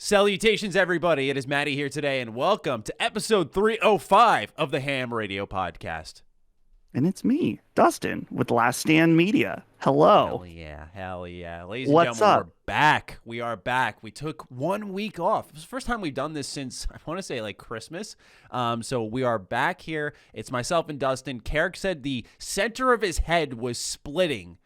Salutations, everybody. It is Matty here today, and welcome to episode 305 of the H.A.M Radio Podcast. And it's me, Dustin, with Last Stand Media. Hello. Hell yeah. Hell yeah. Ladies and What's gentlemen, up? we're back. We are back. We took 1 week off. It was the first time we've done this since, I want to say, like Christmas. So we are back here. It's myself and Dustin. Karak said the center of his head was splitting.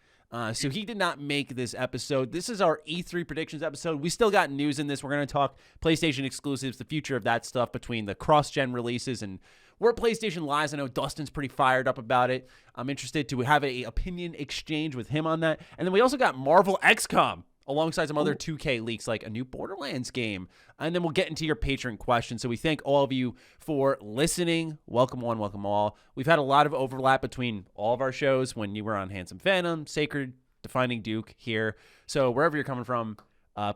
So he did not make this episode. This is our E3 predictions episode. We still got news in this. We're going to talk PlayStation exclusives, the future of that stuff between the cross-gen releases and where PlayStation lies. I know Dustin's pretty fired up about it. I'm interested to have a opinion exchange with him on that. And then we also got Marvel XCOM alongside some other 2K leaks, like a new Borderlands game. And then we'll get into your Patron questions. So we thank all of you for listening. Welcome one, welcome all. We've had a lot of overlap between all of our shows when you were on Handsome Phantom, Sacred, Defining Duke here. So wherever you're coming from,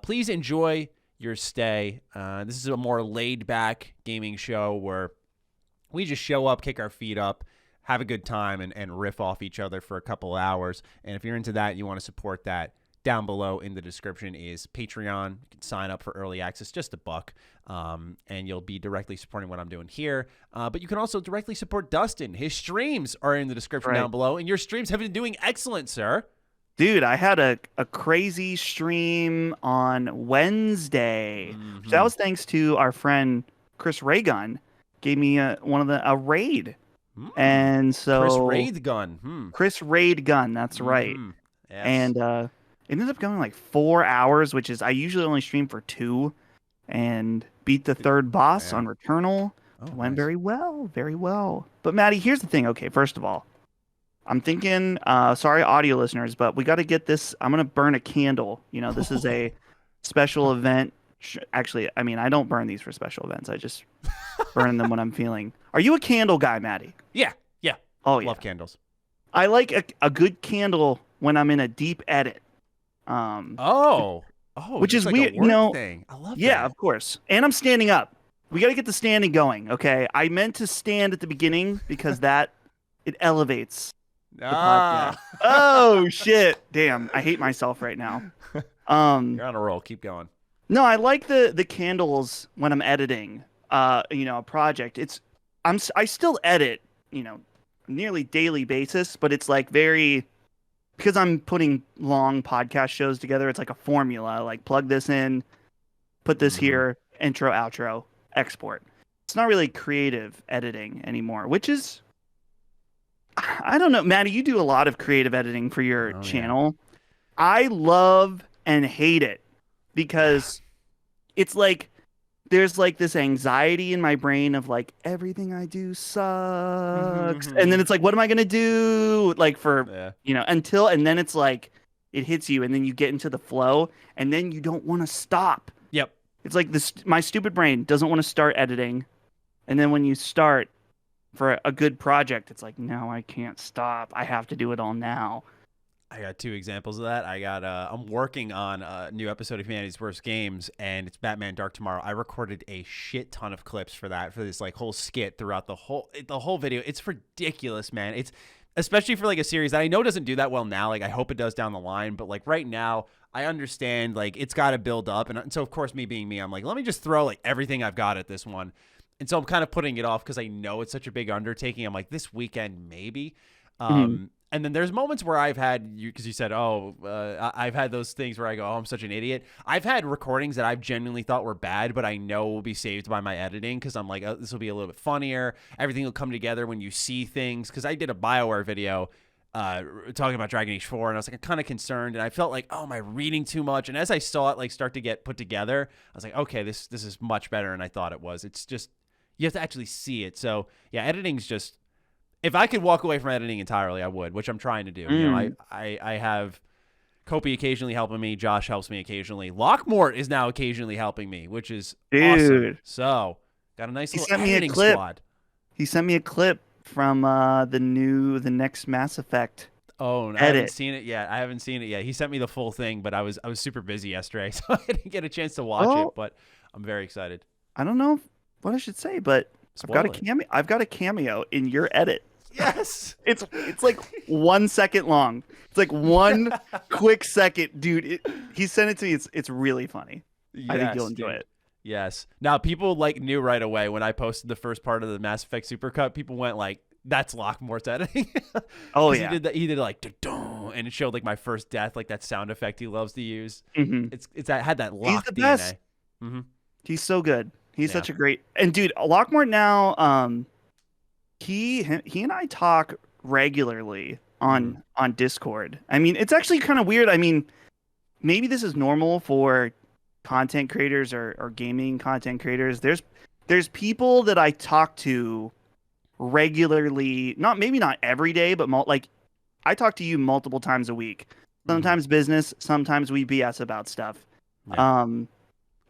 please enjoy your stay. This is a more laid-back gaming show where we just show up, kick our feet up, have a good time, and riff off each other for a couple hours. And if you're into that and you want to support that, down below in the description is Patreon. You can sign up for early access, just $1, and you'll be directly supporting what I'm doing here. But you can also directly support Dustin. His streams are in the description down below, and your streams have been doing excellent, sir. Dude, I had a crazy stream on Wednesday. So that was thanks to our friend Chris Raygun. Gave me a raid. And so Chris Raid Gun. Chris Raid Gun, that's right. Yes. And it ended up going like 4 hours, which is I usually only stream for 2, and beat the third boss on Returnal. Went very well, very well. But Maddie, here's the thing. Okay, first of all, I'm thinking, sorry, audio listeners, but we got to get this. I'm going to burn a candle. You know, this is a special event. Actually, I mean, I don't burn these for special events. I just burn them when I'm feeling. Are you a candle guy, Maddie? Yeah. Oh, yeah. Love candles. I like a good candle when I'm in a deep edit. Which is like weird, a work thing. I love that. Yeah, of course. And I'm standing up. We got to get the standing going, okay? I meant to stand at the beginning because it elevates the podcast. Oh, shit. Damn, I hate myself right now. You're on a roll. Keep going. No, I like the candles when I'm editing, a project. I still edit, nearly daily basis, but it's like because I'm putting long podcast shows together, it's like a formula, like plug this in, put this here, intro, outro, export. It's not really creative editing anymore, which is, I don't know. Maddie, you do a lot of creative editing for your channel. Yeah. I love and hate it because it's like, there's like this anxiety in my brain of like everything I do sucks. And then it's like, what am I going to do? Like and then it's like, it hits you and then you get into the flow and then you don't want to stop. Yep. It's like my stupid brain doesn't want to start editing. And then when you start for a good project, it's like, no, I can't stop. I have to do it all now. I got 2 examples of that. I'm working on a new episode of Humanity's Worst Games, and it's Batman Dark Tomorrow. I recorded a shit ton of clips for this like whole skit throughout the whole video. It's ridiculous, man. It's especially for like a series that I know doesn't do that well now. Like I hope it does down the line, but like right now, I understand like it's got to build up, and so of course me being me, I'm like, let me just throw like everything I've got at this one, and so I'm kind of putting it off because I know it's such a big undertaking. I'm like, this weekend maybe. And then there's moments where I've had because you said, I've had those things where I go, I'm such an idiot. I've had recordings that I've genuinely thought were bad, but I know will be saved by my editing because I'm like, this will be a little bit funnier. Everything will come together when you see things. Because I did a BioWare video talking about Dragon Age 4, and I was like kind of concerned, and I felt like, am I reading too much? And as I saw it like start to get put together, I was like, okay, this is much better than I thought it was. It's just you have to actually see it. So yeah, editing's just. If I could walk away from editing entirely, I would, which I'm trying to do. You know, I have Kopi occasionally helping me. Josh helps me occasionally. Lockmort is now occasionally helping me, which is awesome. So got a nice little editing squad. He sent me a clip from the next Mass Effect. Oh, no, I haven't seen it yet. He sent me the full thing, but I was super busy yesterday, so I didn't get a chance to watch it. But I'm very excited. I don't know what I should say, but I've got a cameo in your edit. Yes. It's like 1 second long. It's like one quick second, dude. He sent it to me. It's really funny. I think you'll Yes, enjoy dude. it. Yes. Now people like knew right away when I posted the first part of the Mass Effect Supercut. People went like, "That's Lockmore's editing," Oh because yeah. he did like "Da-dum," and it showed like my first death, like that sound effect he loves to use. Hmm. It's had that He's lock the DNA. best. Mm-hmm. He's so good. He's Yeah. such a great and dude. Lockmore now. He and I talk regularly on Discord. I mean, it's actually kind of weird. I mean, maybe this is normal for content creators or gaming content creators. There's people that I talk to regularly, maybe not every day, but like I talk to you multiple times a week. Sometimes business, sometimes we BS about stuff. Yeah.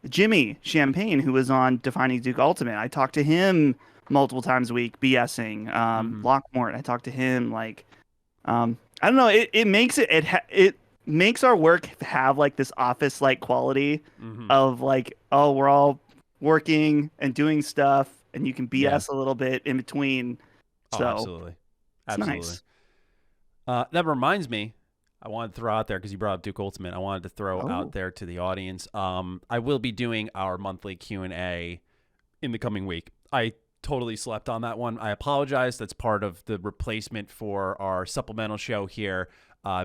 Jimmy Champagne, who was on Defining Duke Ultimate, I talked to him multiple times a week, BSing. Lockmore, I talked to him like, I don't know. It makes it makes our work have like this office like quality of like, oh, we're all working and doing stuff, and you can BS a little bit in between. So absolutely, it's nice. That reminds me, I wanted to throw out there because you brought up Duke Ultimate. I wanted to throw out there to the audience. I will be doing our monthly Q&A in the coming week. I totally slept on that one. I apologize. That's part of the replacement for our supplemental show here.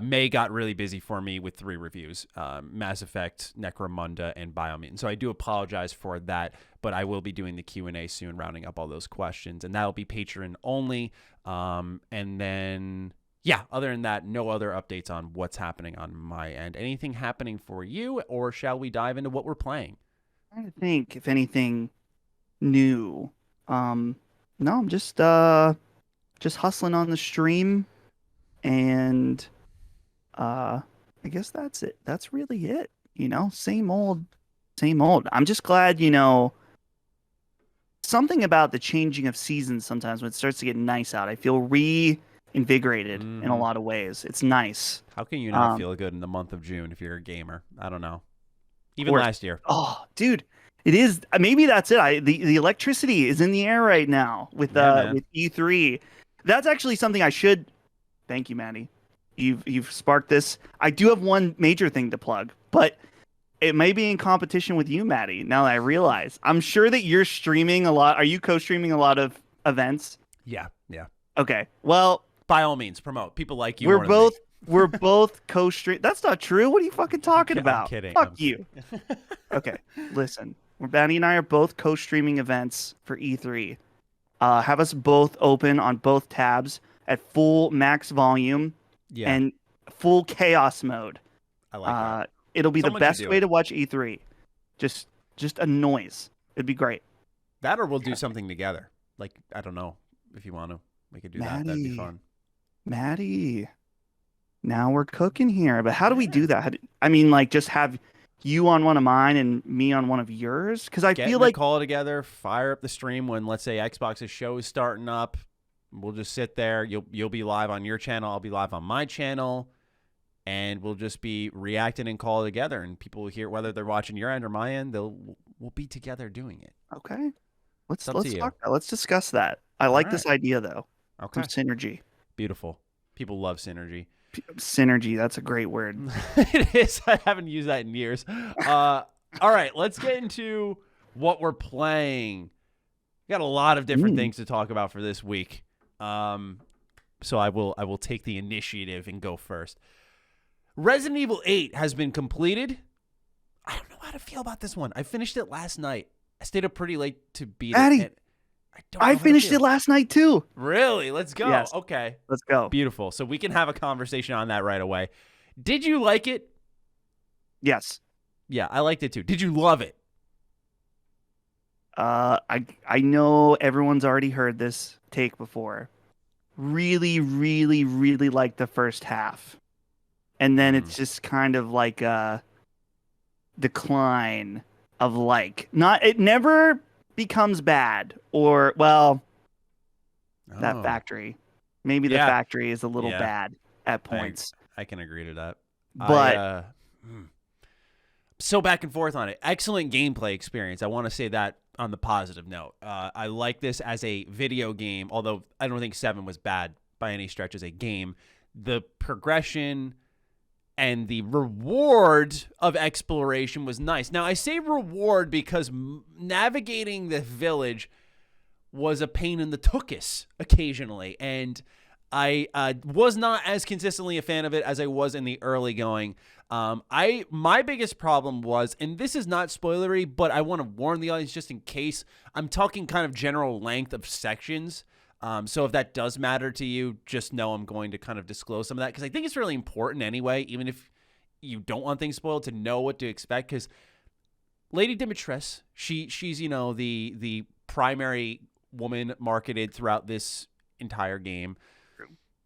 May got really busy for me with 3 reviews, Mass Effect, Necromunda, and Biomutant. So I do apologize for that, but I will be doing the Q&A soon, rounding up all those questions, and that'll be Patreon only. And then, yeah, other than that, no other updates on what's happening on my end. Anything happening for you, or shall we dive into what we're playing? I'm trying to think if anything new. No, I'm just hustling on the stream, and I guess that's it. That's really it. You know, same old, same old. I'm just glad, something about the changing of seasons sometimes when it starts to get nice out. I feel reinvigorated in a lot of ways. It's nice. How can you not feel good in the month of June if you're a gamer? I don't know. Even last year. Oh, dude. It is. Maybe that's it. The electricity is in the air right now with E3. That's actually something I should. Thank you, Maddie. You've sparked this. I do have one major thing to plug, but it may be in competition with you, Maddie. Now that I realize, I'm sure that you're streaming a lot. Are you co-streaming a lot of events? Yeah. Okay. Well, by all means, promote. People like you. We're both co-stream. That's not true. What are you fucking talking about? I'm kidding. Fuck you. Okay. Listen. Maddie and I are both co-streaming events for E3. Have us both open on both tabs at full max volume and full chaos mode. I like that. It'll be the best way to watch E3. Just a noise. It'd be great. That or we'll do something together. Like, I don't know if you want to. We could do that. That'd be fun. Maddie, now we're cooking here. But how do we do that? I mean, like, just have you on one of mine and me on one of yours? Because I feel like call together, fire up the stream when, let's say, Xbox's show is starting up. We'll just sit there. You'll be live on your channel. I'll be live on my channel, and we'll just be reacting and call together. And people will hear whether they're watching your end or my end. We'll be together doing it. Okay, let's talk. Let's discuss that. I like this idea though. Okay, synergy. Beautiful. People love synergy. Synergy. That's a great word. It is. I haven't used that in years. All right, let's get into what we're playing. We got a lot of different things to talk about for this week. So I will take the initiative and go first. Resident Evil 8 has been completed. I don't know how to feel about this one. I finished it last night. I stayed up pretty late to beat it. I finished it last night too. Really? Let's go. Yes. Okay. Let's go. Beautiful. So we can have a conversation on that right away. Did you like it? Yes. Yeah, I liked it too. Did you love it? I know everyone's already heard this take before. Really, really, really like the first half. And then it's just kind of like a decline of it never becomes bad that factory. Maybe the factory is a little bad at points. I can agree to that. But so back and forth on it. Excellent gameplay experience. I want to say that on the positive note. I like this as a video game, although I don't think 7 was bad by any stretch as a game. The progression and the reward of exploration was nice. Now, I say reward because navigating the village was a pain in the tuchus occasionally, and I was not as consistently a fan of it as I was in the early going. My biggest problem was, and this is not spoilery, but I want to warn the audience just in case. I'm talking kind of general length of sections. So if that does matter to you, just know I'm going to kind of disclose some of that because I think it's really important anyway, even if you don't want things spoiled, to know what to expect. Because Lady Dimitrescu, she's the primary woman marketed throughout this entire game.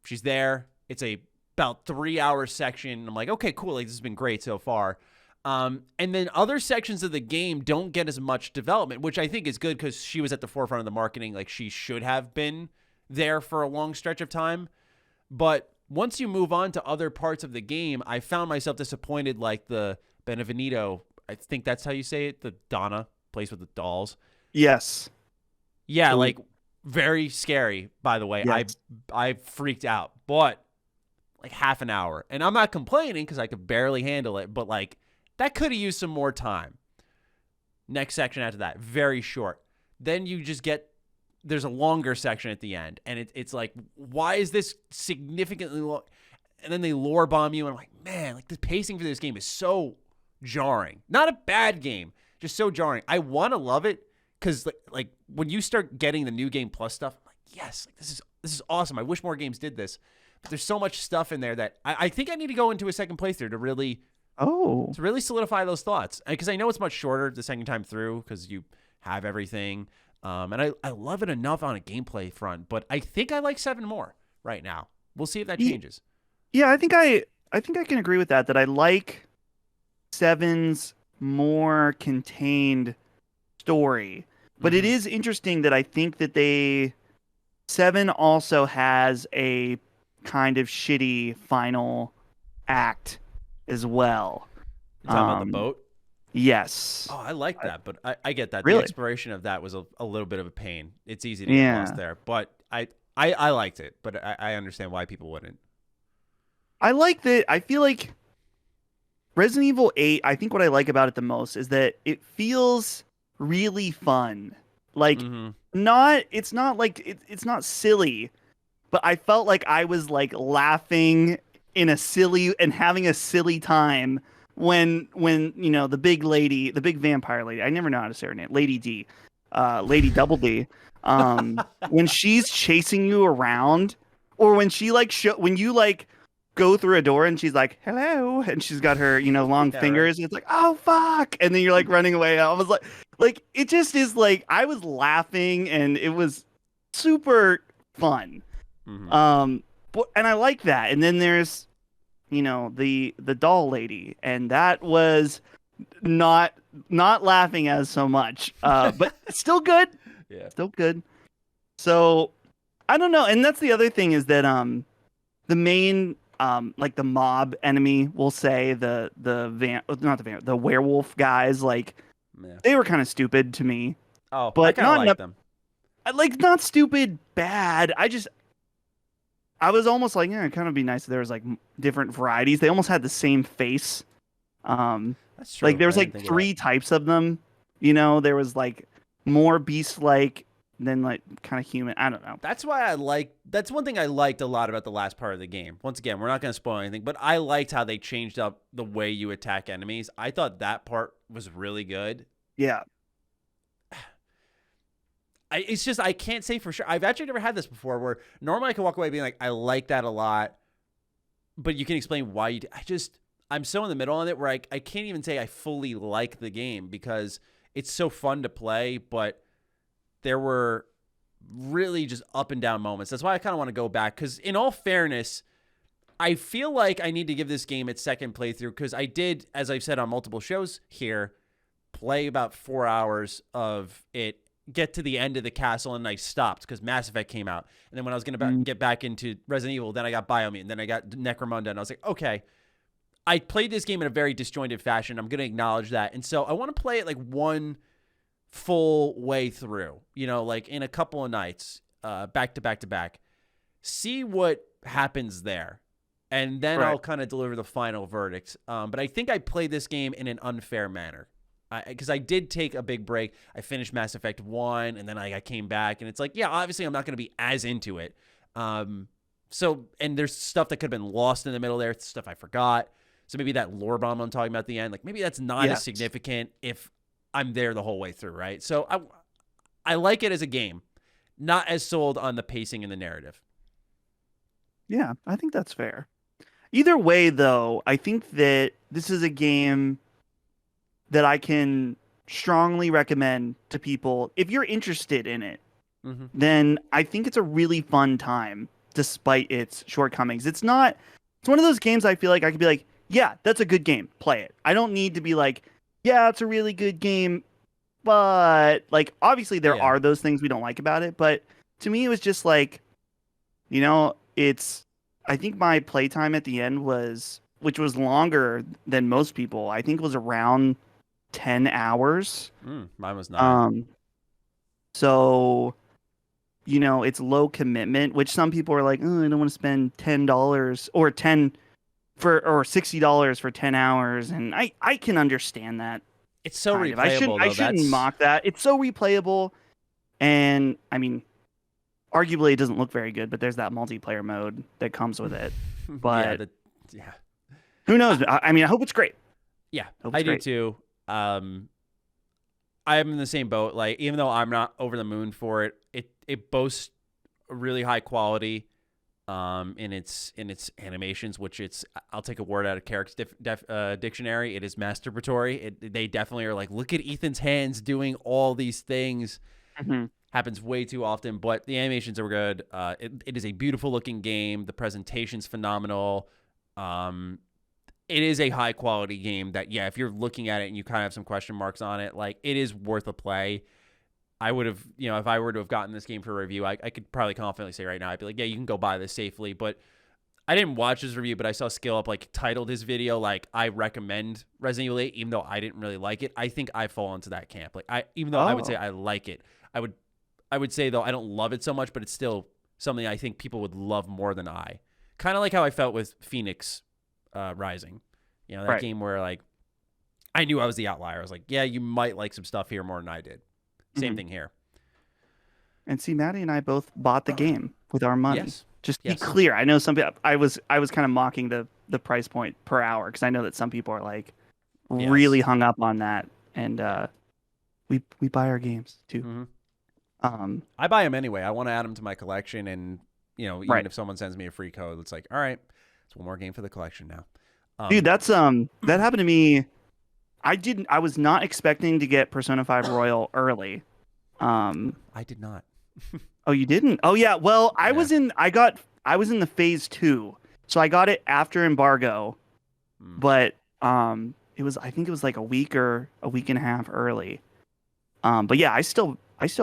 She's there. It's about 3-hour section. I'm like, okay, cool. Like, this has been great so far. And then other sections of the game don't get as much development, which I think is good because she was at the forefront of the marketing. Like, she should have been there for a long stretch of time. But once you move on to other parts of the game, I found myself disappointed, like the Benevento. I think that's how you say it. The Donna place with the dolls. Yes. Yeah, like very scary, by the way. Yes. I freaked out, but like half an hour. And I'm not complaining because I could barely handle it, but like that could have used some more time. Next section after that, very short. Then you just there's a longer section at the end, and it's like, why is this significantly long? And then they lore bomb you, and I'm like, man, like the pacing for this game is so jarring. Not a bad game, just so jarring. I want to love it. Because like when you start getting the New Game Plus stuff, I'm like, yes, like, this is awesome. I wish more games did this. But there's so much stuff in there that I think I need to go into a second playthrough to really solidify those thoughts. Because I know it's much shorter the second time through because you have everything. And I love it enough on a gameplay front. But I think I like 7 more right now. We'll see if that changes. Yeah, I think I can agree with that. That I like 7's more contained story. But it is interesting that I think that 7 also has a kind of shitty final act as well. You're talking about the boat? Yes. Oh, I like that, but I get that. Really? The exploration of that was a little bit of a pain. It's easy to get lost there. But I liked it, but I understand why people wouldn't. I like that. I feel like Resident Evil 8, I think what I like about it the most is that it feels really fun. Like it's not silly, but I felt like I was like laughing in a silly and having a silly time when the big lady, the big vampire lady, I never know how to say her name, Lady D, Lady Double D, when she's chasing you around, or when she like when you like go through a door and she's like, hello, and she's got her long fingers, and it's like, oh fuck, and then you're like running away. I was like it just is like, I was laughing and it was super fun. And I like that. And then there's the doll lady, and that was not laughing as so much, but still good. Yeah, still good. So I don't know. And that's the other thing, is that the main like the mob enemy, we'll say, the werewolf guys, like they were kind of stupid to me. Oh, but I kind of like them. Not stupid bad. I was almost like, it'd kind of be nice if there was like different varieties. They almost had the same face. That's true. Like there was like 3 types of them. There was like more beast-like than like kind of human. I don't know. That's one thing I liked a lot about the last part of the game. Once again, we're not going to spoil anything, but I liked how they changed up the way you attack enemies. I thought that part was really good. Yeah. It's just, I can't say for sure. I've actually never had this before where normally I can walk away being like, I like that a lot, but you can explain why you do. I'm so in the middle on it where I can't even say I fully like the game because it's so fun to play, but there were really just up and down moments. That's why I kind of want to go back, because in all fairness, I feel like I need to give this game its second playthrough, because I did, as I've said on multiple shows here, play about 4 hours of it, get to the end of the castle, and I stopped because Mass Effect came out. And then when I was going to get back into Resident Evil, then I got Biomutant, then I got Necromunda, and I was like, okay, I played this game in a very disjointed fashion. I'm going to acknowledge that. And so I want to play it like one full way through, like in a couple of nights, back to back to back, see what happens there. and then Right. I'll kind of deliver the final verdict. But I think I played this game in an unfair manner. Because I did take a big break. I finished Mass Effect 1, and then I came back, and it's like, yeah, obviously I'm not going to be as into it. So, and there's stuff that could have been lost in the middle there, stuff I forgot. So maybe that lore bomb I'm talking about at the end, like maybe that's not as significant if I'm there the whole way through, right? So I like it as a game, not as sold on the pacing and the narrative. Yeah, I think that's fair. Either way, though, I think that this is a game that I can strongly recommend to people. If you're interested in it, then I think it's a really fun time, despite its shortcomings. It's one of those games I feel like I could be like, yeah, that's a good game. Play it. I don't need to be like, yeah, it's a really good game. But, like, obviously there are those things we don't like about it. But to me, it was just like, you know, I think my playtime at the end which was longer than most people, I think it was around 10 hours. Mine was 9. So, you know, it's low commitment, which some people are like, oh, I don't want to spend $10 or $60 for 10 hours. And I can understand that. It's so replayable. I shouldn't mock that. It's so replayable. And I mean, arguably it doesn't look very good, but there's that multiplayer mode that comes with it. But who knows? I mean, I hope it's great. Yeah, I do too. I'm in the same boat. Like, even though I'm not over the moon for it, it boasts a really high quality in its animations, which I'll take a word out of Karak's dictionary. It is masturbatory. They definitely are like, look at Ethan's hands doing all these things. Happens way too often, but the animations are good. It is a beautiful looking game. The presentation's phenomenal. It is a high quality game that, if you're looking at it and you kind of have some question marks on it, like, it is worth a play. I would have, if I were to have gotten this game for a review, I could probably confidently say right now, I'd be like, yeah, you can go buy this safely. But I didn't watch his review, but I saw Skill Up like titled his video like, I recommend Resident Evil 8, even though I didn't really like it. I think I fall into that camp. Like, even though I would say I like it, I would say though I don't love it so much, but it's still something I think people would love more than I. Kind of like how I felt with Phoenix Rising. You know, that game where, like, I knew I was the outlier. I was like, yeah, you might like some stuff here more than I did. Same thing here. And see, Maddie and I both bought the game with our money. Yes. Just be clear. I know some people. I was kind of mocking the price point per hour because I know that some people are like really hung up on that, and we buy our games too. I buy them anyway. I want to add them to my collection, and even if someone sends me a free code, it's like, all right, it's one more game for the collection now. Dude, that's that happened to me. I was not expecting to get Persona 5 Royal early. I did not. Oh, you didn't? Oh yeah. Well, I was in the phase 2. So I got it after embargo. But I think it was like a week or a week and a half early. But yeah, I still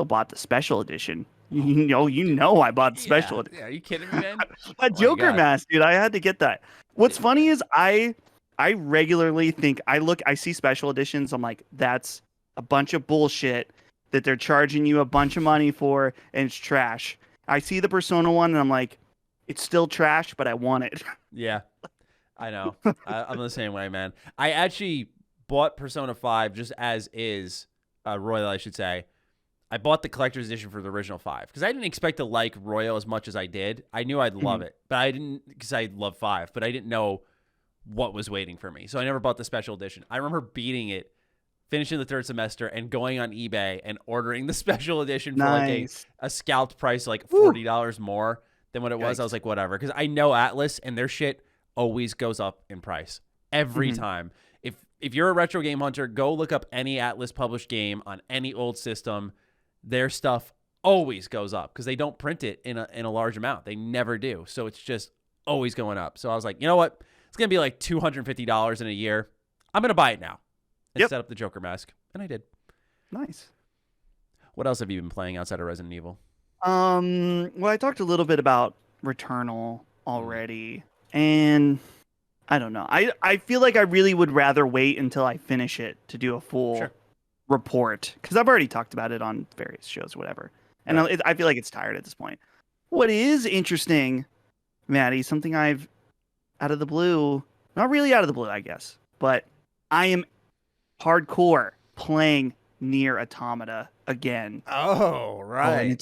bought the special edition. You know I bought the special edition. Yeah, are you kidding me, man? That Joker mask, dude. I had to get that. What's funny is I regularly think I see special editions. I'm like, that's a bunch of bullshit that they're charging you a bunch of money for, and it's trash. I see the Persona one, and I'm like, it's still trash, but I want it. Yeah, I know. I'm the same way, man. I actually bought Persona 5 just as is, Royal, I should say. I bought the collector's edition for the original 5 because I didn't expect to like Royal as much as I did. I knew I'd love it, but I didn't, because I love 5, but I didn't know what was waiting for me. So I never bought the special edition. I remember beating it, finishing the third semester, and going on eBay and ordering the special edition for like a scalped price, like $40 more than what it was. I was like, whatever, because I know Atlas and their shit always goes up in price every time. If you're a retro game hunter, go look up any Atlas published game on any old system. Their stuff always goes up because they don't print it in a large amount. They never do. So it's just always going up. So I was like, you know what? It's going to be like $250 in a year. I'm going to buy it now and set up the Joker mask. And I did. Nice. What else have you been playing outside of Resident Evil? Well, I talked a little bit about Returnal already. And I don't know. I feel like I really would rather wait until I finish it to do a full report, because I've already talked about it on various shows or whatever, and I feel like it's tired at this point. What is interesting, Maddie, something I've out of the blue, not really out of the blue, I guess, but I am hardcore playing Nier Automata again. Oh, right. And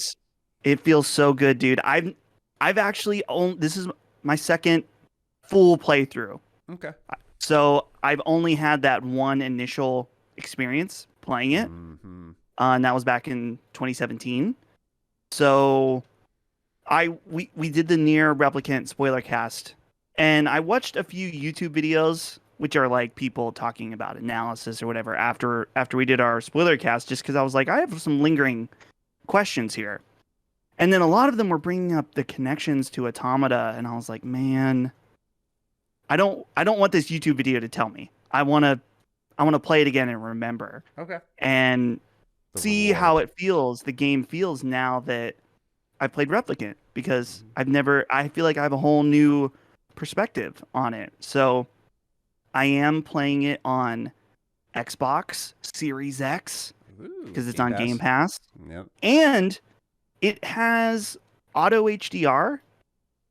it feels so good, dude. I've actually this is my second full playthrough. Okay. So I've only had that one initial experience playing it, and that was back in 2017. So we did the Nier Replicant spoiler cast, and I watched a few YouTube videos, which are like people talking about analysis or whatever after we did our spoiler cast, just because I was like, I have some lingering questions here. And then a lot of them were bringing up the connections to Automata, and I was like, man, I don't want this YouTube video to tell me. I want to play it again and remember. Okay. And see how it feels, the game feels now that I've played Replicant, because I feel like I have a whole new perspective on it. So I am playing it on Xbox Series X because it's on Game Pass. Yep. And it has auto HDR,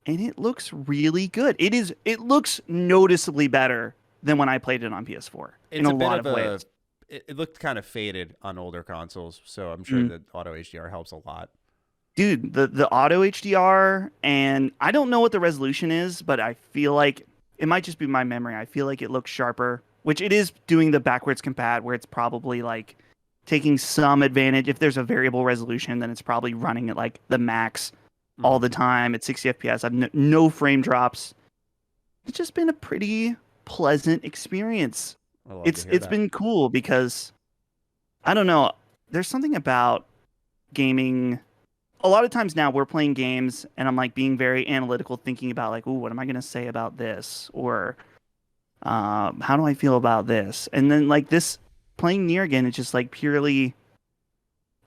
and it looks really good. It looks noticeably better than when I played it on PS4 in a lot of ways. It looked kind of faded on older consoles, so I'm sure that auto HDR helps a lot. Dude, the auto HDR, and I don't know what the resolution is, but I feel like it might just be my memory. I feel like it looks sharper, which it is doing the backwards compat, where it's probably like taking some advantage. If there's a variable resolution, then it's probably running at like the max all the time at 60 FPS. I've no frame drops. It's just been a pretty pleasant experience. It's been cool because I don't know. There's something about gaming. A lot of times now we're playing games and I'm like being very analytical, thinking about like, ooh, what am I going to say about this? Or how do I feel about this? And then like this playing Nier again, it's just like purely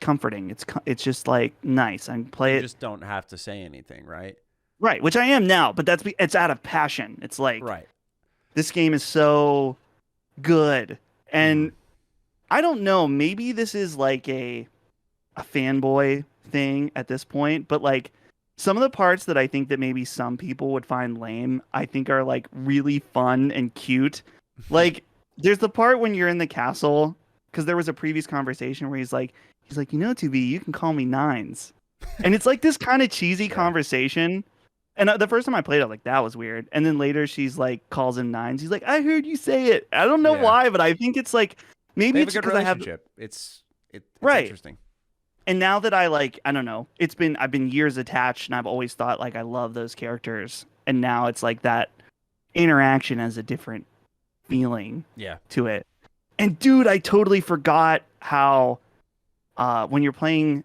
comforting. It's just like nice. I play you it. Just don't have to say anything, right? Right, which I am now, but it's out of passion. It's like, right. This game is so good. And I don't know, maybe this is like a fanboy thing at this point, but like some of the parts that I think that maybe some people would find lame, I think are like really fun and cute. Like there's the part when you're in the castle, because there was a previous conversation where he's like, you know, 2B, you can call me Nines. And it's like this kind of cheesy conversation. And the first time I played it, like, that was weird. And then later she's like, calls him Nines. He's like, I heard you say it. I don't know why, but I think it's like, maybe it's because I have. It's right. Interesting. And now that I like, I don't know, I've been years attached, and I've always thought like I love those characters. And now it's like that interaction has a different feeling to it. And dude, I totally forgot how when you're playing,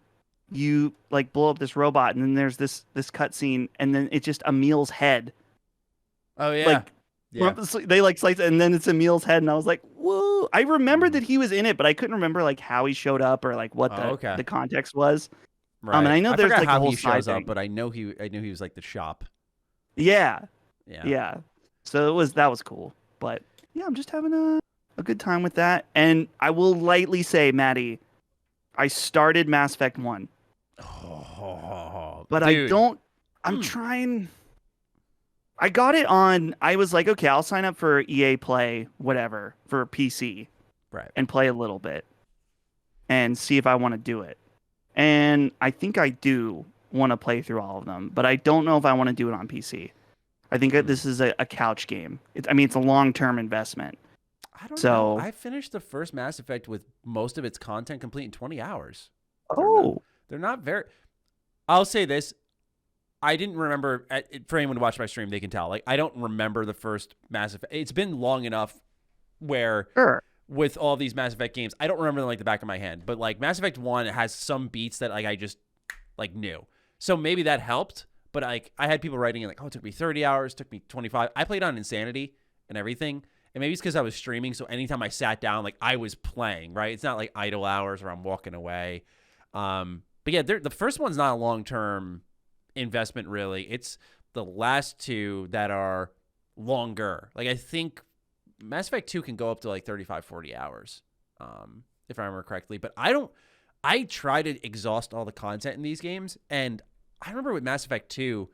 you like blow up this robot, and then there's this cutscene, and then it's just Emil's head. Oh yeah. Like, they like slice, and then it's Emil's head, and I was like, whoa! I remember that he was in it, but I couldn't remember like how he showed up or like what the context was. Right. And I know there's like how a whole he shows side up, thing. but I knew he was like the shop. Yeah. So that was cool, but yeah, I'm just having a good time with that. And I will lightly say, Maddie, I started Mass Effect 1. But dude. I'm trying. I got it on. I was like, okay, I'll sign up for EA Play, whatever, for PC, right, and play a little bit, and see if I want to do it. And I think I do want to play through all of them, but I don't know if I want to do it on PC. I think that this is a couch game. It's a long-term investment. I don't know. I finished the first Mass Effect with most of its content complete in 20 hours. They're not very. I'll say this. I didn't remember, for anyone to watch my stream, they can tell. Like, I don't remember the first Mass Effect. It's been long enough where, with all these Mass Effect games, I don't remember them like the back of my hand. But, like, Mass Effect 1 has some beats that, like, I just, like, knew. So maybe that helped. But, like, I had people writing in, like, oh, it took me 30 hours, took me 25. I played on Insanity and everything. And maybe it's because I was streaming, so anytime I sat down, like, I was playing, right? It's not, like, idle hours where I'm walking away. But, yeah, the first one's not a long-term investment, really. It's the last two that are longer. Like, I think Mass Effect 2 can go up to, like, 35, 40 hours, if I remember correctly. But I try to exhaust all the content in these games, and I remember with Mass Effect 2,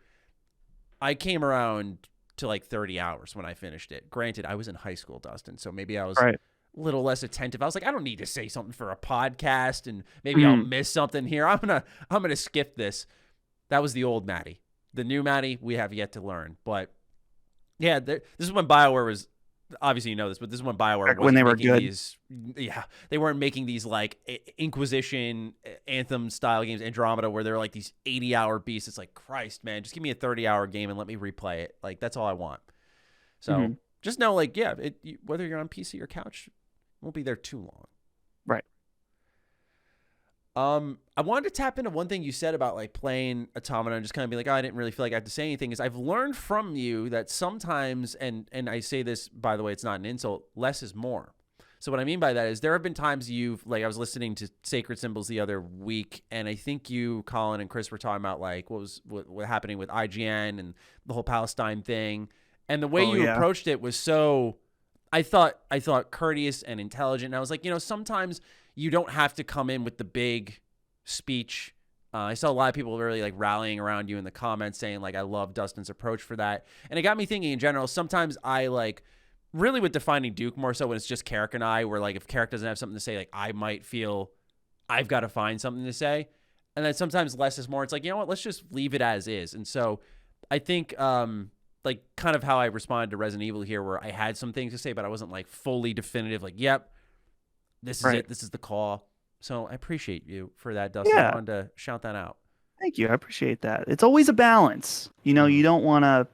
I came around to like 30 hours when I finished it. Granted, I was in high school, Dustin, so maybe I was Right. a little less attentive. I was like, I don't need to say something for a podcast, and maybe I'll miss something here. I'm gonna skip this. That was the old Matty. The new Matty, we have yet to learn. But yeah, this is when BioWare was, obviously you know this, but this is when BioWare Back when they were good. They weren't making these like Inquisition, Anthem style games, Andromeda, where they're like these 80-hour beasts. It's like, Christ, man, just give me a 30-hour game and let me replay it. Like, that's all I want. So just know, like, yeah, whether you're on PC or couch, it won't be there too long. Right. I wanted to tap into one thing you said about like playing Automata and just kind of be like, oh, I didn't really feel like I had to say anything. Is I've learned from you that sometimes, and I say this, by the way, it's not an insult, less is more. So what I mean by that is there have been times I was listening to Sacred Symbols the other week, and I think you, Colin, and Chris were talking about like what happening with IGN and the whole Palestine thing. And the way you approached it was so, I thought courteous and intelligent. And I was like, sometimes you don't have to come in with the big speech. I saw a lot of people really like rallying around you in the comments saying like, I love Dustin's approach for that. And it got me thinking in general, sometimes I like really with Defining Duke more so when it's just Karak and I, where like if Karak doesn't have something to say, like I might feel I've got to find something to say. And then sometimes less is more. It's like, you know what, let's just leave it as is. And so I think like kind of how I responded to Resident Evil here, where I had some things to say, but I wasn't like fully definitive, like, yep, this is it. This is the call. So I appreciate you for that, Dustin. I wanted to shout that out. Thank you. I appreciate that. It's always a balance. You don't want to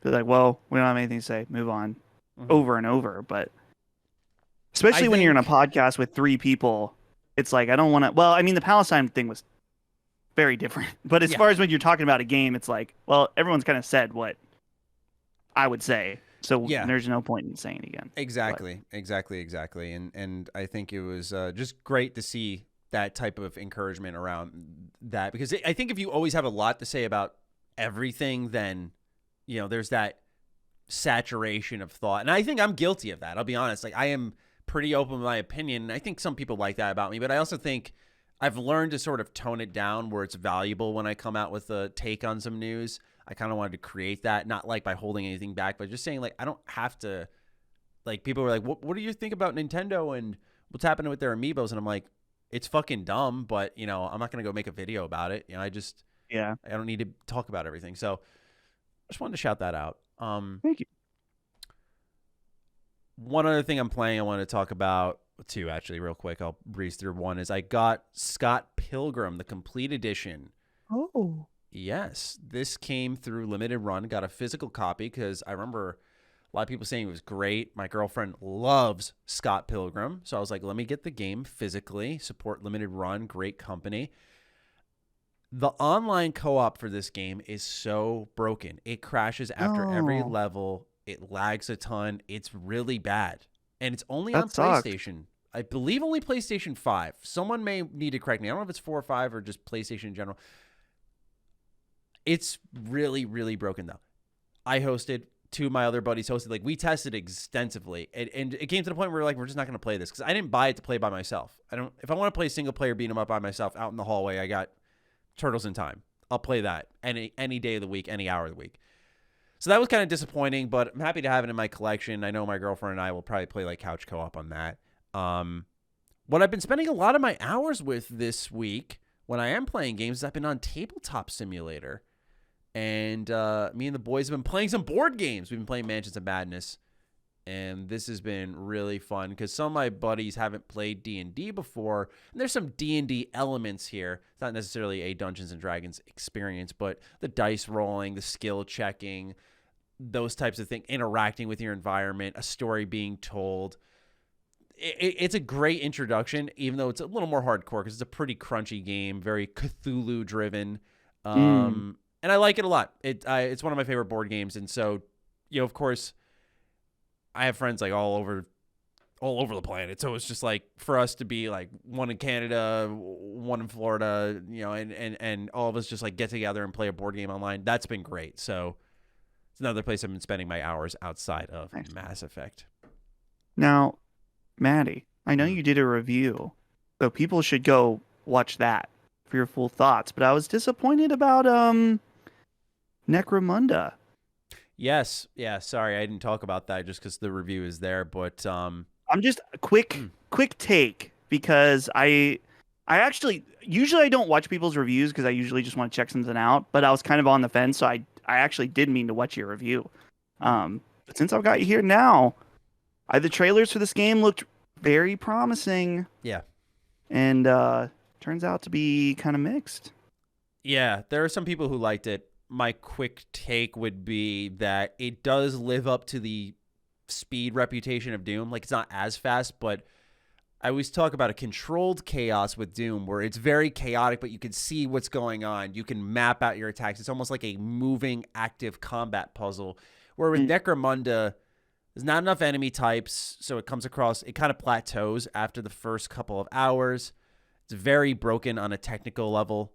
be like, well, we don't have anything to say. Move on over and over. But especially when you're in a podcast with 3 people, it's like, I don't want to. Well, I mean, the Palestine thing was very different. But as far as when you're talking about a game, it's like, well, everyone's kind of said what I would say. So there's no point in saying it again. Exactly. And I think it was just great to see that type of encouragement around that, because I think if you always have a lot to say about everything, then, there's that saturation of thought. And I think I'm guilty of that. I'll be honest. Like, I am pretty open with my opinion. And I think some people like that about me, but I also think I've learned to sort of tone it down where it's valuable when I come out with a take on some news. I kind of wanted to create that, not like by holding anything back, but just saying like, I don't have to, like, people were like, what do you think about Nintendo and what's happening with their amiibos? And I'm like, it's fucking dumb, but I'm not going to go make a video about it. I don't need to talk about everything. So I just wanted to shout that out. Thank you. One other thing I'm playing, I want to talk about, 2 actually real quick. I'll breeze through. One is I got Scott Pilgrim, the complete edition. Oh, yes, this came through limited run. Got a physical copy because I remember a lot of people saying it was great. My girlfriend loves Scott Pilgrim, so I was like, let me get the game physically. Support limited run, great company. The online co-op for this game is so broken. It crashes after every level. It lags a ton. It's really bad, and it's only on PlayStation. I believe only PlayStation 5. Someone may need to correct me. I don't know if it's 4 or 5 or just PlayStation in general. It's really, really broken, though. I hosted, 2 of my other buddies hosted. Like, we tested extensively, and it came to the point where we're just not going to play this because I didn't buy it to play by myself. If I want to play single player beat 'em up by myself out in the hallway, I got Turtles in Time. I'll play that any day of the week, any hour of the week. So that was kind of disappointing, but I'm happy to have it in my collection. I know my girlfriend and I will probably play like couch co-op on that. What I've been spending a lot of my hours with this week when I am playing games is I've been on Tabletop Simulator. And me and the boys have been playing some board games. We've been playing Mansions of Madness. And this has been really fun because some of my buddies haven't played D&D before. And there's some D&D elements here. It's not necessarily a Dungeons & Dragons experience, but the dice rolling, the skill checking, those types of things, interacting with your environment, a story being told. It's a great introduction, even though it's a little more hardcore because it's a pretty crunchy game, very Cthulhu-driven. And I like it a lot. It's one of my favorite board games. And so, of course, I have friends like all over the planet. So it's just like for us to be like one in Canada, one in Florida, and all of us just like get together and play a board game online. That's been great. So it's another place I've been spending my hours outside of Mass Effect. Now, Maddie, I know you did a review, so people should go watch that for your full thoughts. But I was disappointed about Necromunda. Yes. Yeah. Sorry, I didn't talk about that just because the review is there. But I'm just a quick take because I actually usually I don't watch people's reviews because I usually just want to check something out. But I was kind of on the fence, so I actually did mean to watch your review. But since I've got you here now, the trailers for this game looked very promising. Yeah. And turns out to be kind of mixed. Yeah, there are some people who liked it. My quick take would be that it does live up to the speed reputation of Doom. Like, it's not as fast, but I always talk about a controlled chaos with Doom where it's very chaotic, but you can see what's going on. You can map out your attacks. It's almost like a moving, active combat puzzle. Where with Necromunda, there's not enough enemy types, so it comes across, it kind of plateaus after the first couple of hours. It's very broken on a technical level.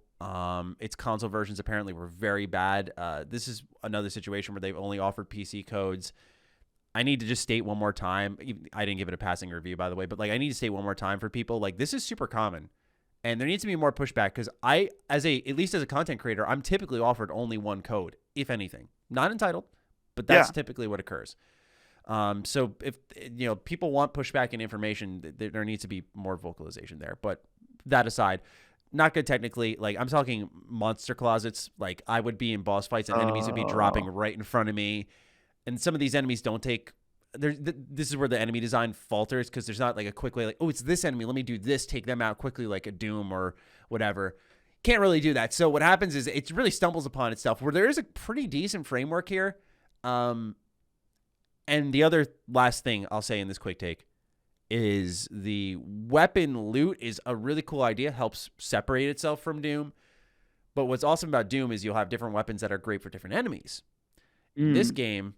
Its console versions apparently were very bad. This is another situation where they've only offered PC codes. I need to just state one more time. I didn't give it a passing review, by the way, but like I need to state one more time for people. Like, this is super common, and there needs to be more pushback because at least as a content creator, I'm typically offered only one code, if anything. Not entitled, but that's typically what occurs. So if people want pushback and information, there needs to be more vocalization there. But that aside, not good technically. Like, I'm talking monster closets. Like, I would be in boss fights and enemies would be dropping right in front of me. And some of these enemies don't take. This is where the enemy design falters because there's not like a quick way. Like, oh, it's this enemy. Let me do this. Take them out quickly, like a Doom or whatever. Can't really do that. So what happens is it really stumbles upon itself. Where there is a pretty decent framework here. And the other last thing I'll say in this quick take is the weapon loot is a really cool idea. Helps separate itself from Doom. But what's awesome about Doom is you'll have different weapons that are great for different enemies. In this game,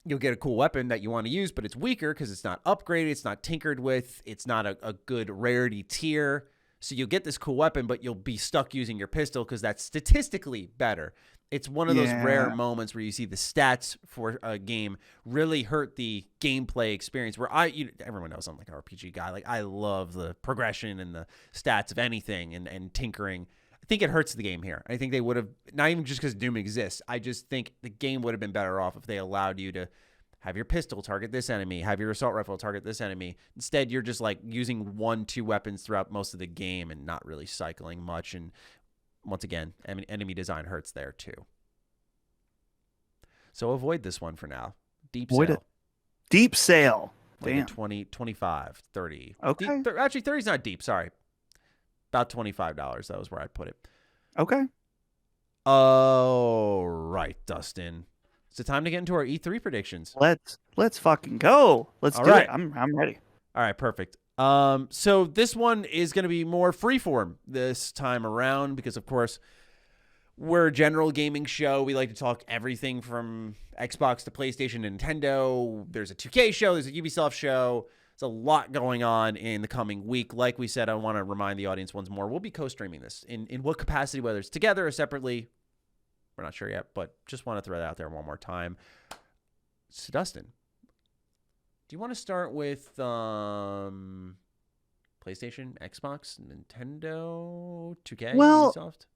you'll get a cool weapon that you want to use, but it's weaker because it's not upgraded, it's not tinkered with, it's not a good rarity tier. So you'll get this cool weapon, but you'll be stuck using your pistol because that's statistically better. It's one of those rare moments where you see the stats for a game really hurt the gameplay experience. Where everyone knows I'm like an RPG guy. Like, I love the progression and the stats of anything and tinkering. I think it hurts the game here. I think they would have, not even just because Doom exists, I just think the game would have been better off if they allowed you to have your pistol target this enemy, have your assault rifle target this enemy. Instead, you're just like using 1-2 weapons throughout most of the game and not really cycling much. And once again, enemy design hurts there too. So avoid this one for now. Deep sale. Deep sale. Like Damn. 20, 25, 30. Okay. Actually, 30 is not deep. Sorry. About $25. That was where I put it. Okay. All right, Dustin. It's the time to get into our E3 predictions. Let's fucking go. Let's do it. I'm ready. All right, perfect. So this one is going to be more freeform this time around because, of course, we're a general gaming show. We like to talk everything from Xbox to PlayStation, Nintendo. There's a 2K show. There's a Ubisoft show. There's a lot going on in the coming week. Like we said, I want to remind the audience once more, we'll be co-streaming this. In what capacity, whether it's together or separately, we're not sure yet, but just want to throw that out there one more time. So, Dustin, do you want to start with PlayStation, Xbox, Nintendo, 2K, Ubisoft?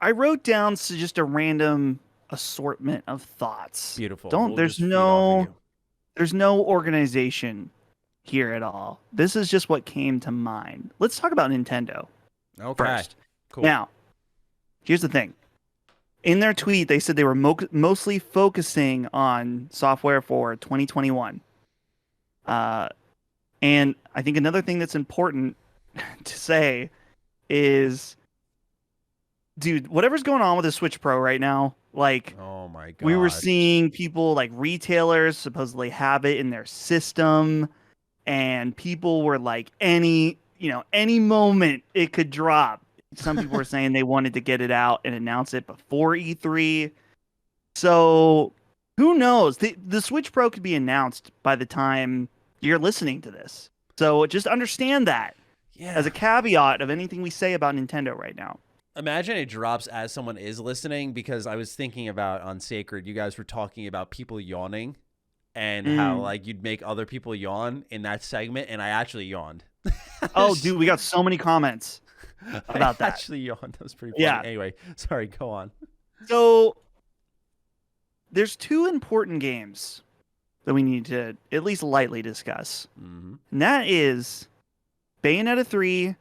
I wrote down just a random assortment of thoughts. Beautiful. There's no organization here at all. This is just what came to mind. Let's talk about Nintendo first. Cool. Now, here's the thing. In their tweet, they said they were mostly focusing on software for 2021. And I think another thing that's important to say is, dude, whatever's going on with the Switch Pro right now, like, oh my God, we were seeing people like retailers supposedly have it in their system, and people were like, any moment it could drop. Some people were saying they wanted to get it out and announce it before E3. So who knows? The Switch Pro could be announced by the time you're listening to this. So just understand that as a caveat of anything we say about Nintendo right now. Imagine it drops as someone is listening, because I was thinking about on Sacred, you guys were talking about people yawning and how like you'd make other people yawn in that segment, and I actually yawned. Oh, dude, we got so many comments about that. I actually yawned. That was pretty funny. Yeah. Anyway, sorry, go on. So there's two important games that we need to at least lightly discuss. Mm-hmm. And that is Bayonetta 3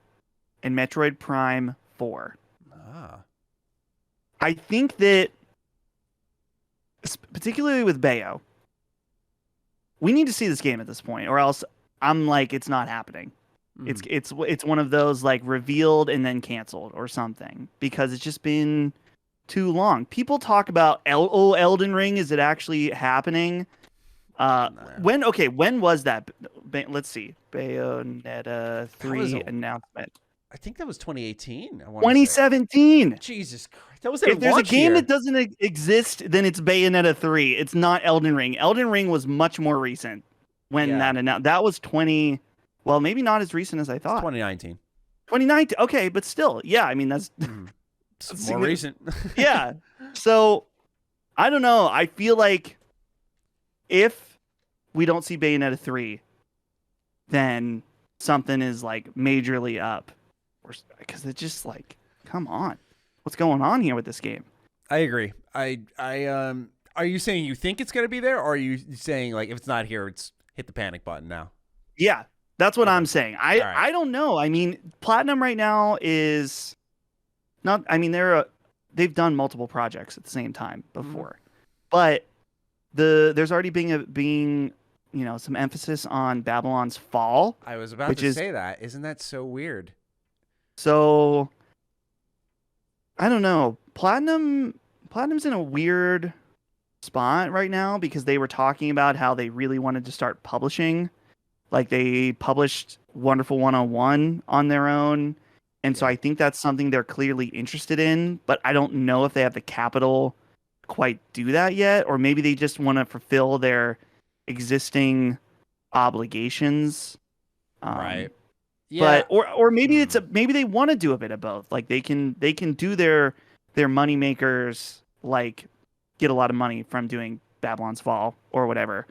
and Metroid Prime 4. I think that, particularly with Bayo, we need to see this game at this point, or else I'm like, it's not happening. It's one of those like revealed and then canceled or something, because it's just been too long. People talk about Elden Ring. Is it actually happening? When was that? Let's see. Bayonetta 3 announcement. I think that was 2018. 2017. Jesus Christ. That was if there's a game that doesn't exist, then it's Bayonetta 3. It's not Elden Ring. Elden Ring was much more recent when that announced. That was well, maybe not as recent as I thought. 2019. 2019. Okay, but still. Yeah, I mean, that's more recent. Yeah. So, I don't know. I feel like if we don't see Bayonetta 3, then something is like majorly up. Because it's just like, come on. What's going on here with this game? I agree. Are you saying you think it's going to be there, or are you saying like if it's not here, it's hit the panic button now? Yeah, that's what I'm saying. I don't know. I mean, Platinum right now is not. I mean, they've done multiple projects at the same time before, but there's already being some emphasis on Babylon's Fall. I was about to say that. Isn't that so weird? So I don't know. Platinum's in a weird spot right now because they were talking about how they really wanted to start publishing. Like they published Wonderful 101 on their own. And so I think that's something they're clearly interested in, but I don't know if they have the capital to quite do that yet, or maybe they just want to fulfill their existing obligations. Right. Yeah. But or maybe maybe they want to do a bit of both. Like they can do their money makers, like get a lot of money from doing Babylon's Fall or whatever.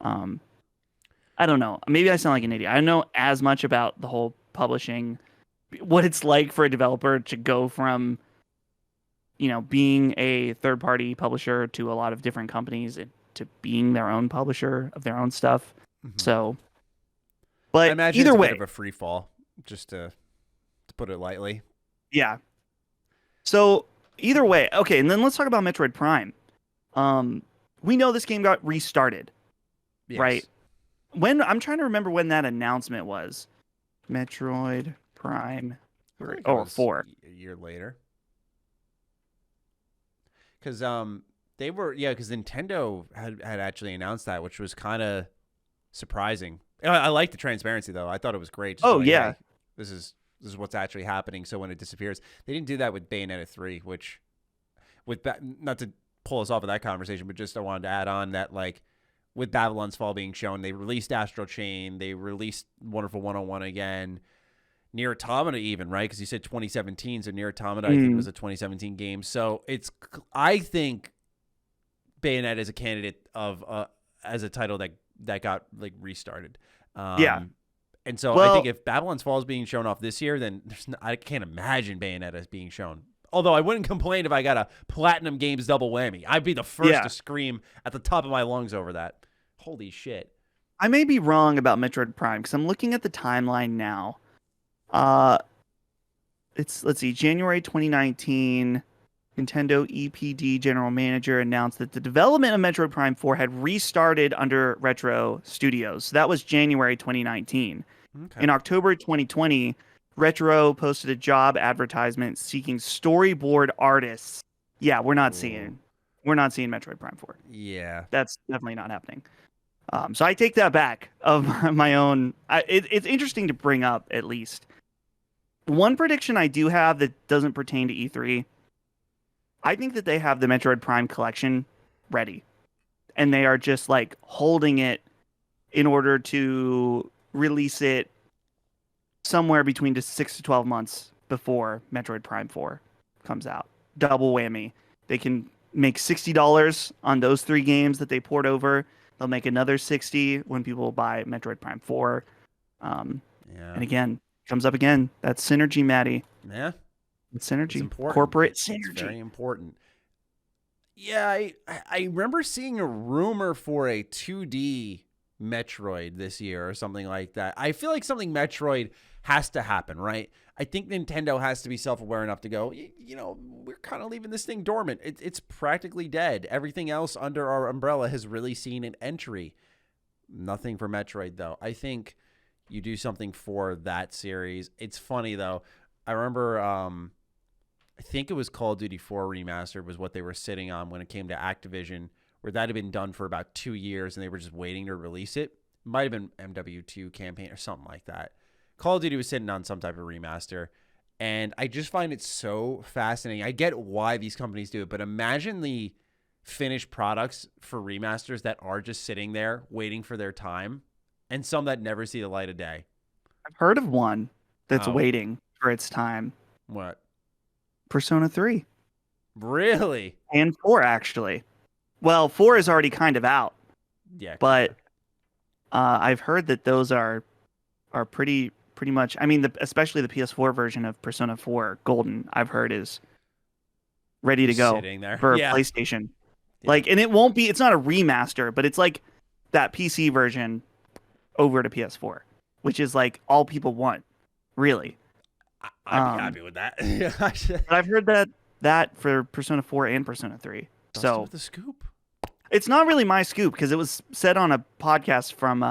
I don't know. Maybe I sound like an idiot. I don't know as much about the whole publishing, what it's like for a developer to go from being a third party publisher to a lot of different companies to being their own publisher of their own stuff. So but I imagine either it's way, a bit of a free fall, just to put it lightly. Yeah. So either way, okay, and then let's talk about Metroid Prime. We know this game got restarted, right? When I'm trying to remember when that announcement was. Metroid Prime 3 or 4. A year later. Because because Nintendo had actually announced that, which was kind of surprising. I like the transparency though. I thought it was great. Just hey, this is what's actually happening. So when it disappears, they didn't do that with Bayonetta 3, which not to pull us off of that conversation, but just I wanted to add on that like with Babylon's Fall being shown, they released Astral Chain, they released Wonderful 101 again, Nier Automata even, right? Because you said 2017, so Nier Automata I think was a 2017 game. So I think Bayonetta is a candidate of as a title that got like restarted. And so I think if Babylon's Fall is being shown off this year, then I can't imagine Bayonetta being shown. Although I wouldn't complain if I got a Platinum Games double whammy. I'd be the first to scream at the top of my lungs over that. Holy shit. I may be wrong about Metroid Prime because I'm looking at the timeline now. Let's see, January 2019, Nintendo EPD General Manager announced that the development of Metroid Prime 4 had restarted under Retro Studios. So that was January 2019. Okay. In October 2020, Retro posted a job advertisement seeking storyboard artists. Yeah, we're not seeing Metroid Prime 4. Yeah, that's definitely not happening. So I take that back of my own. It's interesting to bring up at least. One prediction I do have that doesn't pertain to E3. I think that they have the Metroid Prime collection ready, and they are just like holding it in order to release it somewhere between just 6 to 12 months before Metroid Prime 4 comes out. Double whammy. They can make $60 on those 3 games that they poured over. They'll make another $60 when people buy Metroid Prime 4. And again, comes up again. That's synergy, Matty. Yeah. It's synergy. It's important. Corporate synergy. It's very important. Yeah, I remember seeing a rumor for a 2D Metroid this year or something like that. I feel like something Metroid has to happen, right? I think Nintendo has to be self-aware enough to go, we're kind of leaving this thing dormant. It's practically dead. Everything else under our umbrella has really seen an entry. Nothing for Metroid, though. I think you do something for that series. It's funny, though. I remember, I think it was Call of Duty 4 Remastered was what they were sitting on when it came to Activision, where that had been done for about 2 years and they were just waiting to release it. Might have been MW2 campaign or something like that. Call of Duty was sitting on some type of remaster, and I just find it so fascinating. I get why these companies do it, but imagine the finished products for remasters that are just sitting there waiting for their time, and some that never see the light of day. I've heard of one that's waiting for its time. What? Persona 3. Really? And 4, actually. Well, 4 is already kind of out. Yeah. But I've heard that those are pretty much. I mean, especially the PS4 version of Persona 4 Golden, I've heard is ready to go for PlayStation. Yeah. Like, and it won't be. It's not a remaster, but it's like that PC version over to PS4, which is like all people want, really. I'd be happy with that. But I've heard that for Persona 4 and Persona 3. Dustin so with the scoop. It's not really my scoop because it was said on a podcast from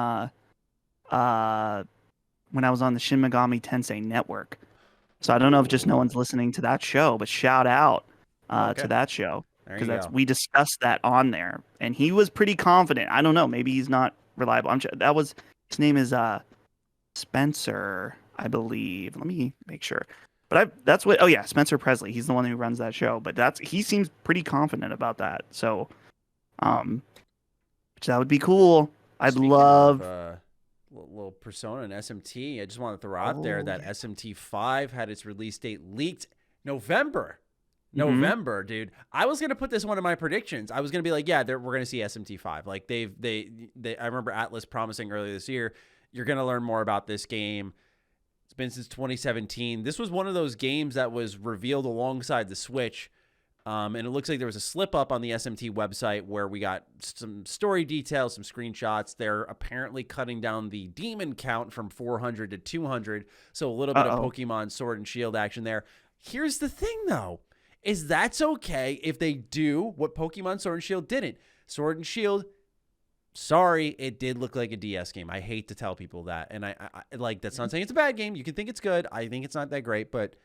when I was on the Shin Megami Tensei network. So I don't know if just no one's listening to that show, but shout out to that show because we discussed that on there, and he was pretty confident. I don't know, maybe he's not reliable. His name is Spencer, I believe. Let me make sure. But Spencer Presley. He's the one who runs that show. But he seems pretty confident about that. So, which that would be cool. Speaking love of, little Persona and SMT. I just want to throw out there that SMT 5 had its release date leaked November. November, dude. I was gonna put this one in my predictions. I was gonna be like, yeah, we're gonna see SMT 5. Like they. I remember Atlas promising earlier this year, you're gonna learn more about this game. It's been since 2017. This was one of those games that was revealed alongside the Switch. And it looks like there was a slip up on the SMT website where we got some story details, some screenshots. They're apparently cutting down the demon count from 400 to 200. So a little bit of Pokemon Sword and Shield action there. Here's the thing, though, is that's okay if they do what Pokemon Sword and Shield didn't. Sword and Shield, sorry, it did look like a DS game. I hate to tell people that. And I like, that's not saying it's a bad game. You can think it's good. I think it's not that great, but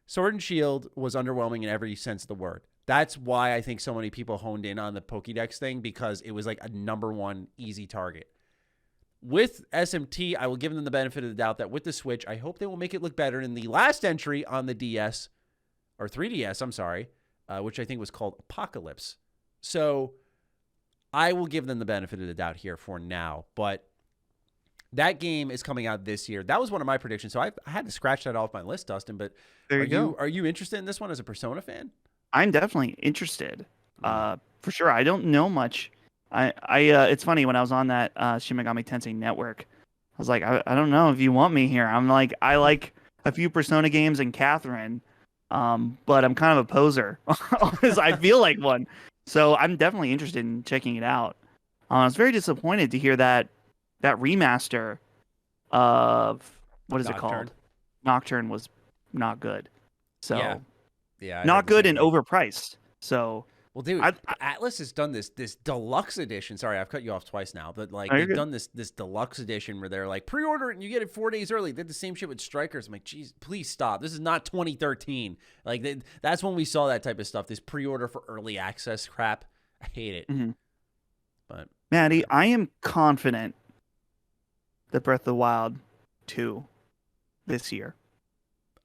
Sword and Shield was underwhelming in every sense of the word. That's why I think so many people honed in on the Pokédex thing, because it was like a number one easy target. With SMT, I will give them the benefit of the doubt that with the Switch, I hope they will make it look better than the last entry on the DS, or 3DS, I'm sorry, which I think was called Apocalypse. So I will give them the benefit of the doubt here for now, but that game is coming out this year. That was one of my predictions, so I had to scratch that off my list, Dustin, but are you interested in this one as a Persona fan? I'm definitely interested, for sure. I don't know much. It's funny, when I was on that Shin Megami Tensei network, I was like, I don't know if you want me here. I'm like, I like a few Persona games and Catherine, but I'm kind of a poser. I feel like one. So I'm definitely interested in checking it out. I was very disappointed to hear that remaster of, what is it called? Nocturne was not good. So yeah, not good and overpriced. So, well, dude, Atlas has done this deluxe edition. Sorry, I've cut you off twice now, but like they've done this deluxe edition where they're like, pre-order it and you get it 4 days early. They did the same shit with Strikers. I'm like, geez, please stop. This is not 2013. Like that's when we saw that type of stuff. This pre-order for early access crap. I hate it. Mm-hmm. But Maddie, I am confident that Breath of the Wild 2 this year.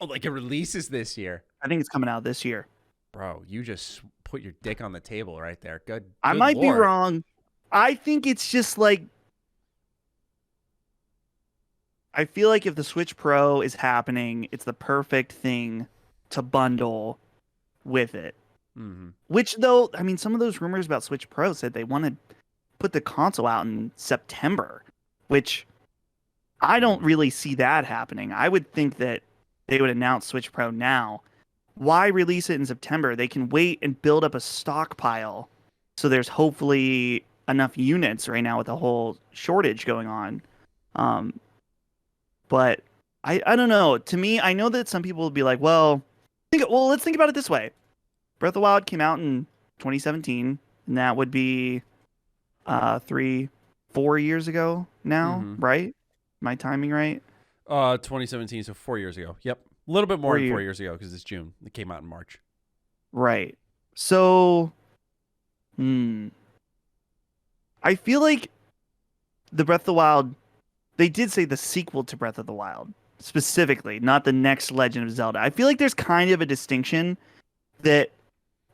Oh, like it releases this year. I think it's coming out this year. Bro, you just put your dick on the table right there. Good. I might be wrong. I think it's just like, I feel like if the Switch Pro is happening, it's the perfect thing to bundle with it. Mm-hmm. Which, though, I mean, some of those rumors about Switch Pro said they want to put the console out in September, which I don't really see that happening. I would think that they would announce Switch Pro now, why release it in September? They can wait and build up a stockpile. So there's hopefully enough units right now with the whole shortage going on. But I don't know. To me, I know that some people will be like, well, let's think about it this way. Breath of the Wild came out in 2017, and that would be 4 years ago now, right? My timing right? 2017, so 4 years ago. Yep. A little bit more than 4 years ago because it's June. It came out in March. Right. So, I feel like the Breath of the Wild, they did say the sequel to Breath of the Wild, specifically, not the next Legend of Zelda. I feel like there's kind of a distinction that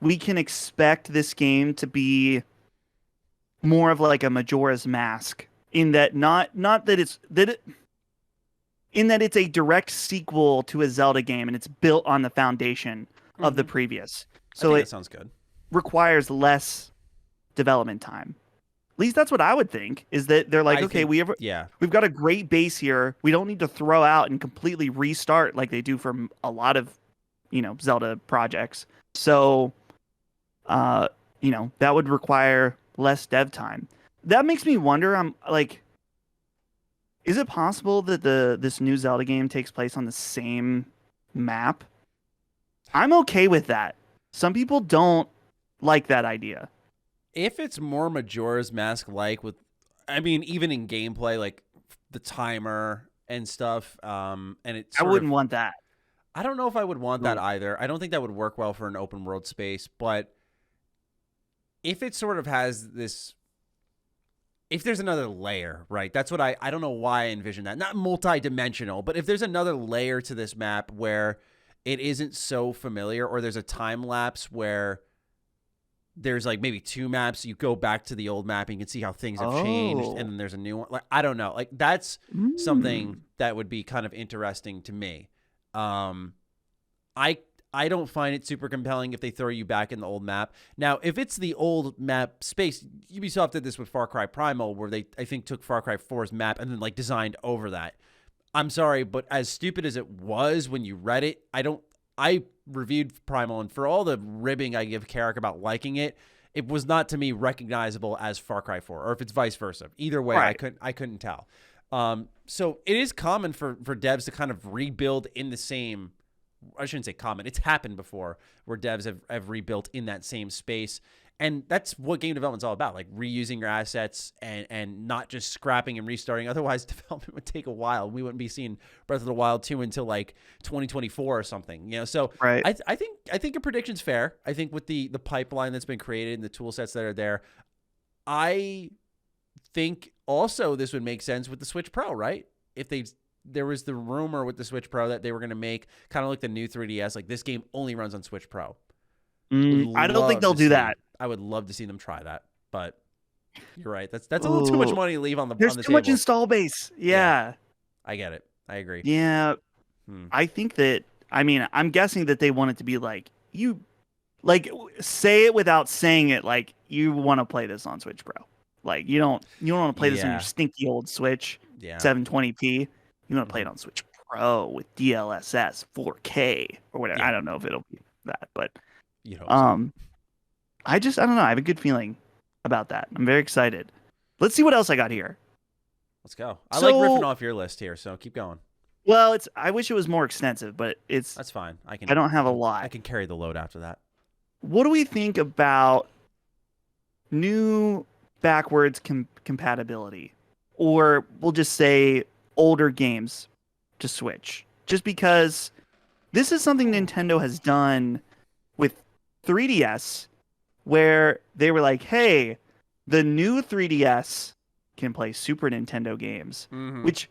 we can expect this game to be more of like a Majora's Mask in that in that it's a direct sequel to a Zelda game and it's built on the foundation of the previous. So that sounds good. Requires less development time. At least that's what I would think, is that they're like, we've got a great base here. We don't need to throw out and completely restart like they do for a lot of, Zelda projects. So, that would require less dev time. That makes me wonder, I'm like, is it possible that this new Zelda game takes place on the same map? I'm okay with that. Some people don't like that idea. If it's more Majora's Mask like even in gameplay, like the timer and stuff, and I wouldn't want that. I don't know if I would want that either. I don't think that would work well for an open world space, but if it sort of has this, if there's another layer, right? That's what I don't know why I envision that. Not multi-dimensional, but if there's another layer to this map where it isn't so familiar, or there's a time lapse where there's like maybe 2 maps, you go back to the old map and you can see how things have changed, and then there's a new one. Like, I don't know. Like, that's something that would be kind of interesting to me. I don't find it super compelling if they throw you back in the old map. Now, if it's the old map space, Ubisoft did this with Far Cry Primal, where they, I think, took Far Cry 4's map and then like designed over that. I'm sorry, but as stupid as it was when you read it, I reviewed Primal, and for all the ribbing I give Karak about liking it, it was not to me recognizable as Far Cry 4, or if it's vice versa. Either way, right. I couldn't tell. So it is common for devs to kind of rebuild in the same. I shouldn't say common. It's happened before where devs have rebuilt in that same space. And that's what game development's all about, like reusing your assets and not just scrapping and restarting. Otherwise, development would take a while. We wouldn't be seeing Breath of the Wild 2 until like 2024 or something. So right. I think your prediction's fair. I think with the pipeline that's been created and the tool sets that are there, I think also this would make sense with the Switch Pro, right? If there was the rumor with the Switch Pro that they were going to make kind of like the new 3DS, like this game only runs on Switch Pro. I don't think they'll do that. I would love to see them try that, but you're right. That's a little too much money to leave on the There's too much install base. Yeah. I get it. I agree. Yeah. I think that, I'm guessing that they want it to be like, say it without saying it, like you want to play this on Switch Pro. Like you don't want to play this on your stinky old Switch 720p. You want to play it on Switch Pro with DLSS 4K or whatever. I don't know if it'll be that, but you hope so. I don't know. I have a good feeling about that. I'm very excited. Let's see what else I got here. Let's go. I like ripping off your list here, so keep going. Well, I wish it was more extensive, but that's fine. I don't have a lot. I can carry the load after that. What do we think about new backwards compatibility, or we'll just say older games to Switch? Just because this is something Nintendo has done with 3DS, where they were like, hey, the new 3DS can play Super Nintendo games, which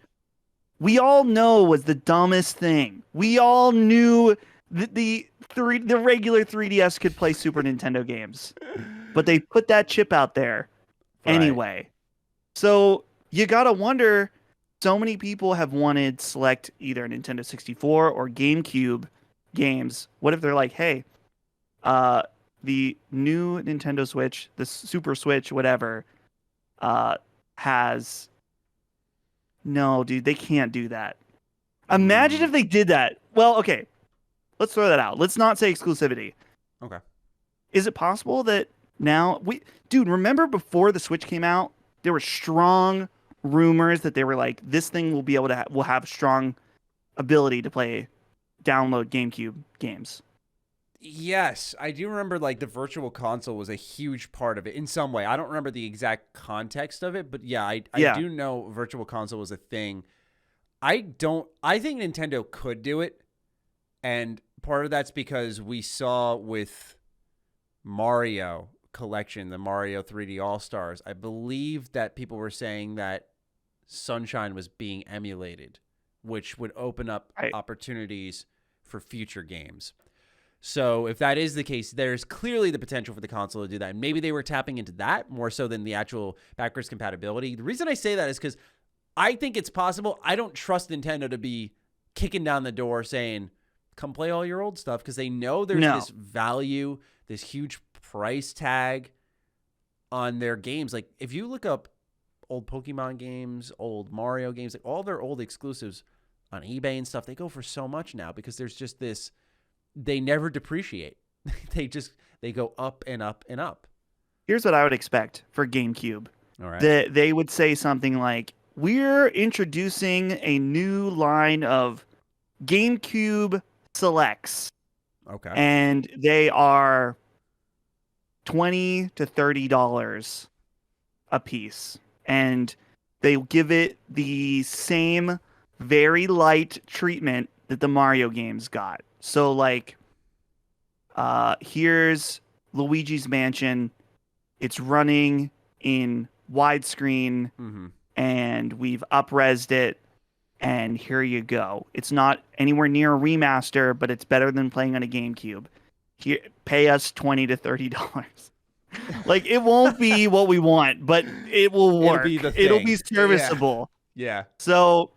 we all know was the dumbest thing. We all knew that the regular 3DS could play Super Nintendo games, but they put that chip out there anyway. So you gotta wonder, so many people have wanted select either Nintendo 64 or GameCube games. What if they're like, hey, the new Nintendo Switch, the Super Switch, whatever, has... No, dude, they can't do that. Imagine if they did that. Well, okay. let's throw that out. Let's not say exclusivity. Okay. Is it possible that now dude, remember before the Switch came out, there were strong rumors that they were like, this thing will be able to will have strong ability to download GameCube games. Yes, I do remember like the virtual console was a huge part of it in some way. I don't remember the exact context of it, but yeah, I do know virtual console was a thing. I think Nintendo could do it. And part of that's because we saw with Mario Collection, the Mario 3D All-Stars, I believe that people were saying that Sunshine was being emulated, which would open up opportunities for future games. So if that is the case, there's clearly the potential for the console to do that. And maybe they were tapping into that more so than the actual backwards compatibility. The reason I say that is because I think it's possible. I don't trust Nintendo to be kicking down the door saying, come play all your old stuff, because they know there's this value, this huge price tag on their games. Like if you look up old Pokemon games, old Mario games, like all their old exclusives on eBay and stuff, they go for so much now because there's just this, they never depreciate. They go up and up and up. Here's what I would expect for GameCube. All right. They would say something like, we're introducing a new line of GameCube Selects. Okay. And they are $20 to $30 a piece. And they give it the same very light treatment that the Mario games got. So like, here's Luigi's Mansion. It's running in widescreen, and we've up-resed it, and here you go. It's not anywhere near a remaster, but it's better than playing on a GameCube. Here, pay us $20 to $30. Like, it won't be what we want, but it will work. It'll be serviceable. Yeah. So,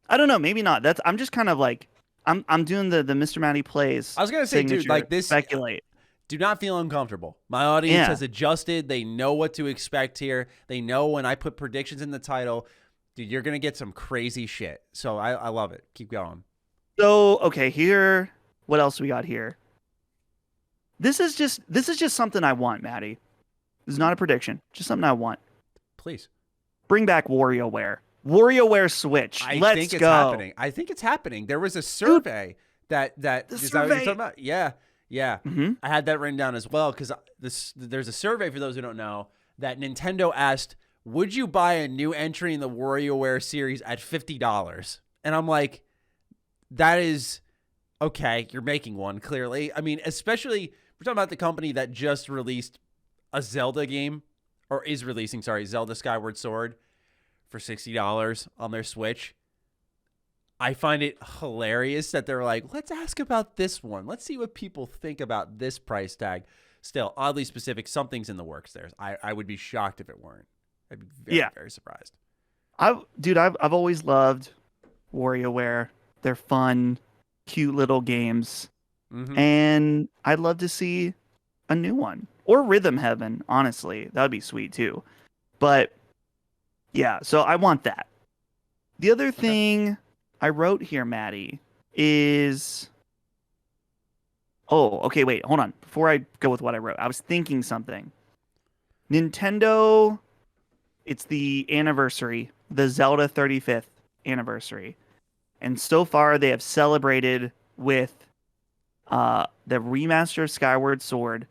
I don't know. Maybe not. I'm just kind of like, I'm doing the MrMattyPlays. I was gonna say, dude, like this. Speculate. Do not feel uncomfortable. My audience has adjusted. They know what to expect here. They know when I put predictions in the title, dude, you're gonna get some crazy shit. So I love it. Keep going. So okay, here. What else we got here? This is just something I want, Maddie. This is not a prediction. Just something I want. Please bring back WarioWare. WarioWare Switch. Let's think it's go. happening. I think it's happening. There was a survey that is that what you're talking about? Yeah. I had that written down as well because there's a survey, for those who don't know, that Nintendo asked, would you buy a new entry in the WarioWare series at $50? And I'm like, that is okay. You're making one, clearly. I mean, especially we're talking about the company that just released a Zelda game, or is releasing, Zelda Skyward Sword for $60 on their Switch. I find it hilarious that they're like, let's ask about this one. Let's see what people think about this price tag. Still, oddly specific. Something's in the works there. I would be shocked if it weren't. I'd be very, very surprised. I've always loved WarioWare. They're fun, cute little games. And I'd love to see a new one. Or Rhythm Heaven, honestly. That would be sweet, too. But, yeah, so I want that. The other thing I wrote here, Maddie, is... Oh, okay, wait, hold on. Before I go with what I wrote, I was thinking something. Nintendo, it's the anniversary, the Zelda 35th anniversary. And so far, they have celebrated with the remaster of Skyward Sword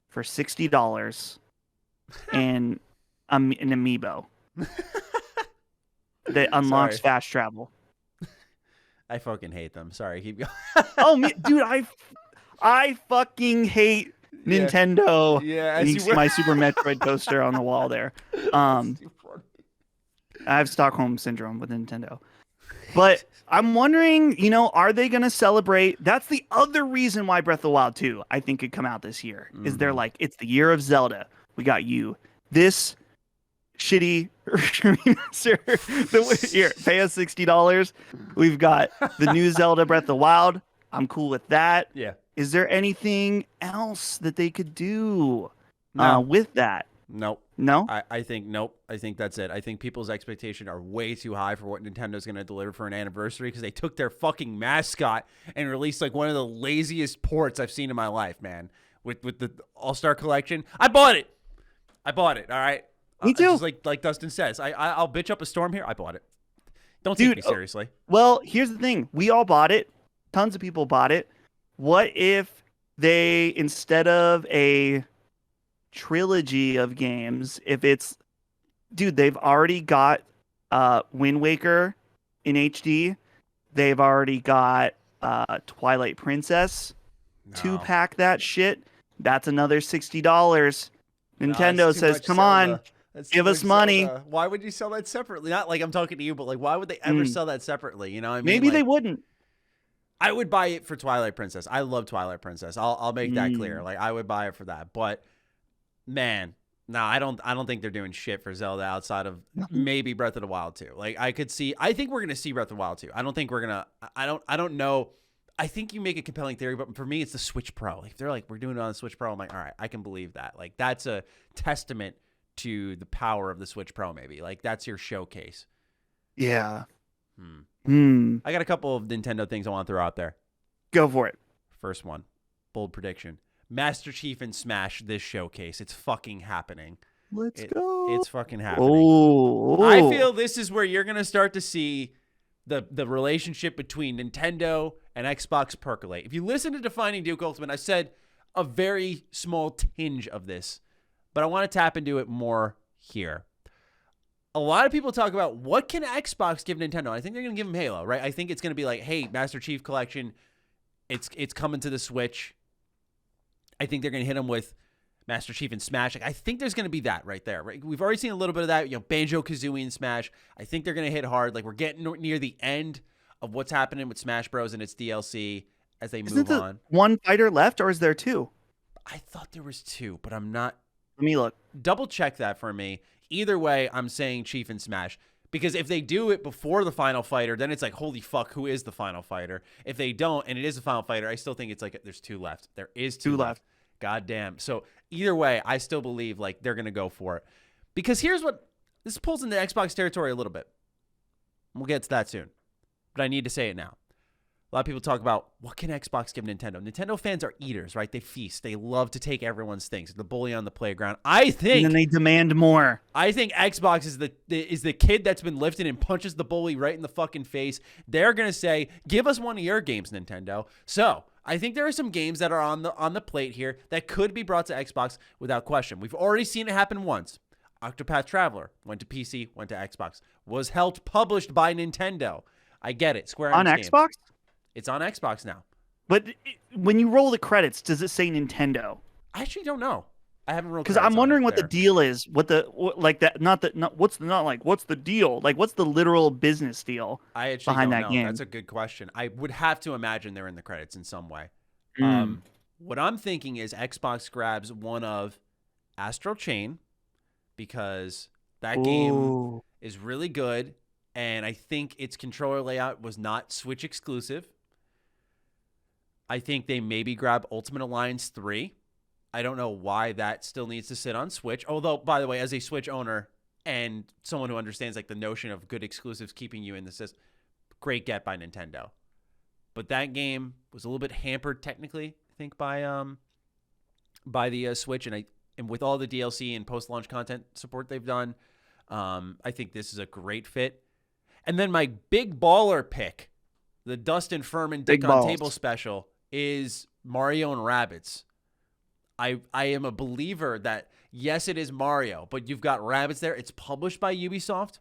for $60 and an amiibo that unlocks fast travel. I fucking hate them. Sorry, keep going. Dude, I fucking hate Nintendo. Yeah, you can see my Super Metroid poster on the wall there. I have Stockholm Syndrome with Nintendo. But I'm wondering, are they going to celebrate? That's the other reason why Breath of the Wild 2, I think, could come out this year. Is they're like, it's the year of Zelda. We got you. This shitty remaster. Here, pay us $60. We've got the new Zelda Breath of the Wild. I'm cool with that. Yeah. Is there anything else that they could do with that? Nope. No? I think nope. I think that's it. I think people's expectations are way too high for what Nintendo's going to deliver for an anniversary because they took their fucking mascot and released like one of the laziest ports I've seen in my life, man. With the All-Star Collection. I bought it. All right. Me too. Just like Dustin says. I'll bitch up a storm here. I bought it. Don't take me seriously. Well, here's the thing. We all bought it. Tons of people bought it. What if they, instead of a trilogy of games, if it's, dude, they've already got Wind Waker in HD. They've already got Twilight Princess. No. 2-pack that shit. That's another $60. Nintendo says, come on, give us money. Why would you sell that separately? Not like I'm talking to you, but like, why would they ever sell that separately? You know what I mean? Maybe they wouldn't. I would buy it for Twilight Princess. I love Twilight Princess. I'll make that clear. Like, I would buy it for that. But man, no, I don't think they're doing shit for Zelda outside of maybe Breath of the Wild 2. Like, I think we're gonna see Breath of the Wild 2. I don't think we're gonna. I don't know. I think you make a compelling theory, but for me, it's the Switch Pro. Like, if they're like, we're doing it on the Switch Pro, I'm like, all right, I can believe that. Like, that's a testament to the power of the Switch Pro, maybe. Like, that's your showcase. Yeah. I got a couple of Nintendo things I want to throw out there. Go for it. First one, bold prediction. Master Chief and Smash this showcase. It's fucking happening. Let's go. It's fucking happening. Oh. I feel this is where you're going to start to see the relationship between Nintendo and Xbox percolate. If you listen to Defining Duke Ultimate, I said a very small tinge of this, but I want to tap into it more here. A lot of people talk about what can Xbox give Nintendo. I think they're going to give them Halo, right? I think it's going to be like, hey, Master Chief Collection, it's coming to the Switch. I think they're going to hit them with Master Chief and Smash. Like, I think there's going to be that right there. Right? We've already seen a little bit of that. Banjo-Kazooie and Smash. I think they're going to hit hard. Like, we're getting near the end of what's happening with Smash Bros. And its DLC as they move on. One fighter left, or is there two? I thought there was two, but I'm not. Let me look. Double check that for me. Either way, I'm saying Chief and Smash. Because if they do it before the final fighter, then it's like, holy fuck, who is the final fighter? If they don't, and it is the final fighter, I still think it's like there's two left. There is two left. God damn. So either way, I still believe like they're going to go for it. Because here's what this pulls into Xbox territory a little bit. We'll get to that soon. But I need to say it now. A lot of people talk about what can Xbox give Nintendo. Nintendo fans are eaters, right? They feast. They love to take everyone's things. The bully on the playground. I think. And then they demand more. I think Xbox is the kid that's been lifted and punches the bully right in the fucking face. They're gonna say, "Give us one of your games, Nintendo." So I think there are some games that are on the plate here that could be brought to Xbox without question. We've already seen it happen once. Octopath Traveler went to PC, went to Xbox. Was helped published by Nintendo. I get it. Square Enix on Xbox. It's on Xbox now. But when you roll the credits, does it say Nintendo? I actually don't know. I haven't rolled because I'm wondering what the deal is. What's the deal? Like, what's the literal business deal behind that game? That's a good question. I would have to imagine they're in the credits in some way. What I'm thinking is Xbox grabs one of Astral Chain because that game is really good, and I think its controller layout was not Switch exclusive. I think they maybe grab Ultimate Alliance 3. I don't know why that still needs to sit on Switch. Although, by the way, as a Switch owner and someone who understands like the notion of good exclusives keeping you in the system, great get by Nintendo. But that game was a little bit hampered technically, I think, by the Switch, and with all the DLC and post-launch content support they've done, I think this is a great fit. And then my big baller pick, the Dustin Furman Dick on Table special, is Mario and Rabbids. I am a believer that, yes, it is Mario, but you've got Rabbids there. It's published by Ubisoft.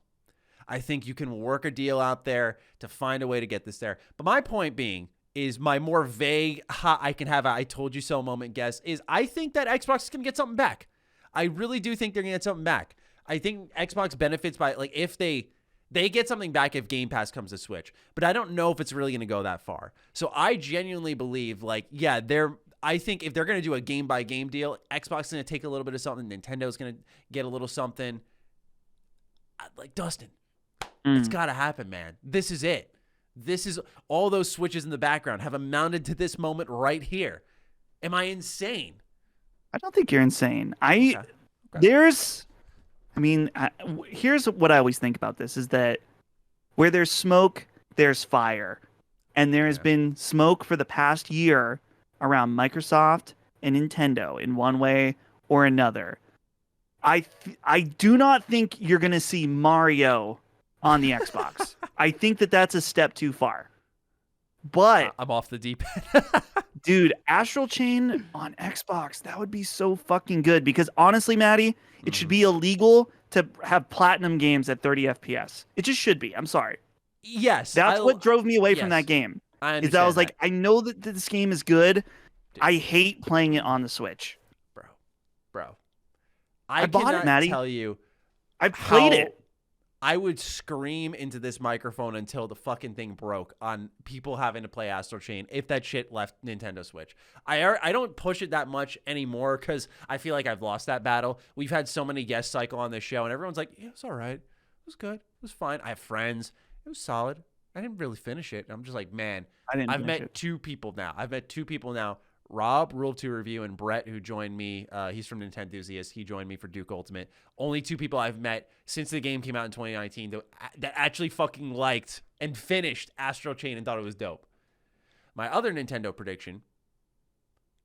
I think you can work a deal out there to find a way to get this there. But my point being is my more vague, I can have a I told you so moment guess is I think that Xbox is going to get something back. I really do think they're going to get something back. I think Xbox benefits by, like, if they get something back if Game Pass comes to Switch. But I don't know if it's really going to go that far. So I genuinely believe, like, yeah, I think if they're going to do a game-by-game deal, Xbox is going to take a little bit of something. Nintendo's going to get a little something. Like, Dustin, it's got to happen, man. This is it. This is all those switches in the background have amounted to this moment right here. Am I insane? I don't think you're insane. Here's what I always think about this is that where there's smoke, there's fire. And there has been smoke for the past year around Microsoft and Nintendo in one way or another. I do not think you're going to see Mario on the Xbox. I think that's a step too far. But I'm off the deep end. dude, Astral Chain on Xbox, that would be so fucking good because honestly, Maddie, it should be illegal to have platinum games at 30 FPS. It just should be. I'm sorry. Yes. That's what drove me away from that game. I was like, I know that this game is good. Dude. I hate playing it on the Switch. Bro. I bought it, Maddie. Tell you. I played it. I would scream into this microphone until the fucking thing broke on people having to play Astral Chain if that shit left Nintendo Switch. I don't push it that much anymore because I feel like I've lost that battle. We've had so many guest cycle on this show, and everyone's like, yeah, it's all right. It was good. It was fine. I have friends. It was solid. I didn't really finish it. I'm just like, man, I've met two people now. Rob, Rule 2 Review, and Brett, who joined me. He's from Nintendo Enthusiast. He joined me for Duke Ultimate. Only two people I've met since the game came out in 2019 that actually fucking liked and finished Astral Chain and thought it was dope. My other Nintendo prediction,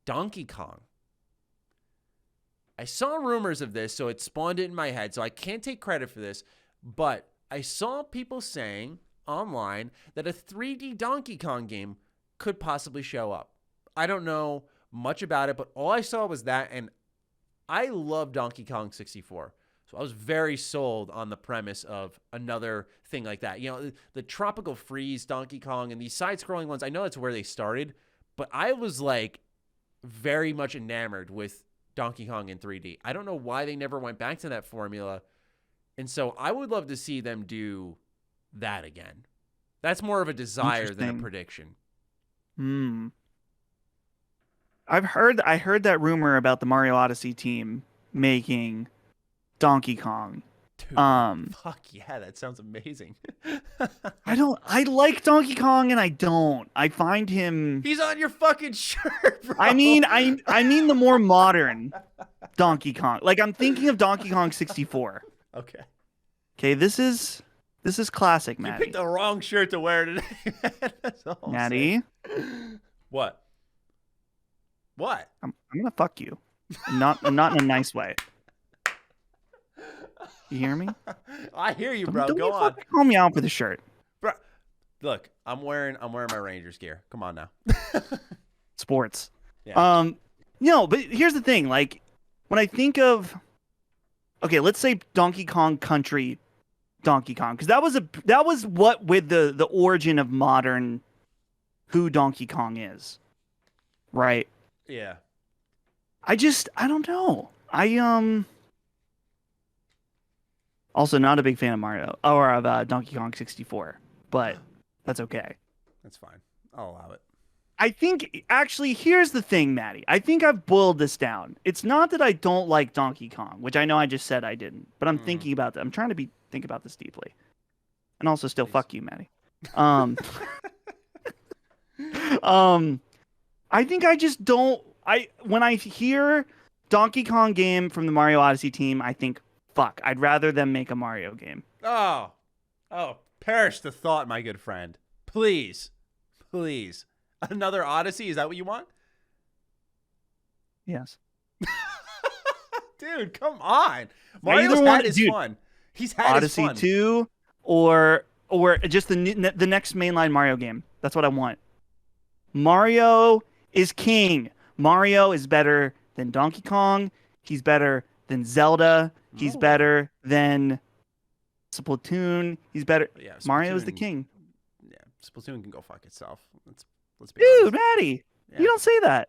Donkey Kong. I saw rumors of this, so it spawned it in my head, so I can't take credit for this, but I saw people saying online that a 3D Donkey Kong game could possibly show up. I don't know much about it, but all I saw was that, and I love Donkey Kong 64. So I was very sold on the premise of another thing like that. You know, the Tropical Freeze Donkey Kong and these side-scrolling ones, I know that's where they started, but I was like very much enamored with Donkey Kong in 3D. I don't know why they never went back to that formula. And so I would love to see them do that again. That's more of a desire than a prediction. I heard that rumor about the Mario Odyssey team making Donkey Kong. Dude, fuck yeah, that sounds amazing. I like Donkey Kong and I don't. I find him He's on your fucking shirt, bro. I mean the more modern Donkey Kong. Like I'm thinking of Donkey Kong 64. Okay, this is classic, Maddie. You picked the wrong shirt to wear today. That's all Maddie. What? I'm gonna fuck you, not in a nice way. You hear me? I hear you, bro. Go on. Don't call me out for the shirt, bro. Look, I'm wearing my Rangers gear. Come on now. Sports. Yeah. No, but here's the thing. Like when I think of, okay, let's say Donkey Kong Country, Donkey Kong, because that was what with the origin of modern, who Donkey Kong is, right? Yeah. I don't know. Also not a big fan of Mario or of Donkey Kong 64, but that's okay. That's fine. I'll allow it. I think actually here's the thing, Maddie. I think I've boiled this down. It's not that I don't like Donkey Kong, which I know I just said I didn't, but I'm thinking about that. I'm trying to think about this deeply, and also still fuck you, Maddie. I think I just don't. When I hear Donkey Kong game from the Mario Odyssey team, I think, fuck, I'd rather them make a Mario game. Oh, perish the thought, my good friend. Please. Another Odyssey? Is that what you want? Yes. Dude, come on. Mario's had his fun. He's had Odyssey his fun. 2 or just the next mainline Mario game. That's what I want. Mario is king. Mario is better than Donkey Kong. He's better than Zelda. He's better than Splatoon. He's better. Yeah, Mario is the king. Yeah, Splatoon can go fuck itself. Let's be Dude, honest. Maddie, you don't say that.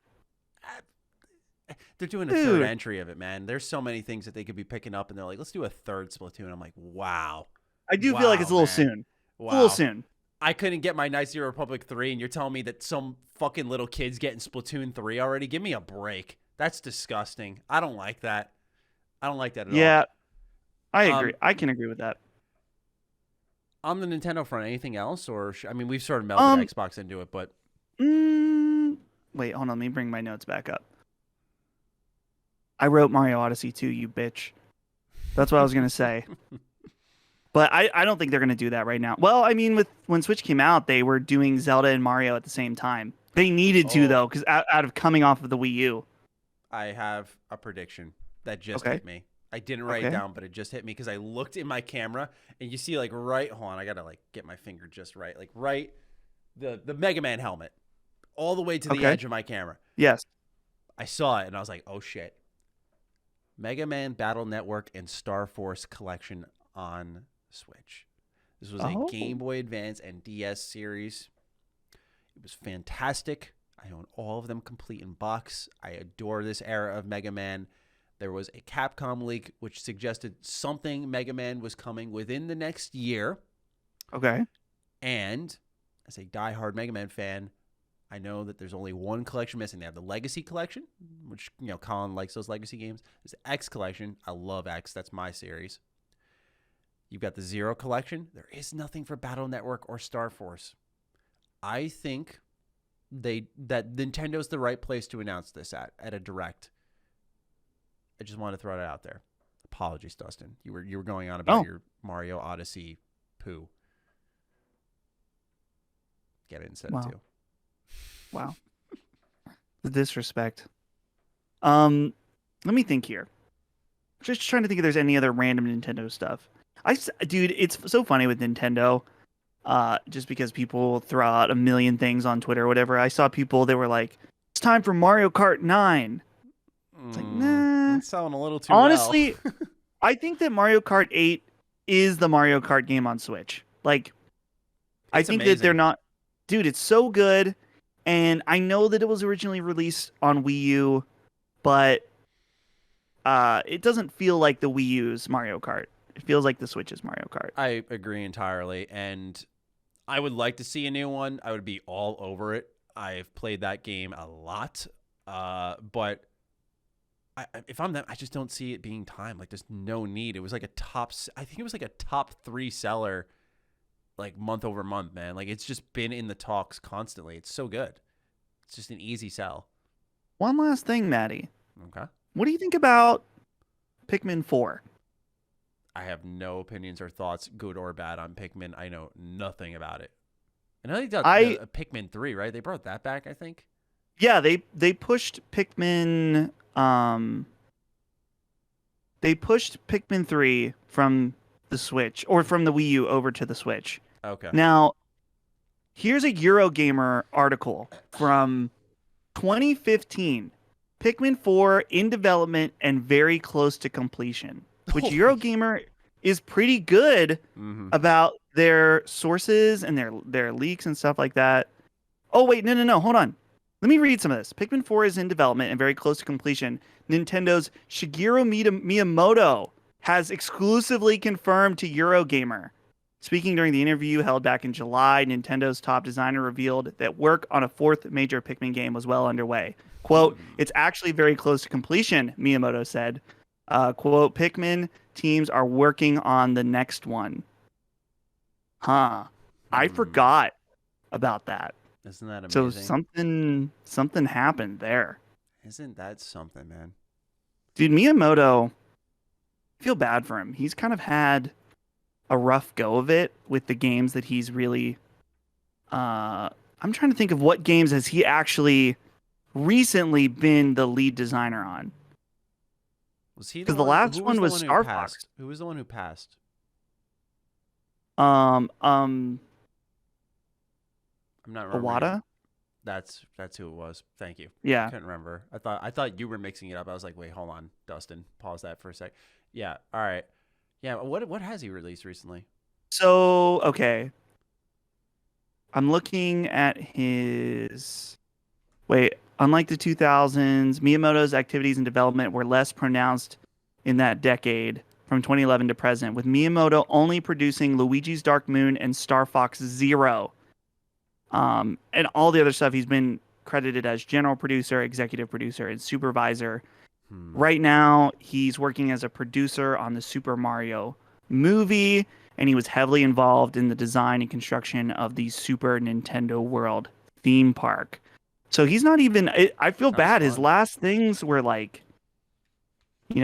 They're doing a third entry of it, man. There's so many things that they could be picking up, and they're like, let's do a third Splatoon. I'm like, wow. I do feel like it's a little soon. Wow. It's a little soon. I couldn't get my Knights of the Republic 3, and you're telling me that some fucking little kid's getting Splatoon 3 already? Give me a break. That's disgusting. I don't like that. I don't like that at all. Yeah, I agree. I can agree with that. On the Nintendo front, anything else? Or we've sort of melded Xbox into it, but... Wait, hold on. Let me bring my notes back up. I wrote Mario Odyssey too, you bitch. That's what I was gonna say. But I don't think they're gonna do that right now. Well, I mean, when Switch came out, they were doing Zelda and Mario at the same time. They needed to though, because out of coming off of the Wii U. I have a prediction that just Okay. hit me. I didn't write it down, but it just hit me because I looked in my camera and you see like right. Hold on, I gotta like get my finger just right, like right the Mega Man helmet, all the way to the edge of my camera. Yes. I saw it and I was like, oh shit. Mega Man Battle Network and Star Force Collection on Switch. This was a Game Boy Advance and DS series. It was fantastic. I own all of them complete in box. I adore this era of Mega Man. There was a Capcom leak which suggested something Mega Man was coming within the next year. Okay. And as a diehard Mega Man fan, I know that there's only one collection missing. They have the Legacy Collection, which, you know, Colin likes those Legacy games. There's the X Collection. I love X. That's my series. You've got the Zero Collection. There is nothing for Battle Network or Star Force. I think that Nintendo's the right place to announce this at a direct. I just wanted to throw that out there. Apologies, Dustin. You were going on about your Mario Odyssey poo. Get it instead of two. Wow. The disrespect. Let me think here. Just trying to think if there's any other random Nintendo stuff. Dude, it's so funny with Nintendo. Just because people throw out a million things on Twitter or whatever. I saw people that were like, it's time for Mario Kart 9. It's like, nah. That's sounding a little too honestly, well. I think that Mario Kart 8 is the Mario Kart game on Switch. Like, I think that they're not... Dude, it's so good. And I know that it was originally released on Wii U, but it doesn't feel like the Wii U's Mario Kart. It feels like the Switch's Mario Kart. I agree entirely. And I would like to see a new one. I would be all over it. I've played that game a lot. But if I'm them, I just don't see it being time. Like, there's no need. It was like I think it was like a top 3 seller, like month over month, man. Like, it's just been in the talks constantly. It's so good. It's just an easy sell. One last thing, Maddie. Okay. What do you think about Pikmin 4? I have no opinions or thoughts, good or bad, on Pikmin. I know nothing about it. And I think that Pikmin 3, right? They brought that back, I think. Yeah, they pushed Pikmin. They pushed Pikmin 3 from the Switch or from the Wii U over to the Switch. Okay. Now, here's a Eurogamer article from 2015. Pikmin 4 in development and very close to completion, which Eurogamer is pretty good about their sources and their leaks and stuff like that. Oh, wait, no, hold on. Let me read some of this. Pikmin 4 is in development and very close to completion. Nintendo's Shigeru Miyamoto has exclusively confirmed to Eurogamer. Speaking during the interview held back in July, Nintendo's top designer revealed that work on a 4th major Pikmin game was well underway. Quote, it's actually very close to completion, Miyamoto said. Quote, Pikmin teams are working on the next one. Huh. I forgot about that. Isn't that amazing? So something happened there. Isn't that something, man? Dude, Miyamoto, I feel bad for him. He's kind of had a rough go of it with the games that he's really... I'm trying to think of what games has he actually recently been the lead designer on. Was he? Because the last one was Star Fox. Who was the one who passed? I'm not remembering. Iwata? That's who it was. Thank you. Yeah. I couldn't remember. I thought you were mixing it up. I was like, wait, hold on, Dustin. Pause that for a sec. Yeah. All right. Yeah. What has he released recently? So, okay. I'm looking at his... Wait, unlike the 2000s, Miyamoto's activities and development were less pronounced in that decade from 2011 to present, with Miyamoto only producing Luigi's Dark Moon and Star Fox Zero. And all the other stuff, he's been credited as general producer, executive producer, and supervisor. Right now, he's working as a producer on the Super Mario movie, and he was heavily involved in the design and construction of the Super Nintendo World theme park. So he's not even... I feel bad. His last things were like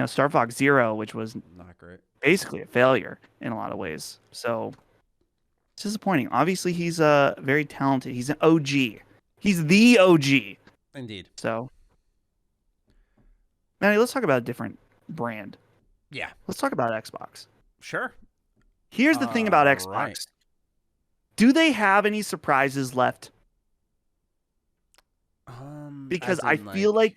Star Fox Zero, which was Not great. basically a failure in a lot of ways. So it's disappointing. Obviously, he's very talented. He's an OG. He's the OG. Indeed. So, Manny, let's talk about a different brand. Yeah. Let's talk about Xbox. Sure. Here's the thing about Xbox. Right. Do they have any surprises left? Because I feel like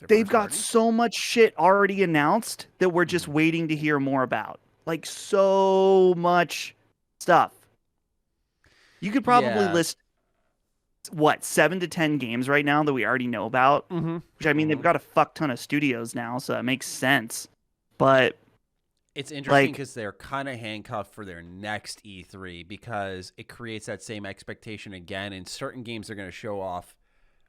they've got so much shit already announced that we're just waiting to hear more about. Like, so much stuff. You could probably list, 7 to 10 games right now that we already know about? Mm-hmm. Which, I mean, they've got a fuck ton of studios now, so that makes sense. But it's interesting because they're kind of handcuffed for their next E3 because it creates that same expectation again, and certain games they're going to show off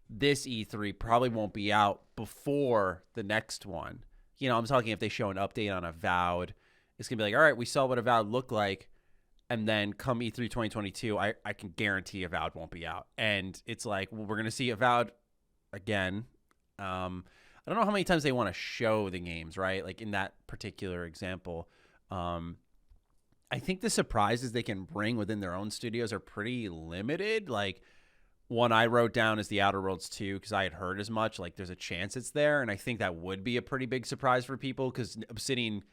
this E3 probably won't be out before the next one. I'm talking if they show an update on Avowed, it's going to be like, all right, we saw what Avowed looked like, and then come E3 2022, I can guarantee Avowed won't be out. And it's like, well, we're going to see Avowed again. I don't know how many times they want to show the games, right? Like in that particular example. I think the surprises they can bring within their own studios are pretty limited. Like, one I wrote down is the Outer Worlds 2 because I had heard as much. Like, there's a chance it's there, and I think that would be a pretty big surprise for people because Obsidian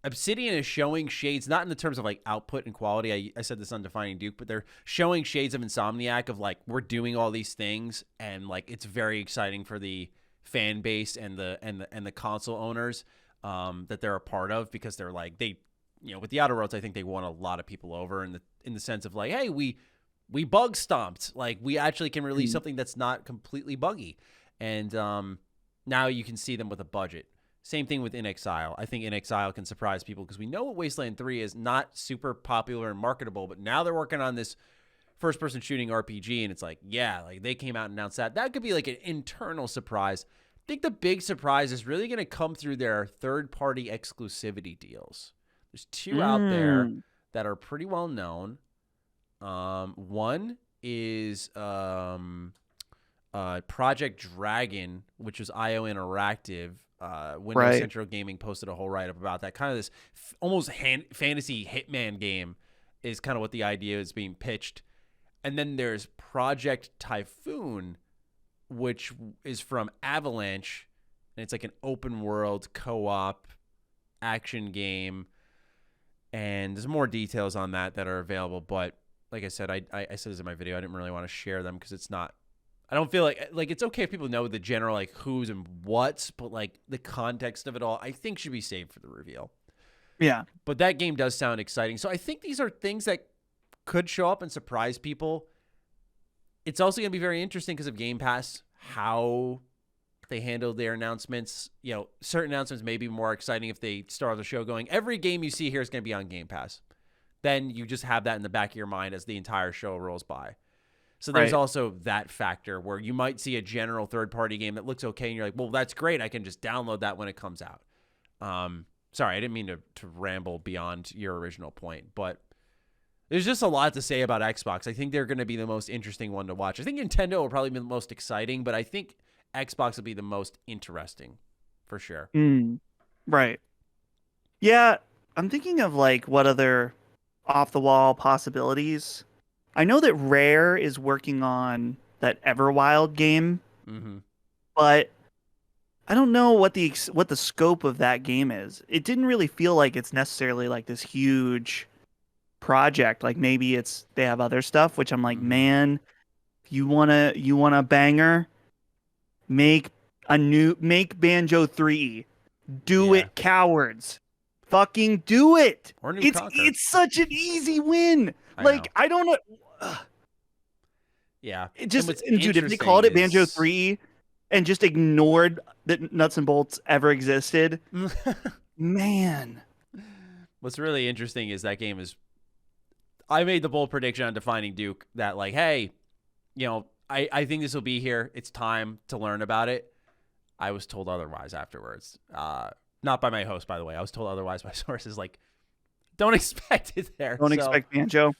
is showing shades, not in the terms of like output and quality. I said this on Defining Duke, but they're showing shades of Insomniac of like, we're doing all these things, and like it's very exciting for the fan base and the console owners that they're a part of because they're like with the Outer Worlds, I think they won a lot of people over in the sense of like, hey, we bug stomped. Like, we actually can release something that's not completely buggy. And now you can see them with a budget. Same thing with In Exile. I think In Exile can surprise people because we know what Wasteland 3 is, not super popular and marketable, but now they're working on this first-person shooting RPG, and it's like, yeah, like they came out and announced that. That could be like an internal surprise. I think the big surprise is really going to come through their third-party exclusivity deals. There's 2 out there that are pretty well known. One is Project Dragon, which was IO Interactive. Windows Central Gaming posted a whole write-up about that. Kind of this almost fantasy Hitman game is kind of what the idea is being pitched. And then there's Project Typhoon, which is from Avalanche, and it's like an open-world co-op action game. And there's more details on that are available, but like I said, I said this in my video, I didn't really want to share them because it's not, I don't feel like it's okay if people know the general like who's and what's, but like the context of it all, I think should be saved for the reveal. Yeah. But that game does sound exciting. So I think these are things that could show up and surprise people. It's also going to be very interesting because of Game Pass, how they handle their announcements. Certain announcements may be more exciting if they start the show going, every game you see here is going to be on Game Pass. Then you just have that in the back of your mind as the entire show rolls by. So there's also that factor where you might see a general third-party game that looks okay, and you're like, well, that's great. I can just download that when it comes out. Sorry, I didn't mean to ramble beyond your original point, but there's just a lot to say about Xbox. I think they're going to be the most interesting one to watch. I think Nintendo will probably be the most exciting, but I think Xbox will be the most interesting for sure. Right. Yeah, I'm thinking of like what other off-the-wall possibilities. I know that Rare is working on that Everwild game, but I don't know what the scope of that game is. It didn't really feel like it's necessarily like this huge project. Like maybe they have other stuff, which I'm like, man, you want a banger, make Banjo 3. Do it, cowards. Fucking do it. It's such an easy win. I don't know. Yeah. Dude, if they called it Banjo 3 and just ignored that Nuts and Bolts ever existed, man. What's really interesting is that game is, I made the bold prediction on Defining Duke that like, hey, I think this will be here. It's time to learn about it. I was told otherwise afterwards. Not by my host, by the way. I was told otherwise by sources. Like, don't expect it there. Don't expect Banjo.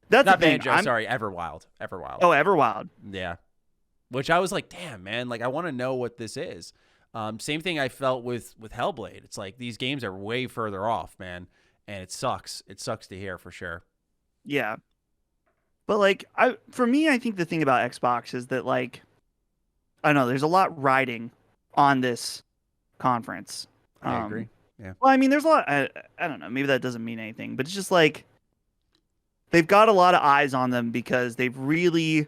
That's not Banjo. Sorry, Everwild. Oh, Everwild. Yeah. Which I was like, damn, man. Like, I want to know what this is. Same thing I felt with Hellblade. It's like these games are way further off, man, and it sucks. It sucks to hear for sure. Yeah. But like for me, I think the thing about Xbox is that like I don't know, there's a lot riding on this conference. I agree. Yeah. Well, I mean, there's a lot. I don't know. Maybe that doesn't mean anything, but it's just like they've got a lot of eyes on them because they've really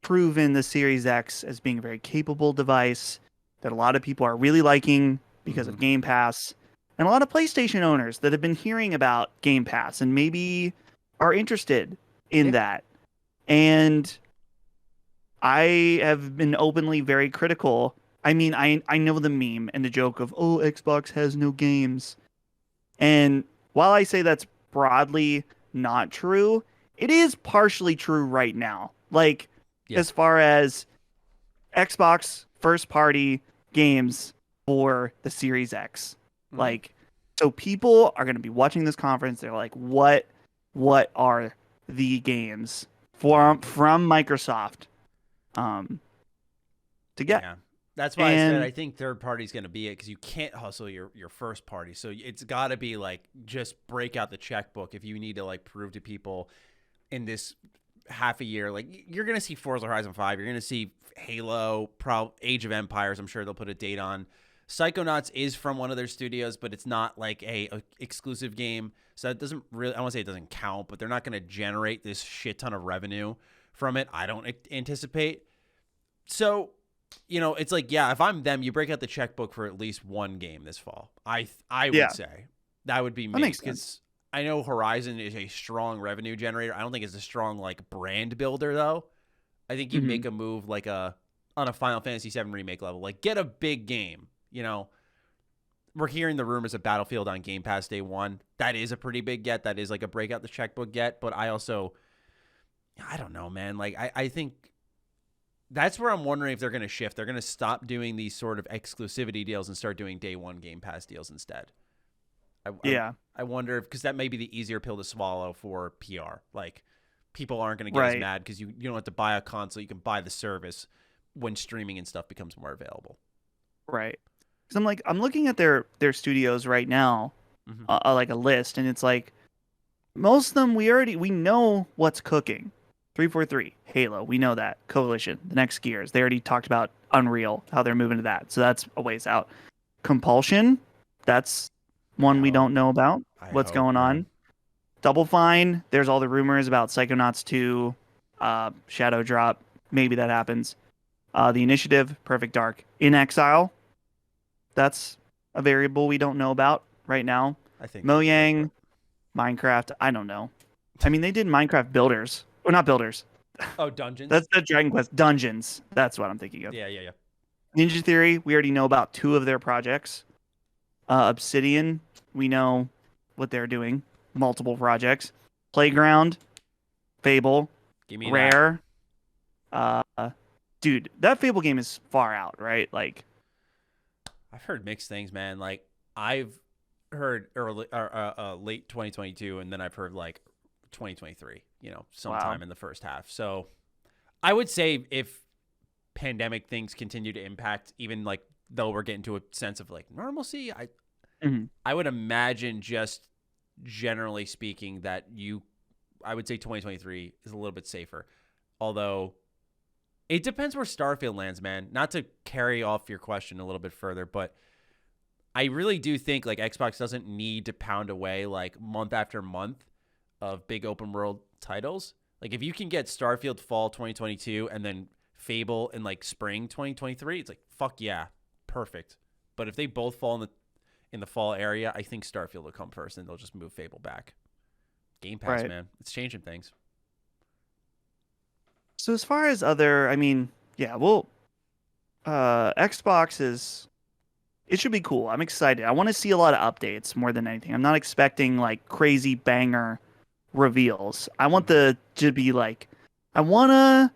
proven the Series X as being a very capable device that a lot of people are really liking because of Game Pass, and a lot of PlayStation owners that have been hearing about Game Pass and maybe are interested in that. And I have been openly very critical. I mean, I know the meme and the joke of, oh, Xbox has no games. And while I say that's broadly not true, it is partially true right now. Like, as far as Xbox first-party games for the Series X. Like, so people are going to be watching this conference. They're like, what are the games from Microsoft to get? Yeah. That's why I said I think third party is going to be it, because you can't hustle your first party. So it's got to be like just break out the checkbook if you need to like prove to people in this half a year. Like you're going to see Forza Horizon 5, you're going to see Halo, Age of Empires. I'm sure they'll put a date on. Psychonauts is from one of their studios, but it's not like a exclusive game, so it doesn't really. I don't want to say it doesn't count, but they're not going to generate this shit ton of revenue from it. I don't anticipate. So. You know, it's like, yeah, if I'm them, you break out the checkbook for at least one game this fall. I would say that would be me, because I know Horizon is a strong revenue generator. I don't think it's a strong like brand builder though. I think you make a move like on a Final Fantasy VII remake level, like get a big game. You know, we're hearing the rumors of Battlefield on Game Pass day one. That is a pretty big get. That is like a break out the checkbook get. But I don't know, man. Like I think. That's where I'm wondering if they're going to shift. They're going to stop doing these sort of exclusivity deals and start doing day one Game Pass deals instead. I wonder because that may be the easier pill to swallow for PR. Like people aren't going to get as mad because you don't have to buy a console. You can buy the service when streaming and stuff becomes more available. Right. Because I'm looking at their studios right now, like a list, and it's like most of them we know what's cooking. 343, Halo, we know that. Coalition, the next Gears. They already talked about Unreal, how they're moving to that. So that's a ways out. Compulsion, that's one we don't know about. What's going on? Double Fine, there's all the rumors about Psychonauts 2, Shadow Drop. Maybe that happens. The Initiative, Perfect Dark. In Exile, that's a variable we don't know about right now. I think Mojang, Minecraft, I don't know. I mean, they did Minecraft Builders. Or not Builders. Oh, Dungeons? That's the Dragon Quest. Dungeons. That's what I'm thinking of. Yeah. Ninja Theory, we already know about 2 of their projects. Obsidian, we know what they're doing. Multiple projects. Playground, Fable, Give me Rare. Dude, that Fable game is far out, right? Like, I've heard mixed things, man. Like, I've heard late 2022, and then I've heard like 2023, sometime in the first half. So I would say if pandemic things continue to impact, even like though we're getting to a sense of like normalcy, I would imagine, just generally speaking, that I would say 2023 is a little bit safer. Although it depends where Starfield lands, man. Not to carry off your question a little bit further, but I really do think like Xbox doesn't need to pound away like month after month of big open world titles. Like if you can get Starfield fall 2022 and then Fable in like spring 2023, it's like fuck yeah, perfect. But if they both fall in the fall area, I think Starfield will come first and they'll just move Fable back. Game Pass, man. It's changing things. So as far as other, I mean, yeah, well, Xbox it should be cool. I'm excited. I want to see a lot of updates more than anything. I'm not expecting like crazy banger reveals. I want to be like, I want to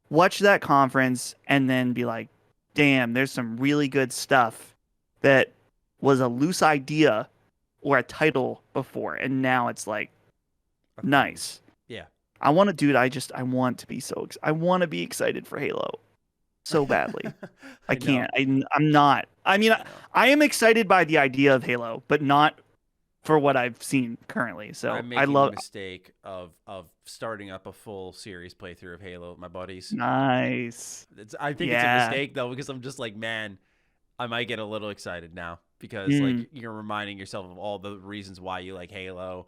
watch that conference and then be like, damn, there's some really good stuff that was a loose idea or a title before, and now it's like nice. Yeah. I want to, dude. I want to be I want to be excited for Halo so badly. I can't. I'm not. I mean, know. I am excited by the idea of Halo, but not for what I've seen currently. So I'm I making the love. mistake of starting up a full series playthrough of Halo with my buddies. Nice. I think it's a Yeah. mistake though, because I'm just like, man, I might get a little excited now because Mm, like you're reminding yourself of all the reasons why you like Halo.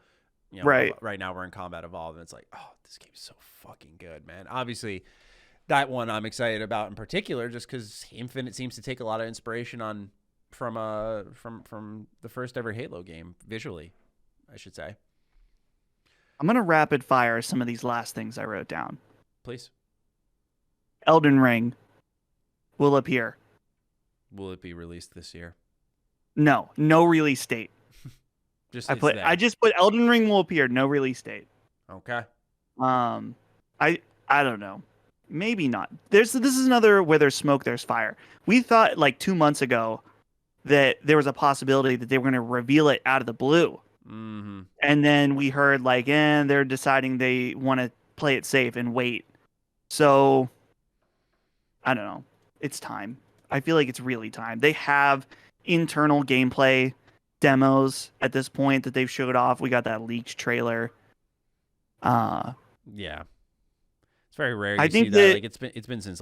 You know, right. right now we're in Combat Evolved, and it's like, oh, this game's so fucking good, man. Obviously, that one I'm excited about in particular, just because Infinite seems to take a lot of inspiration from the first ever Halo game visually, I should say. I'm gonna rapid fire some of these last things I wrote down. Please. Elden Ring will appear. Will it be released this year? No release date. I just put Elden Ring will appear. No release date. Okay. I don't know. Maybe not. This is another where there's smoke, there's fire. We thought like 2 months ago that there was a possibility that they were going to reveal it out of the blue. Mm-hmm. And then we heard like, they're deciding they want to play it safe and wait. So I don't know. It's time. I feel like it's really time. They have internal gameplay demos at this point that they've showed off. We got that leaked trailer. Yeah, it's very rare I to think see that. that Like it's been since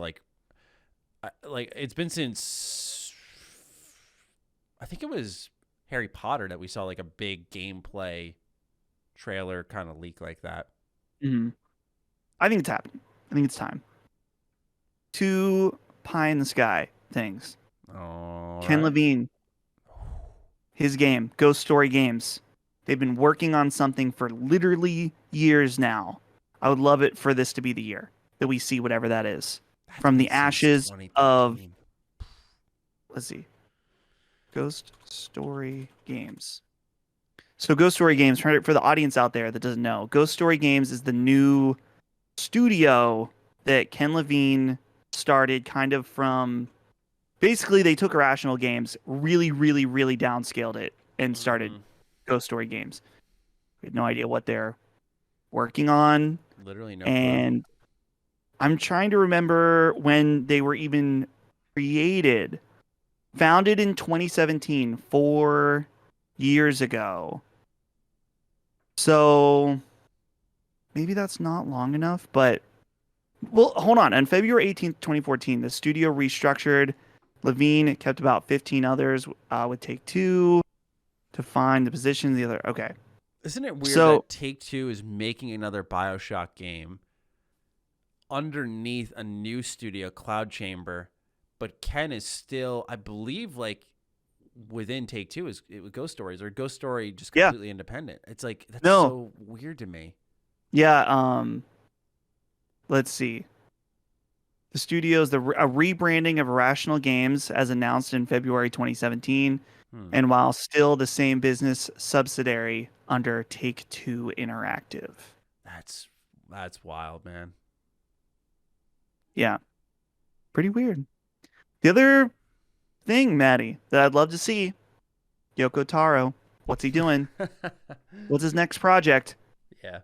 it's been since I think it was Harry Potter that we saw like a big gameplay trailer kind of leak like that. Mhm. I think it's happening. I think it's time. 2 pie in the sky things. Ken Levine, his game, Ghost Story Games. They've been working on something for literally years now. I would love it for this to be the year that we see whatever that is. From the ashes of, let's see, Ghost Story Games. So Ghost Story Games, for the audience out there that doesn't know, Ghost Story Games is the new studio that Ken Levine started kind of from. Basically, they took Irrational Games, really, really, really downscaled it, and started Ghost Story Games. We had no idea what they're working on. Literally no And clue. I'm trying to remember when they were even created. Founded in 2017, 4 years ago. So maybe that's not long enough, but well, hold on. On February 18th, 2014, the studio restructured. Levine kept about 15 others with Take-Two to find the position of the other. Okay. Isn't it weird that Take-Two is making another BioShock game underneath a new studio, Cloud Chamber, but Ken is still, I believe, like within Take-Two is Ghost Stories, or Ghost Story just completely independent. It's like that's so weird to me. Yeah. Let's see. The studio's a rebranding of Irrational Games as announced in February 2017, and while still the same business subsidiary under Take-Two Interactive. That's wild, man. Yeah. Pretty weird. The other thing, Maddie, that I'd love to see, Yoko Taro. What's he doing? What's his next project? Yeah.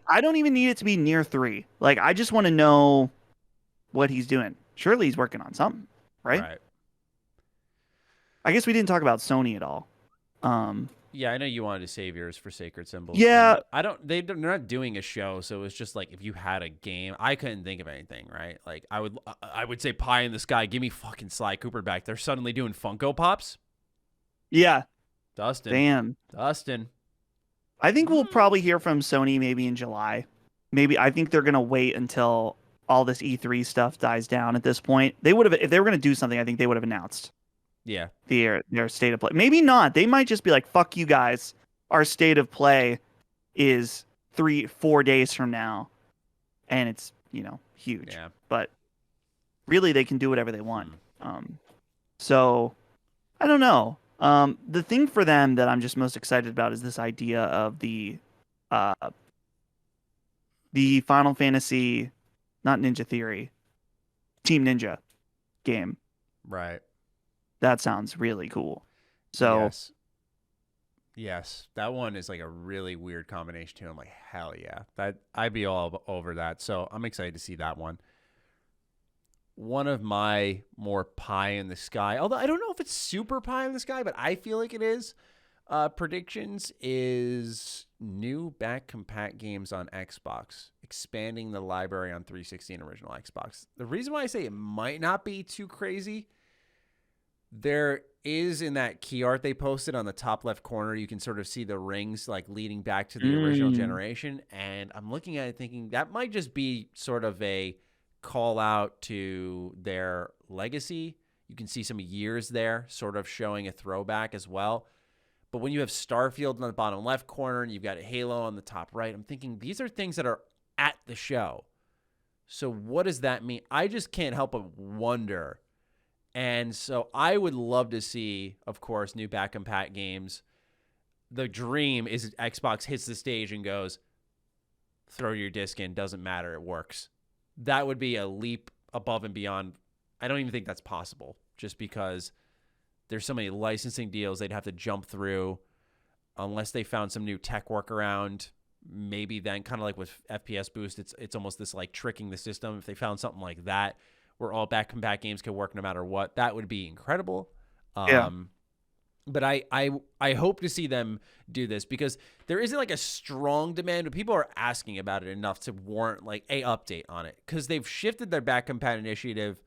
I don't even need it to be near 3. Like, I just want to know what he's doing. Surely he's working on something, right? Right. I guess we didn't talk about Sony at all. Yeah, I know you wanted to save yours for Sacred Symbols. Yeah. They're not doing a show, so it's just like if you had a game, I couldn't think of anything, right? Like I would say pie in the sky, give me fucking Sly Cooper back. They're suddenly doing Funko Pops. Yeah. Dustin. Damn. Dustin. I think we'll probably hear from Sony maybe in July. Maybe I think they're gonna wait until all this E3 stuff dies down at this point. They would have, if they were gonna do something, I think they would have announced. Yeah. Their state of play. Maybe not. They might just be like, fuck you guys. Our state of play is 3-4 days from now. And it's, huge. Yeah. But really they can do whatever they want. So I don't know. The thing for them that I'm just most excited about is this idea of the Final Fantasy, not Ninja Theory, Team Ninja game. Right. That sounds really cool. So yes, that one is like a really weird combination too. I'm like, hell yeah, I'd be all over that. So I'm excited to see that one. one of my more pie in the sky, although I don't know if it's super pie in the sky, but I feel like it is, predictions is new back compat games on Xbox, expanding the library on 360 and original Xbox. The reason why I say it might not be too crazy, there is in that key art they posted on the top left corner, you can sort of see the rings like leading back to the original generation. And I'm looking at it thinking that might just be sort of a call out to their legacy. You can see some years there sort of showing a throwback as well. But when you have Starfield in the bottom left corner and you've got Halo on the top right, I'm thinking these are things that are at the show. So what does that mean? I just can't help but wonder. And so I would love to see, of course, new back compat games. The dream is Xbox hits the stage and goes, throw your disc in, doesn't matter, it works. That would be a leap above and beyond. I don't even think that's possible, just because there's so many licensing deals they'd have to jump through unless they found some new tech workaround. Maybe then, kind of like with FPS Boost, it's almost this like tricking the system. If they found something like that, where all back compat games could work no matter what, that would be incredible. Yeah. But I hope to see them do this, because there isn't like a strong demand, but people are asking about it enough to warrant like a update on it, because they've shifted their back compat initiative,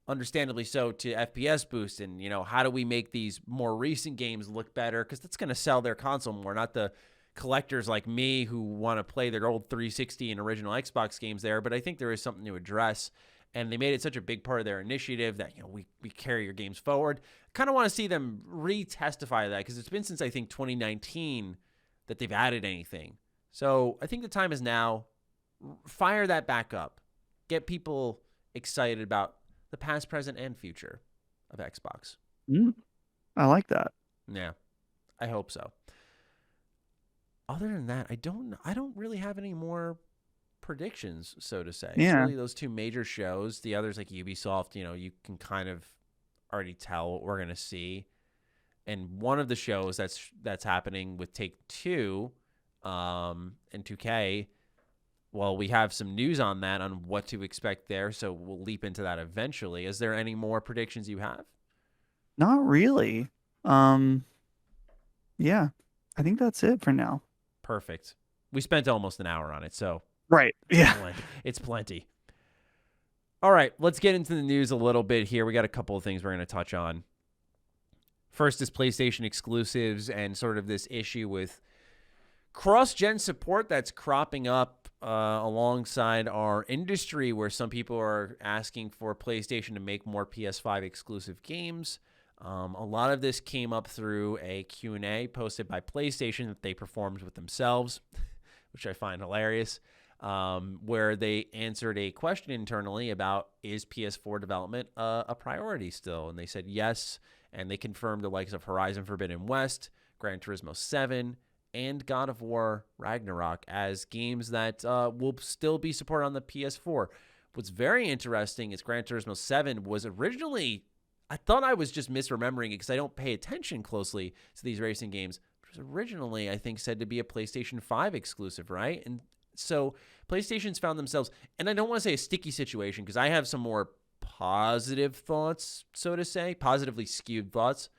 understandably so, to FPS Boost. And, you know, how do we make these more recent games look better? Because that's going to sell their console more, not the collectors like me who want to play their old 360 and original Xbox games there. But I think there is something to address. And they made it such a big part of their initiative that, you know, we carry your games forward. Kind of want to see them re-testify that, because it's been since, I think, 2019 that they've added anything. So I think the time is now. Fire that back up. Get people excited about the past, present, and future of Xbox. I like that. Yeah, I hope so. Other than that, I don't really have any more predictions, so to say. Yeah. It's really those two major shows. The others, like Ubisoft, you know, you can kind of already tell what we're going to see. And one of the shows that's happening with Take-Two and 2K, well, we have some news on that, on what to expect there, so we'll leap into that eventually. Is there any more predictions you have? Not really. Yeah, I think that's it for now. Perfect. We spent almost an hour on it, so right. Yeah. It's plenty. All right, let's get into the news a little bit here. We got a couple of things we're going to touch on. First is PlayStation exclusives and sort of this issue with cross-gen support that's cropping up alongside our industry, where some people are asking for PlayStation to make more PS5 exclusive games. A lot of this came up through a Q&A posted by PlayStation that they performed with themselves, which I find hilarious, where they answered a question internally about, is PS4 development a priority still? And they said yes, and they confirmed the likes of Horizon Forbidden West, Gran Turismo 7, and God of War Ragnarok as games that will still be supported on the PS4. What's very interesting is Gran Turismo 7 was originally, I thought I was just misremembering it because I don't pay attention closely to these racing games. It was originally, I think, said to be a PlayStation 5 exclusive, right? And so PlayStation's found themselves, and I don't want to say a sticky situation, because I have some more positive thoughts, so to say, positively skewed thoughts.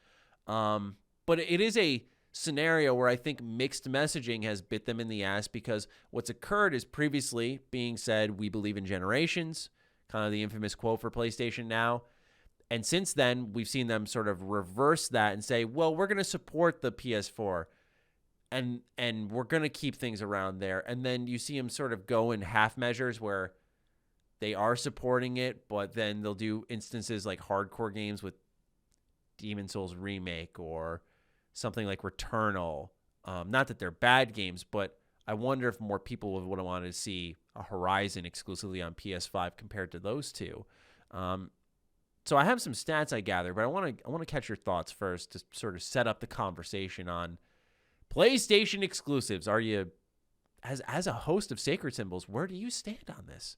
But it is a scenario where I think mixed messaging has bit them in the ass, because what's occurred is previously being said, we believe in generations, kind of the infamous quote for PlayStation now. And since then, we've seen them sort of reverse that and say, well, we're going to support the PS4 and we're going to keep things around there. And then you see them sort of go in half measures where they are supporting it, but then they'll do instances like hardcore games with Demon's Souls Remake or something like Returnal. Not that they're bad games, but I wonder if more people would have wanted to see a Horizon exclusively on PS5 compared to those two. So I have some stats I gather, but I want to catch your thoughts first to sort of set up the conversation on PlayStation exclusives. Are you, as a host of Sacred Symbols, where do you stand on this?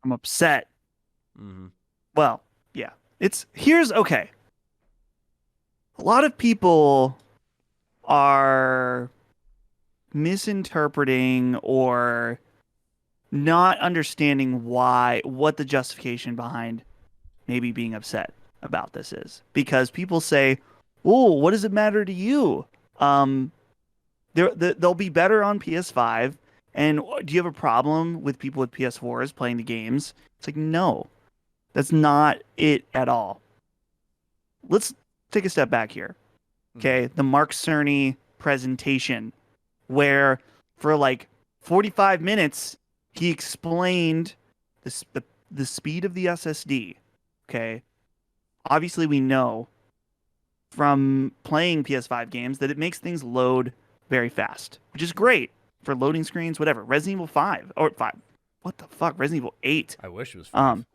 I'm upset. Mm-hmm. Well, yeah. Okay. A lot of people are misinterpreting or not understanding what the justification behind maybe being upset about this is. Because people say, "Oh, what does it matter to you? They'll be better on PS5. And do you have a problem with people with PS4s playing the games?" It's like, no, that's not it at all. Let's take a step back here. Okay, the Mark Cerny presentation, where for like 45 minutes he explained the speed of the SSD. Okay, obviously we know from playing PS5 games that it makes things load very fast, which is great for loading screens, whatever. Resident Evil 5 or 5. What the fuck? Resident Evil 8. I wish it was 5.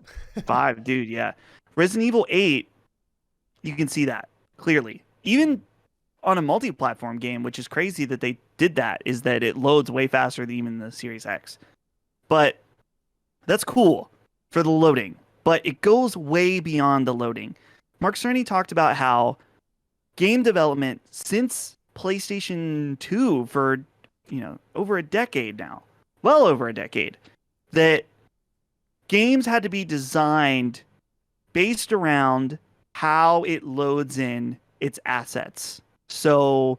5, dude, yeah. Resident Evil 8, you can see that clearly. Even on a multi-platform game, which is crazy that they did that, is that it loads way faster than even the Series X. But that's cool for the loading, but it goes way beyond the loading. Mark Cerny talked about how game development since PlayStation 2 for, over a decade now, well over a decade, that games had to be designed based around how it loads in its assets. So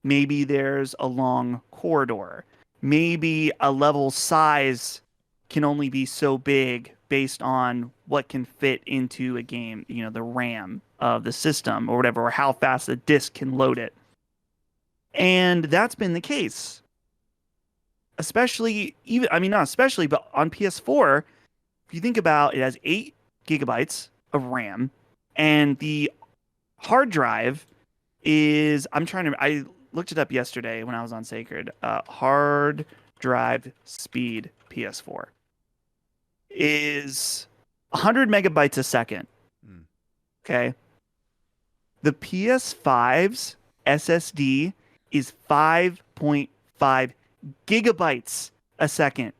maybe there's a long corridor. Maybe a level size can only be so big based on what can fit into a game, the RAM of the system or whatever, or how fast the disk can load it. And that's been the case. Especially, not especially, but on PS4, if you think about it, has 8 gigabytes of RAM, and the hard drive is, I looked it up yesterday when I was on Sacred. Hard drive speed PS4 is 100 megabytes a second. Okay. The PS5's SSD is 5.5 gigabytes a second.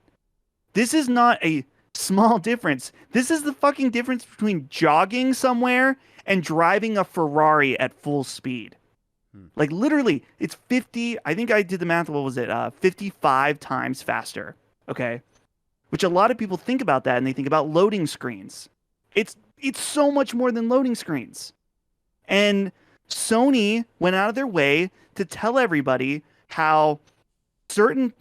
This is not a small difference. This is the fucking difference between jogging somewhere and driving a Ferrari at full speed. Like literally, it's 50. I think I did the math. What was it? 55 times faster. Okay. Which a lot of people think about that and they think about loading screens. It's so much more than loading screens. And Sony went out of their way to tell everybody how certain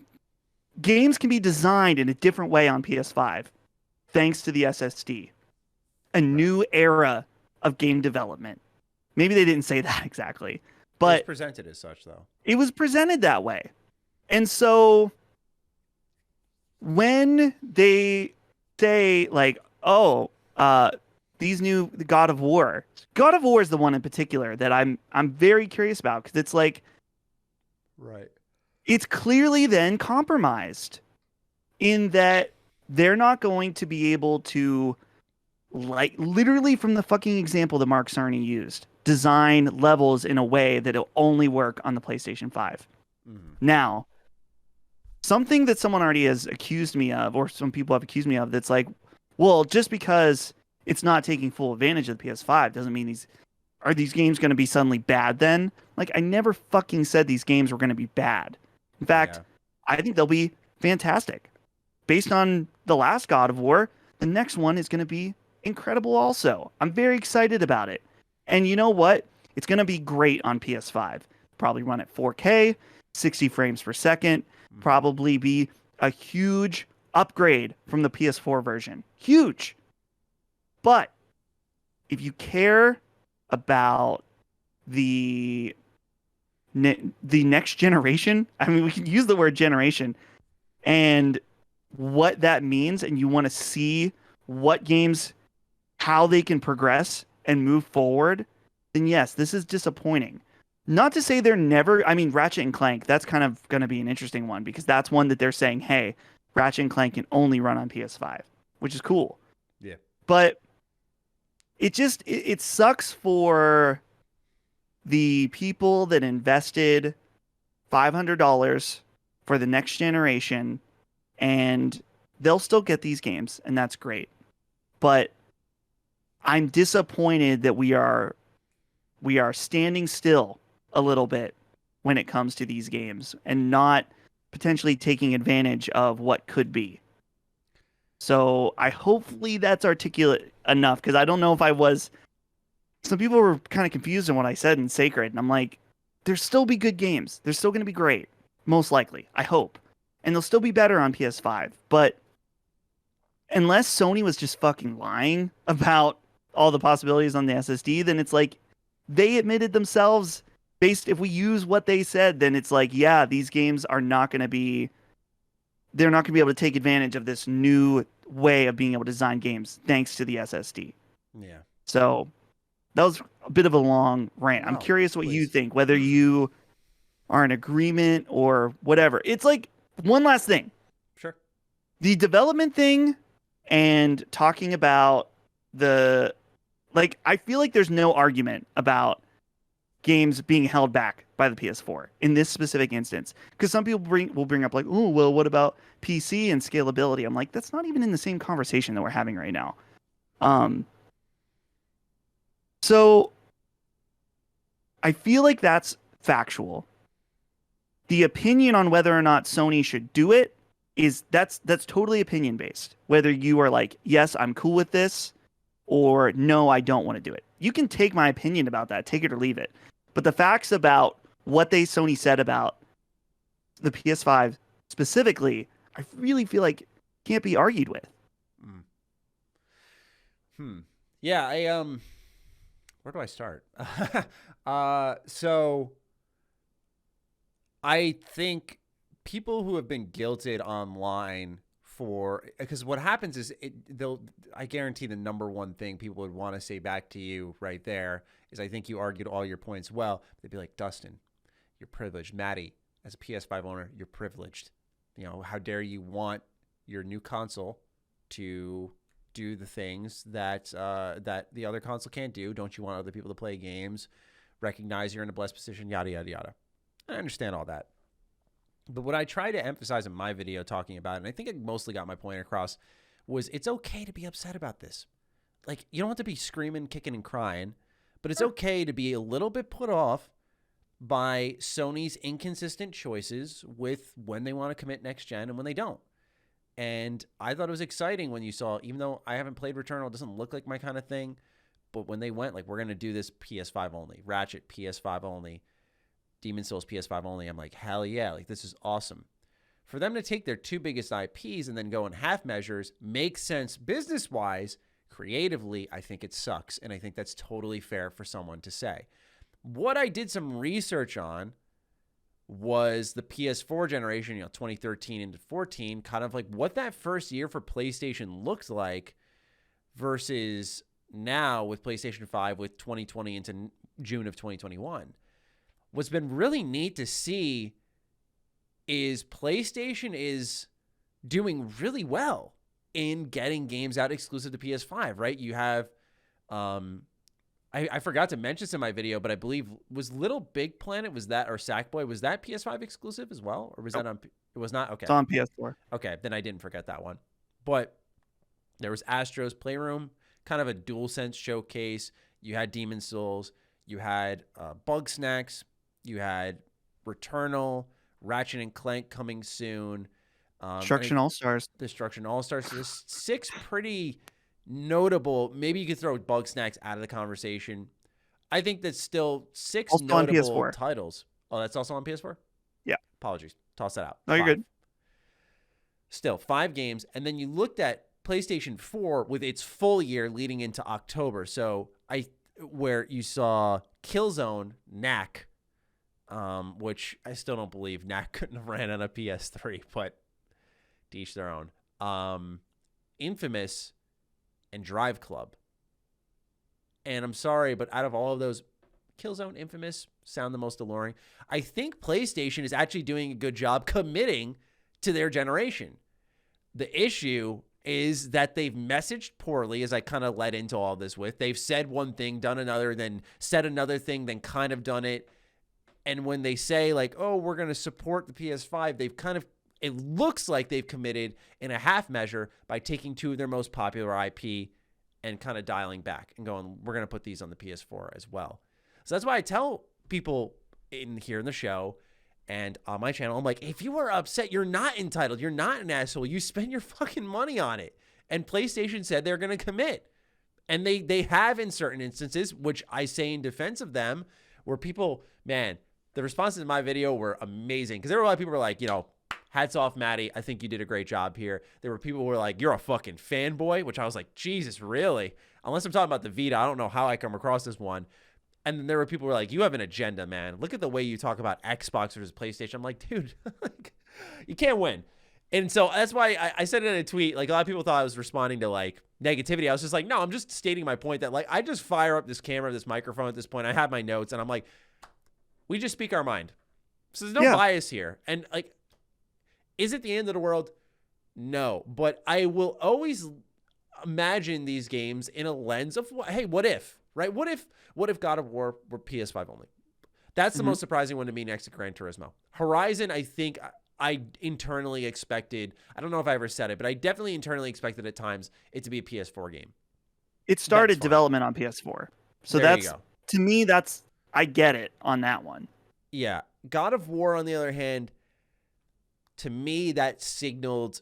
games can be designed in a different way on PS5 thanks to the SSD. A new era of game development. Maybe they didn't say that exactly, but it was presented as such, though. It was presented that way. And so when they say like, these new God of War is the one in particular that I'm very curious about, because it's like, right, it's clearly then compromised in that they're not going to be able to, like, literally from the fucking example that Mark Cerny used, design levels in a way that it'll only work on the PlayStation 5. Now, something that someone already has accused me of, or some people have accused me of, that's like, well, just because it's not taking full advantage of the PS5 doesn't mean these games going to be suddenly bad then? Like, I never fucking said these games were going to be bad. In fact, I think they'll be fantastic. Based on the last God of War, the next one is going to be incredible also. I'm very excited about it. And you know what? It's going to be great on PS5. Probably run at 4K, 60 frames per second. Probably be a huge upgrade from the PS4 version. Huge. But if you care about the next generation, I mean, we can use the word generation, and what that means, and you want to see what games, how they can progress and move forward, then yes, this is disappointing. Not to say they're never, Ratchet and Clank, that's kind of going to be an interesting one, because that's one that they're saying, hey, Ratchet and Clank can only run on PS5, which is cool. Yeah. But it sucks for the people that invested $500 for the next generation, and they'll still get these games, and that's great. But I'm disappointed that we are standing still a little bit when it comes to these games and not potentially taking advantage of what could be. So I hopefully that's articulate enough, because I don't know if I was. Some people were kind of confused in what I said in Sacred, and I'm like, there'll still be good games. They're still going to be great, most likely. I hope, and they'll still be better on PS5. But unless Sony was just fucking lying about all the possibilities on the SSD, then it's like they admitted themselves. If we use what they said, then it's like, yeah, these games are not going to be. They're not going to be able to take advantage of this new way of being able to design games thanks to the SSD. Yeah. So that was a bit of a long rant. I'm No, curious what you please. think, whether you are in agreement or whatever. It's like one last thing. Sure. The development thing and talking about I feel like there's no argument about games being held back by the PS4 in this specific instance, because some people will bring up like, oh, well, what about PC and scalability? I'm like, that's not even in the same conversation that we're having right now. So I feel like that's factual. The opinion on whether or not Sony should do it that's totally opinion based. Whether you are like, yes, I'm cool with this, or no, I don't want to do it. You can take my opinion about that, take it or leave it. But the facts about what Sony said about the PS5 specifically, I really feel like can't be argued with. Yeah, where do I start? So I think people who have been guilted online because what happens is I guarantee the number one thing people would want to say back to you right there is, I think you argued all your points well. They'd be like, Dustin, you're privileged. Matty, as a PS5 owner, you're privileged. You know, how dare you want your new console to do the things that the other console can't do? Don't you want other people to play games? Recognize you're in a blessed position, yada, yada, yada. I understand all that. But what I try to emphasize in my video talking about it, and I think I mostly got my point across, was it's okay to be upset about this. Like, you don't have to be screaming, kicking, and crying, but it's okay to be a little bit put off by Sony's inconsistent choices with when they want to commit next gen and when they don't. And I thought it was exciting when you saw, even though I haven't played Returnal, it doesn't look like my kind of thing, but when they went, like, we're going to do this PS5 only, Ratchet PS5 only, Demon's Souls PS5 only, I'm like, hell yeah, like, this is awesome. For them to take their two biggest IPs and then go in half measures makes sense business-wise. Creatively, I think it sucks, and I think that's totally fair for someone to say. What I did some research on was the PS4 generation, 2013 into 14, kind of like what that first year for PlayStation looked like versus now with PlayStation 5 with 2020 into June of 2021. What's been really neat to see is PlayStation is doing really well in getting games out exclusive to PS5, right? You have, I forgot to mention this in my video, but I believe was Little Big Planet, was that, or Sackboy, was that PS5 exclusive as well? Or was that on, it was not? Okay. It's on PS4. Okay, then I didn't forget that one. But there was Astro's Playroom, kind of a DualSense showcase. You had Demon's Souls. You had Bug Snacks. You had Returnal, Ratchet and Clank coming soon. Destruction All-Stars. Destruction All-Stars. So there's 6 pretty notable. Maybe you could throw Bug Snacks out of the conversation. I think that's still 6 also notable titles. Oh, that's also on PS4? Yeah. Apologies. Toss that out. No, you're good. Still, 5 games. And then you looked at PlayStation 4 with its full year leading into October. So where you saw Killzone, Knack, which I still don't believe Knack couldn't have ran on a PS3, but to each their own. Infamous and Drive Club. And I'm sorry, but out of all of those, Killzone, Infamous sound the most alluring. I think PlayStation is actually doing a good job committing to their generation. The issue is that they've messaged poorly, as I kind of led into all this with. They've said one thing, done another, then said another thing, then kind of done it. And when they say, like, oh, we're going to support the PS5, they've kind of, it looks like they've committed in a half measure by taking 2 of their most popular IP and kind of dialing back and going, we're going to put these on the PS4 as well. So that's why I tell people in the show and on my channel, I'm like, if you are upset, you're not entitled. You're not an asshole. You spend your fucking money on it. And PlayStation said they're going to commit. And they have in certain instances, which I say in defense of them, where people, man, the responses to my video were amazing. Because there were a lot of people who were like, you know, hats off, Matty. I think you did a great job here. There were people who were like, you're a fucking fanboy, which I was like, Jesus, really? Unless I'm talking about the Vita, I don't know how I come across this one. And then there were people who were like, you have an agenda, man. Look at the way you talk about Xbox versus PlayStation. I'm like, dude, you can't win. And so that's why I said it in a tweet. Like, a lot of people thought I was responding to, like, negativity. I was just like, no, I'm just stating my point that, like, I just fire up this camera, this microphone at this point. I have my notes, and I'm like, we just speak our mind. So there's no bias here. And, like, is it the end of the world? No. But I will always imagine these games in a lens of, hey, what if? Right? What if God of War were PS5 only? That's the most surprising one to me next to Gran Turismo. Horizon, I think I internally expected, I don't know if I ever said it, but I definitely internally expected at times it to be a PS4 game. It started development on PS4. So to me, I get it on that one. Yeah. God of War, on the other hand, to me, that signaled,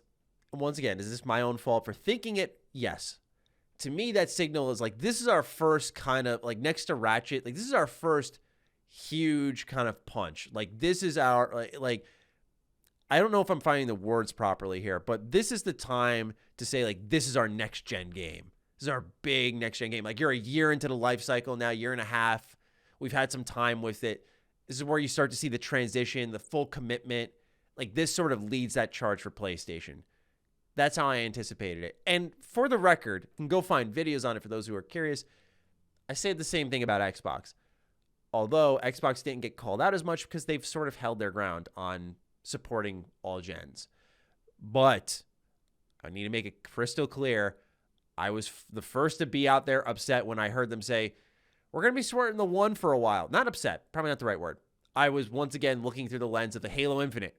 once again, is this my own fault for thinking it? Yes. To me, that signal is like, this is our first kind of, like, next to Ratchet, like, this is our first huge kind of punch. Like, this is our, like, I don't know if I'm finding the words properly here, but this is the time to say, like, this is our next gen game. This is our big next gen game. Like, you're a year into the life cycle now, year and a half. We've had some time with it. This is where you start to see the transition, the full commitment. Like, this sort of leads that charge for PlayStation. That's how I anticipated it. And for the record, you can go find videos on it for those who are curious. I said the same thing about Xbox. Although Xbox didn't get called out as much because they've sort of held their ground on supporting all gens. But I need to make it crystal clear. I was the first to be out there upset when I heard them say, we're going to be supporting the One for a while. Not upset. Probably not the right word. I was once again looking through the lens of the Halo Infinite.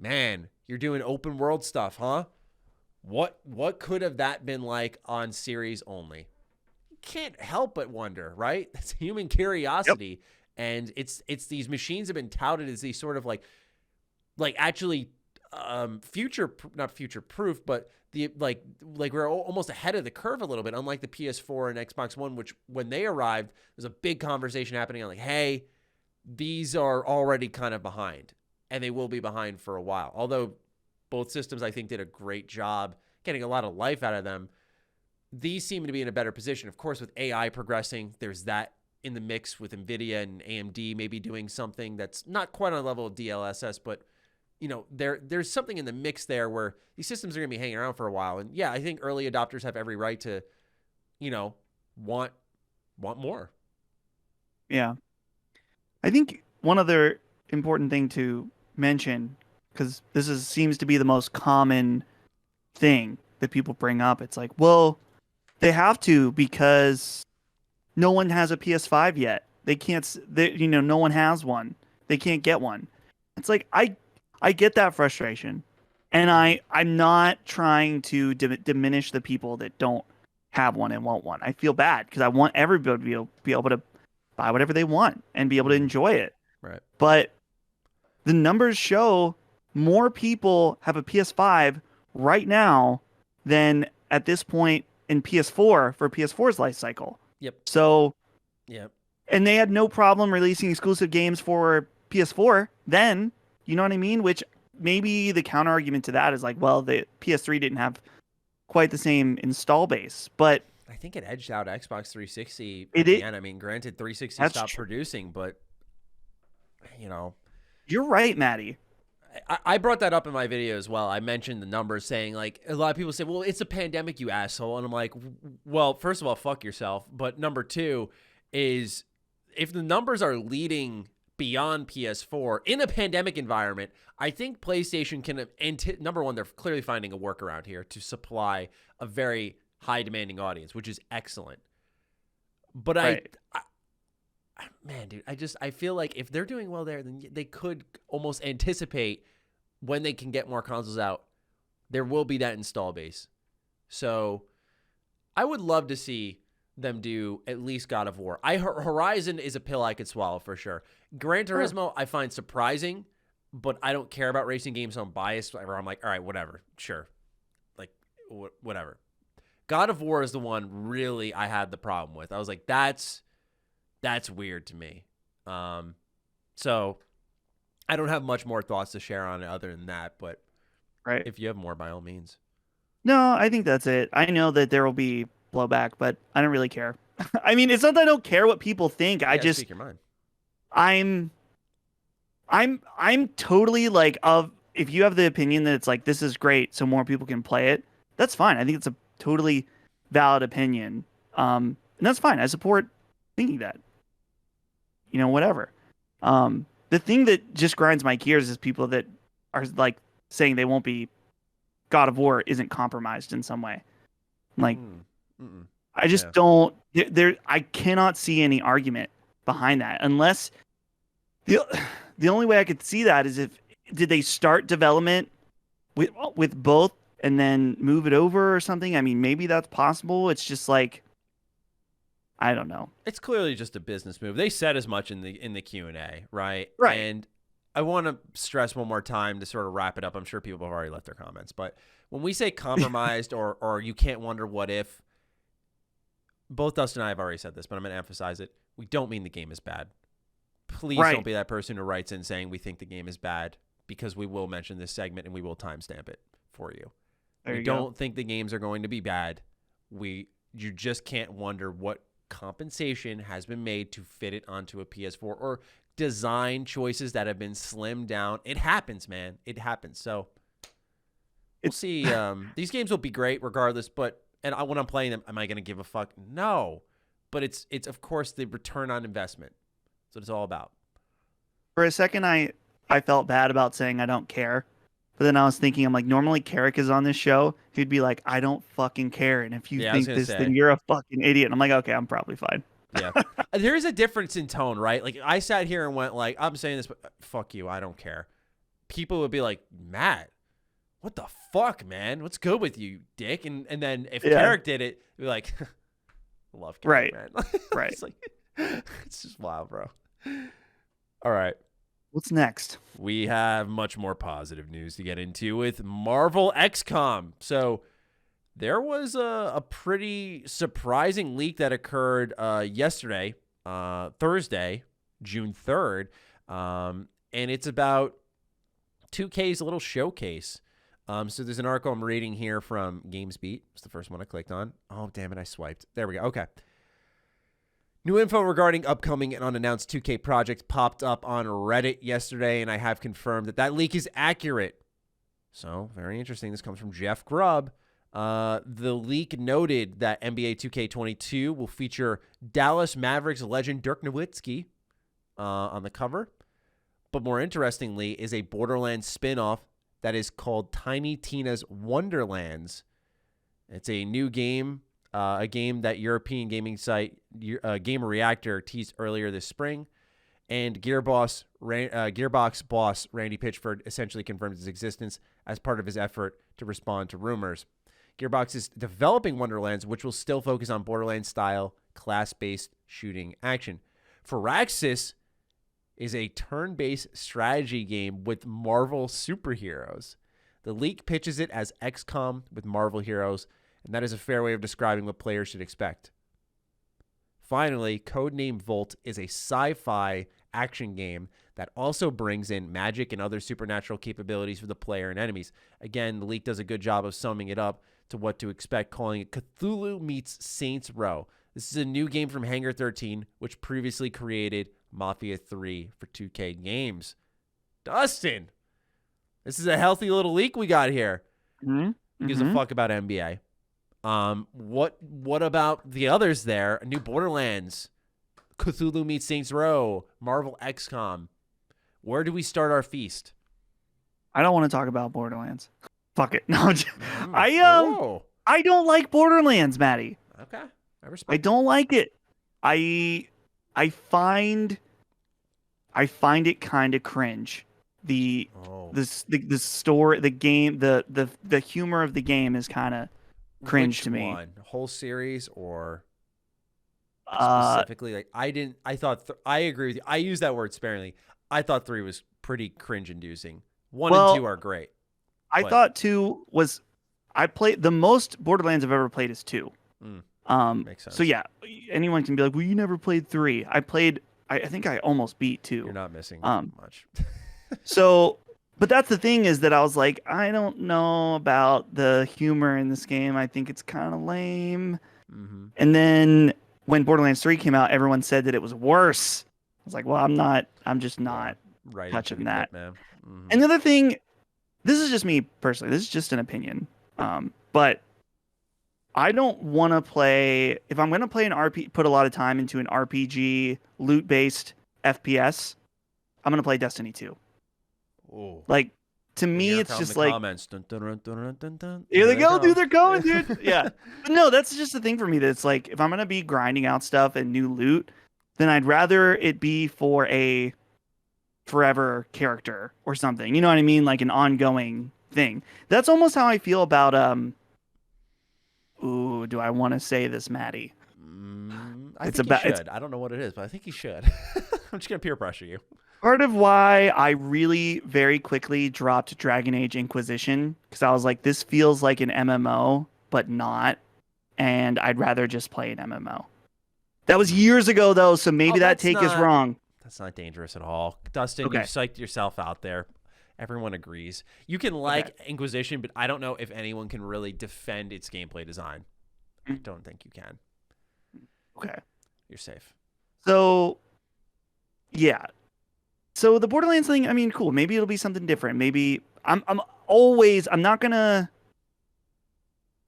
Man, you're doing open world stuff, huh? What could have that been like on series only? Can't help but wonder, right? That's human curiosity. Yep. And it's these machines have been touted as these sort of like actually not future proof, but the like we're almost ahead of the curve a little bit, unlike the PS4 and Xbox One, which when they arrived, there's a big conversation happening on like, hey, these are already kind of behind, and they will be behind for a while. Although both systems, I think, did a great job getting a lot of life out of them. These seem to be in a better position. Of course, with AI progressing, there's that in the mix with NVIDIA and AMD maybe doing something that's not quite on the level of DLSS, but you know, there's something in the mix there where these systems are going to be hanging around for a while. And yeah, I think early adopters have every right to, you know, want more. Yeah. I think one other important thing to mention, because this seems to be the most common thing that people bring up. It's like, well, they have to because no one has a PS5 yet. They can't, no one has one. They can't get one. It's like, I get that frustration, and I'm not trying to diminish the people that don't have one and want one. I feel bad because I want everybody to be able to buy whatever they want and be able to enjoy it. Right. But the numbers show more people have a PS5 right now than at this point in PS4 for PS4's life cycle. Yep. So, yep. And they had no problem releasing exclusive games for PS4 then. You know what I mean? Which maybe the counter argument to that is like, well, the PS3 didn't have quite the same install base, but I think it edged out Xbox 360 at the end. I mean, granted, 360 stopped producing, but you know, you're right, Matty. I brought that up in my video as well. I mentioned the numbers, saying like a lot of people say, "Well, it's a pandemic, you asshole," and I'm like, "Well, first of all, fuck yourself." But number two is if the numbers are leading beyond PS4 in a pandemic environment, I think PlayStation can, number one, they're clearly finding a workaround here to supply a very high demanding audience, which is excellent. But right. Man, dude, I feel like if they're doing well there, then they could almost anticipate when they can get more consoles out, there will be that install base. So I would love to see them do at least God of War. Horizon is a pill I could swallow for sure. Gran Turismo I find surprising, but I don't care about racing games, so I'm biased. I'm like, all right, whatever, sure, like whatever. God of War is the one really I had the problem with. I was like, that's weird to me. So I don't have much more thoughts to share on it other than that, but Right. if you have more, by all means. No, I think that's it. I know that there will be blowback, but I don't really care. I mean, it's not that I don't care what people think. I just speak your mind. I'm totally like of if you have the opinion that it's like this is great so more people can play it, that's fine. I think it's a totally valid opinion. And that's fine. I support thinking that. You know, whatever. The thing that just grinds my gears is people that are like saying they won't be God of War isn't compromised in some way. Like I just don't I cannot see any argument behind that unless the only way I could see that is if did they start development with both and then move it over or something? I mean, maybe that's possible. It's just like I don't know. It's clearly just a business move. They said as much in the Q&A, right? Right. And I want to stress one more time to sort of wrap it up. I'm sure people have already left their comments, but when we say compromised or you can't wonder what if, both Dustin and I have already said this, but I'm going to emphasize it. We don't mean the game is bad. Please don't be that person who writes in saying we think the game is bad, because we will mention this segment and we will timestamp it for you. We don't think the games are going to be bad. You just can't wonder what compensation has been made to fit it onto a PS4 or design choices that have been slimmed down. It happens, man. It happens. So we'll see. These games will be great regardless, but when I'm playing them, am I going to give a fuck? No. But it's of course the return on investment. That's what it's all about. For a second, I felt bad about saying I don't care. But then I was thinking, I'm like, normally Karak is on this show. He'd be like, I don't fucking care. And if you think this, then you're a fucking idiot. And I'm like, okay, I'm probably fine. Yeah. There's a difference in tone, right? Like I sat here and went like, I'm saying this, but fuck you. I don't care. People would be like, Matt, what the fuck, man? What's good with you, dick? And then if Karak did it, it'd be like, love Karak, man. Right. It's like, it's just wild, bro. All right. What's next? We have much more positive news to get into with Marvel XCOM. So there was a pretty surprising leak that occurred yesterday, Thursday, June 3rd. And it's about 2K's little showcase. So there's an article I'm reading here from GamesBeat. It's the first one I clicked on. Oh, damn it. I swiped. There we go. Okay. New info regarding upcoming and unannounced 2K projects popped up on Reddit yesterday, and I have confirmed that leak is accurate. So, very interesting. This comes from Jeff Grubb. The leak noted that NBA 2K22 will feature Dallas Mavericks legend Dirk Nowitzki on the cover. But more interestingly is a Borderlands spin-off that is called Tiny Tina's Wonderlands. It's a new game. A game that European gaming site Gamer Reactor teased earlier this spring, and Gearbox boss Randy Pitchford essentially confirmed its existence as part of his effort to respond to rumors. Gearbox is developing Wonderlands, which will still focus on Borderlands-style class-based shooting action. Firaxis is a turn-based strategy game with Marvel superheroes. The leak pitches it as XCOM with Marvel heroes, and that is a fair way of describing what players should expect. Finally, Codename Volt is a sci-fi action game that also brings in magic and other supernatural capabilities for the player and enemies. Again, the leak does a good job of summing it up to what to expect, calling it Cthulhu meets Saints Row. This is a new game from Hangar 13, which previously created Mafia 3 for 2K Games. Dustin, this is a healthy little leak we got here. Who gives a fuck about NBA? What about the others there? New Borderlands, Cthulhu meets Saints Row, Marvel XCOM. Where do we start our feast? I don't want to talk about Borderlands. Fuck it. No, I don't like Borderlands, Matty. Okay, I respect. I don't like it. I find it kind of cringe. The story, the game, the humor of the game is kind of cringe to me. Whole series or specifically? I agree with you. I use that word sparingly. I thought 3 was pretty cringe inducing. 1 and 2 are great. I thought 2 was I played the most Borderlands I've ever played is 2. Makes sense. So yeah, anyone can be like, well, you never played 3. I think I almost beat 2. You're not missing much. So, but that's the thing is that I was like, I don't know about the humor in this game. I think it's kind of lame. Mm-hmm. And then when Borderlands 3 came out, everyone said that it was worse. I was like, well, I'm just not Right touching that. man. Mm-hmm. And the other thing, this is just me personally. This is just an opinion. But I don't want to play, if I'm going to play an RPG, put a lot of time into an RPG loot-based FPS, I'm going to play Destiny 2. Ooh. Like, to me, Here it's come just the like, comments. Dun, dun, dun, dun, dun, dun. here they go, come. dude. They're going, dude. Yeah. But no, that's just the thing for me. That it's like, if I'm going to be grinding out stuff and new loot, then I'd rather it be for a forever character or something. You know what I mean? Like an ongoing thing. That's almost how I feel about, ooh, do I want to say this, Maddie? I think you should. I don't know what it is, but I think you should. I'm just going to peer pressure you. Part of why I really very quickly dropped Dragon Age Inquisition, because I was like, this feels like an MMO, but not. And I'd rather just play an MMO. That was years ago, though, so maybe that take is wrong. That's not dangerous at all. Dustin, Okay. you've psyched yourself out there. Everyone agrees. You can like Inquisition, but I don't know if anyone can really defend its gameplay design. I don't think you can. Okay. You're safe. So, yeah. So the Borderlands thing, I mean, cool. Maybe it'll be something different. Maybe I'm not gonna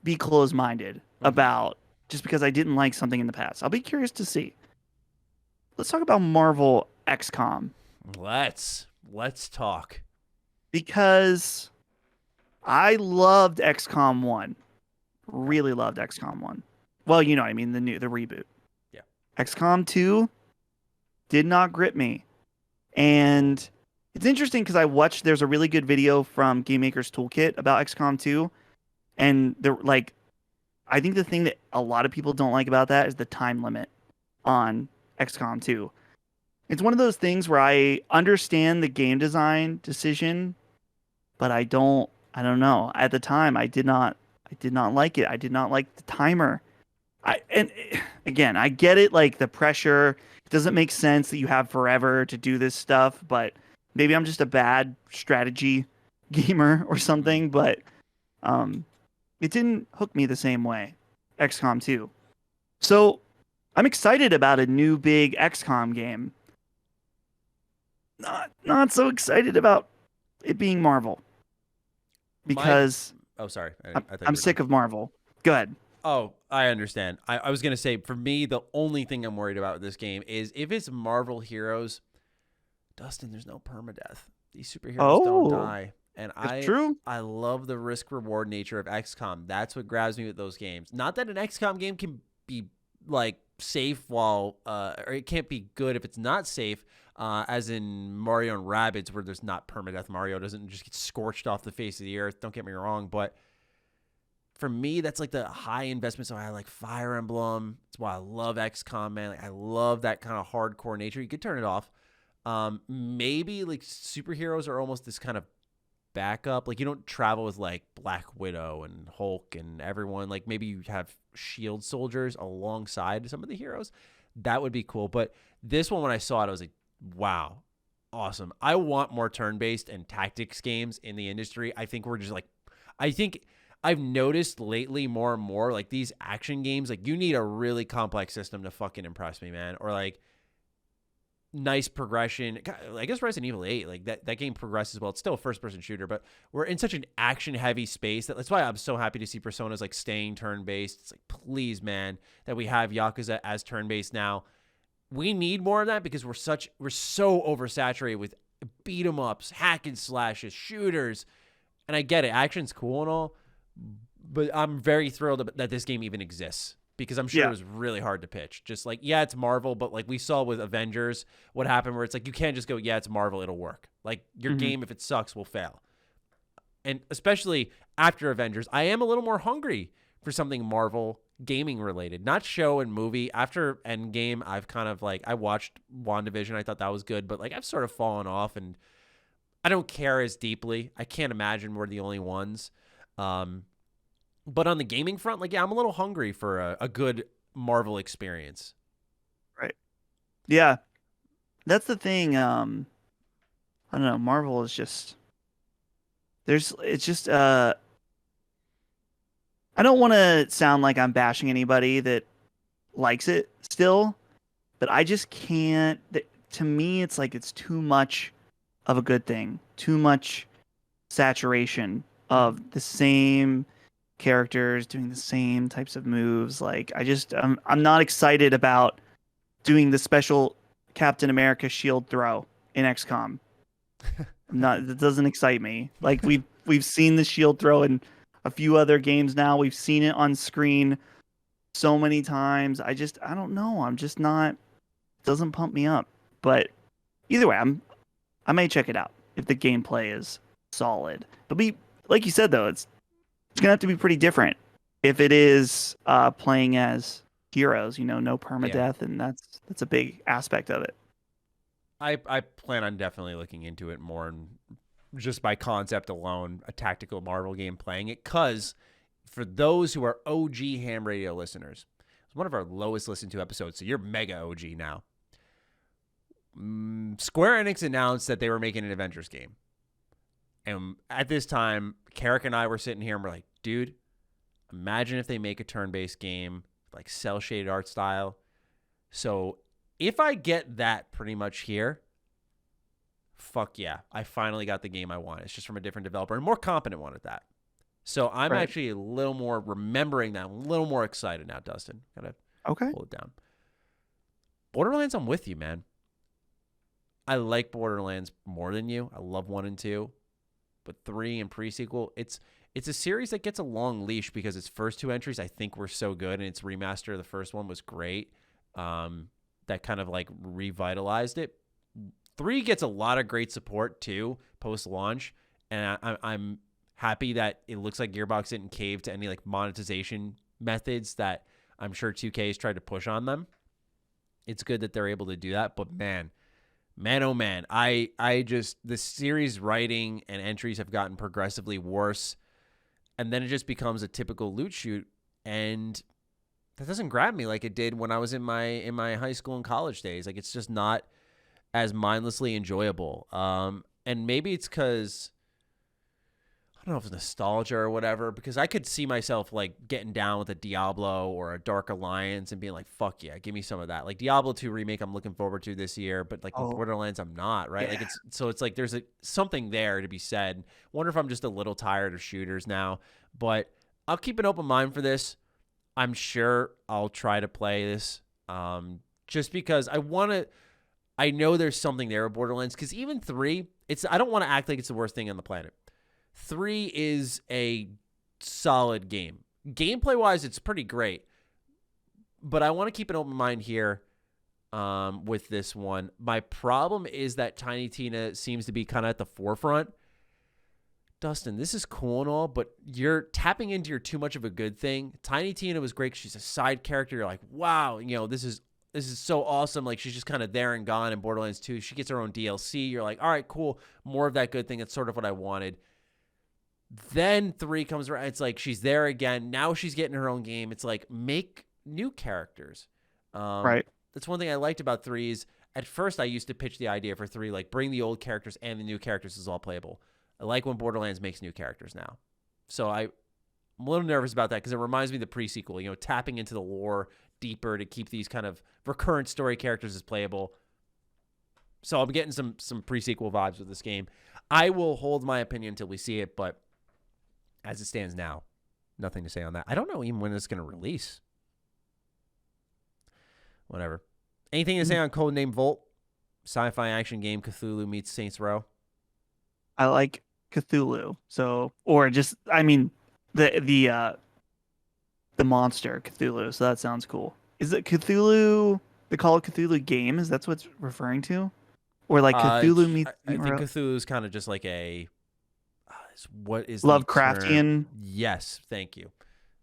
be closed-minded about just because I didn't like something in the past. I'll be curious to see. Let's talk about Marvel XCOM. Let's talk. Because I loved XCOM 1. Really loved XCOM 1. Well, you know what I mean, the reboot. Yeah. XCOM 2 did not grip me. And it's interesting because there's a really good video from Game Maker's Toolkit about XCOM 2. And I think the thing that a lot of people don't like about that is the time limit on XCOM 2. It's one of those things where I understand the game design decision, but I don't know. At the time, I did not like it. I did not like the timer. And again, I get it, like the pressure. It doesn't make sense that you have forever to do this stuff, but maybe I'm just a bad strategy gamer or something, but it didn't hook me the same way. XCOM 2. So I'm excited about a new big XCOM game. Not so excited about it being Marvel. Because sorry. I'm sick of Marvel. Go ahead. Oh, I understand. I was going to say, for me, the only thing I'm worried about with this game is if it's Marvel heroes, Dustin, there's no permadeath. These superheroes don't die. And true. I love the risk-reward nature of XCOM. That's what grabs me with those games. Not that an XCOM game can be, like, safe or it can't be good if it's not safe, as in Mario and Rabbids, where there's not permadeath. Mario doesn't just get scorched off the face of the earth. Don't get me wrong, but for me, that's like the high investment. So I like Fire Emblem. That's why I love XCOM, man. Like, I love that kind of hardcore nature. You could turn it off. Maybe like superheroes are almost this kind of backup. Like, you don't travel with like Black Widow and Hulk and everyone. Like, maybe you have shield soldiers alongside some of the heroes. That would be cool. But this one, when I saw it, I was like, wow, awesome. I want more turn-based and tactics games in the industry. I think I've noticed lately more and more, like, these action games, like, you need a really complex system to fucking impress me, man. Or like nice progression. I guess Resident Evil 8, like that game progresses well. It's still a first-person shooter, but we're in such an action-heavy space that's why I'm so happy to see Persona's like staying turn-based. It's like, please, man, that we have Yakuza as turn-based now. We need more of that because we're so oversaturated with beat 'em ups, hack and slashes, shooters. And I get it, action's cool and all, but I'm very thrilled that this game even exists. Because I'm sure it was really hard to pitch. Just like, yeah, it's Marvel, but like we saw with Avengers, what happened where it's like, you can't just go, yeah, it's Marvel, it'll work. Like, your game, if it sucks, will fail. And especially after Avengers, I am a little more hungry for something Marvel gaming related, not show and movie. After Endgame, I've kind of like, I watched WandaVision. I thought that was good, but like I've sort of fallen off and I don't care as deeply. I can't imagine we're the only ones. But on the gaming front, like, yeah, I'm a little hungry for a good Marvel experience. Right. Yeah. That's the thing. I don't know. Marvel is just it's just I don't want to sound like I'm bashing anybody that likes it still, but I just can't. To me, it's like it's too much of a good thing. Too much saturation of the same characters doing the same types of moves. Like I'm not excited about doing the special Captain America shield throw in XCOM. That doesn't excite me. Like we've seen the shield throw in a few other games now. We've seen it on screen so many times. I don't know. I'm just not. It doesn't pump me up. But either way, I may check it out if the gameplay is solid. It'll be like you said though. It's gonna have to be pretty different if it is playing as heroes. No permadeath, and that's a big aspect of it. I plan on definitely looking into it more, and just by concept alone, a tactical Marvel game, playing it. Because for those who are OG Ham Radio listeners, it's one of our lowest listened to episodes, so you're mega OG now. Square Enix announced that they were making an Avengers game. And at this time, Karak and I were sitting here and we're like, dude, imagine if they make a turn-based game, like cel-shaded art style. So if I get that pretty much here, fuck yeah, I finally got the game I want. It's just from a different developer and more competent one at that. So I'm actually a little more remembering that. I'm a little more excited now, Dustin. Gotta pull it down. Borderlands, I'm with you, man. I like Borderlands more than you. I love 1 and 2. But 3 and pre-sequel, it's a series that gets a long leash because its first 2 entries I think were so good, and its remaster of the first one was great. That kind of like revitalized it. 3 gets a lot of great support too post-launch, and I'm happy that it looks like Gearbox didn't cave to any like monetization methods that I'm sure 2K has tried to push on them. It's good that they're able to do that, but man, oh man, I just, the series writing and entries have gotten progressively worse, and then it just becomes a typical loot shoot, and that doesn't grab me like it did when I was in my high school and college days. Like, it's just not as mindlessly enjoyable. And maybe it's because, I don't know if it's nostalgia or whatever, because I could see myself like getting down with a Diablo or a Dark Alliance and being like, fuck yeah, give me some of that. Like Diablo 2 remake I'm looking forward to this year, but like with Borderlands I'm not, right? Yeah. Like it's like there's something there to be said. Wonder if I'm just a little tired of shooters now, but I'll keep an open mind for this. I'm sure I'll try to play this just because I know there's something there with Borderlands, because even 3, I don't want to act like it's the worst thing on the planet. 3 is a solid game. Gameplay-wise, it's pretty great. But I want to keep an open mind here with this one. My problem is that Tiny Tina seems to be kind of at the forefront. Dustin, this is cool and all, but you're tapping into your too much of a good thing. Tiny Tina was great. She's a side character. You're like, wow, this is so awesome. Like, she's just kind of there and gone in Borderlands 2. She gets her own DLC. You're like, all right, cool. More of that good thing. That's sort of what I wanted. Then 3 comes around. It's like she's there again. Now she's getting her own game. It's like, make new characters. Right. That's one thing I liked about 3 is at first I used to pitch the idea for 3, like bring the old characters and the new characters is all playable. I like when Borderlands makes new characters now. So I'm a little nervous about that because it reminds me of the pre-sequel, tapping into the lore deeper to keep these kind of recurrent story characters as playable. So I'm getting some pre-sequel vibes with this game. I will hold my opinion until we see it, but as it stands now, nothing to say on that. I don't know even when it's going to release. Whatever. Anything to say on Codename Volt? Sci-fi action game Cthulhu meets Saints Row? I like Cthulhu. So, or just, I mean, the monster Cthulhu. So that sounds cool. Is it Cthulhu, the Call of Cthulhu game? Is that what it's referring to? Or like Cthulhu meets... I think Cthulhu is kind of just like a... what is Lovecraftian? Yes, thank you.